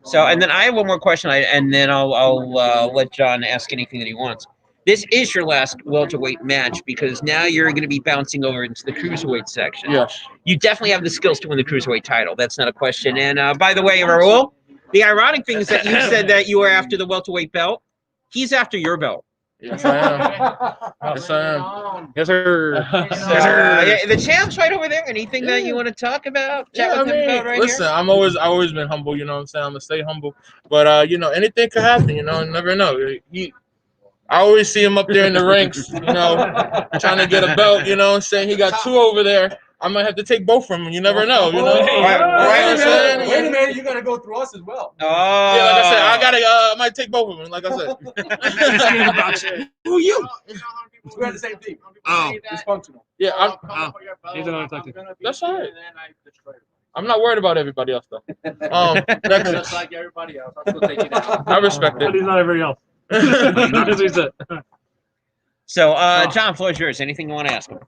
B: So, and then I have one more question, and then I'll let John ask anything that he wants. This is your last welterweight match because now you're going to be bouncing over into the cruiserweight section.
A: Yes.
B: You definitely have the skills to win the cruiserweight title. That's not a question. And by the way, Raul, the ironic thing is that you said that you were after the welterweight belt. He's after your belt.
A: Yes, I am. Yes, I am. Yes, sir. Yes, sir.
B: The champ's right over there. Anything that you want to talk about? Chat with him about right
A: listen,
B: here?
A: I've always been humble. You know what I'm saying? I'm gonna stay humble. But you know, anything could happen. You know, you never know. I always see him up there in the ranks, you know, trying to get a belt, you know, saying he got 2 over there. I might have to take both from him. You never know, you know.
H: Wait a minute, you gotta go through us as well.
B: Oh.
A: Yeah, like I said, I might take both of them, like I said.
H: Who you? We had the same thing.
F: Oh.
H: Dysfunctional.
A: Yeah,
F: He's another tactic.
A: That's all right. I'm not worried about everybody else, though. Next.
H: Just like everybody else. I'm still taking it.
A: I respect it.
F: He's not everybody else. That's what he said.
B: So, John, floor is yours. Anything you want to ask him?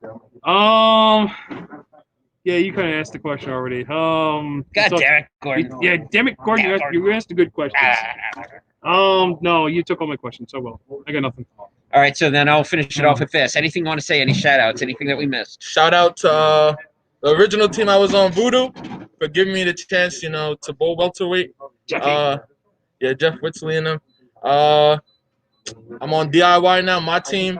F: Yeah, you kind of asked the question already.
B: God damn it, Gordon.
F: Yeah, damn it, Gordon. You asked the good questions. No, you took all my questions. So well, I got nothing.
B: All right, so then I'll finish it off with this. Anything you want to say? Any shout outs? Anything that we missed?
A: Shout out to the original team I was on, Voodoo, for giving me the chance, you know, to bowl welterweight. Yeah, Jeff Whitsley and them. I'm on DIY now, my team.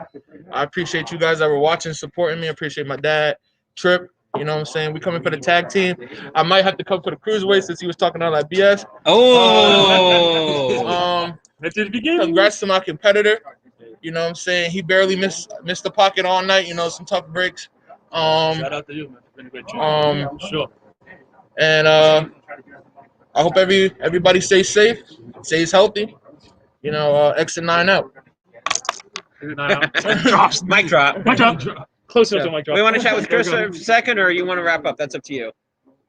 A: I appreciate you guys that were watching, supporting me. I appreciate my dad, Trip. You know what I'm saying? We coming for the tag team. I might have to come for the cruiserweight since he was talking all that BS.
B: Oh.
F: That's the beginning.
A: Congrats to my competitor. You know what I'm saying? He barely missed the pocket all night. You know, some tough breaks.
F: Shout out to you, man. It's been a great job. Sure.
A: And I hope everybody stays safe, stays healthy. You know, exit 9 out.
B: Drops. Mic drop.
F: Mic drop. Close enough to mic drop.
B: We want to chat with Chris for a second, or you want to wrap up? That's up to you.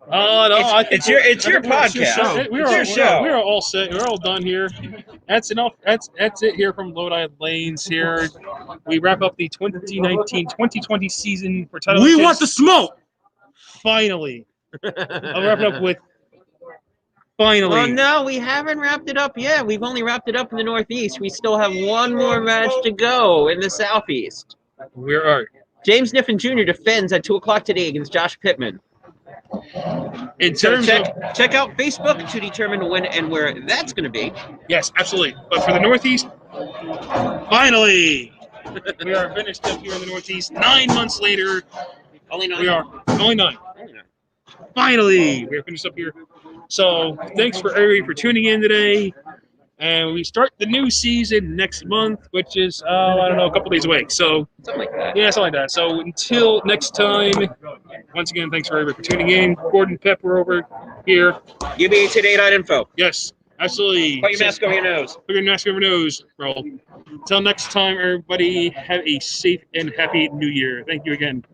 F: No,
B: it's your podcast. It's your show.
F: We're all set. We're all done here. That's enough. That's it here from Lodi Lanes here. We wrap up the 2019-2020 season for title.
H: We want the smoke.
F: Finally. I'll wrap it up with finally.
B: Well, no, we haven't wrapped it up yet. We've only wrapped it up in the Northeast. We still have one more match to go in the Southeast.
F: Where are you?
B: James Niffen Jr. defends at 2 o'clock today against Josh Pittman. Check out Facebook to determine when and where that's going to be.
F: Yes, absolutely. But for the Northeast, finally, we are finished up here in the Northeast. 9 months later,
B: only 9.
F: We are only 9. Finally, we are finished up here. So thanks for everybody for tuning in today. And we start the new season next month, which is, I don't know, a couple days away. So,
B: something like that.
F: Yeah, something like that. So until next time, once again, thanks for everybody for tuning in. Gordon Pepper over here.
B: UBA Today.info.
F: Yes.
A: Absolutely.
B: Put your mask over your nose.
A: Put your mask over your nose, Raul. Until next time, everybody, have a safe and happy New Year. Thank you again.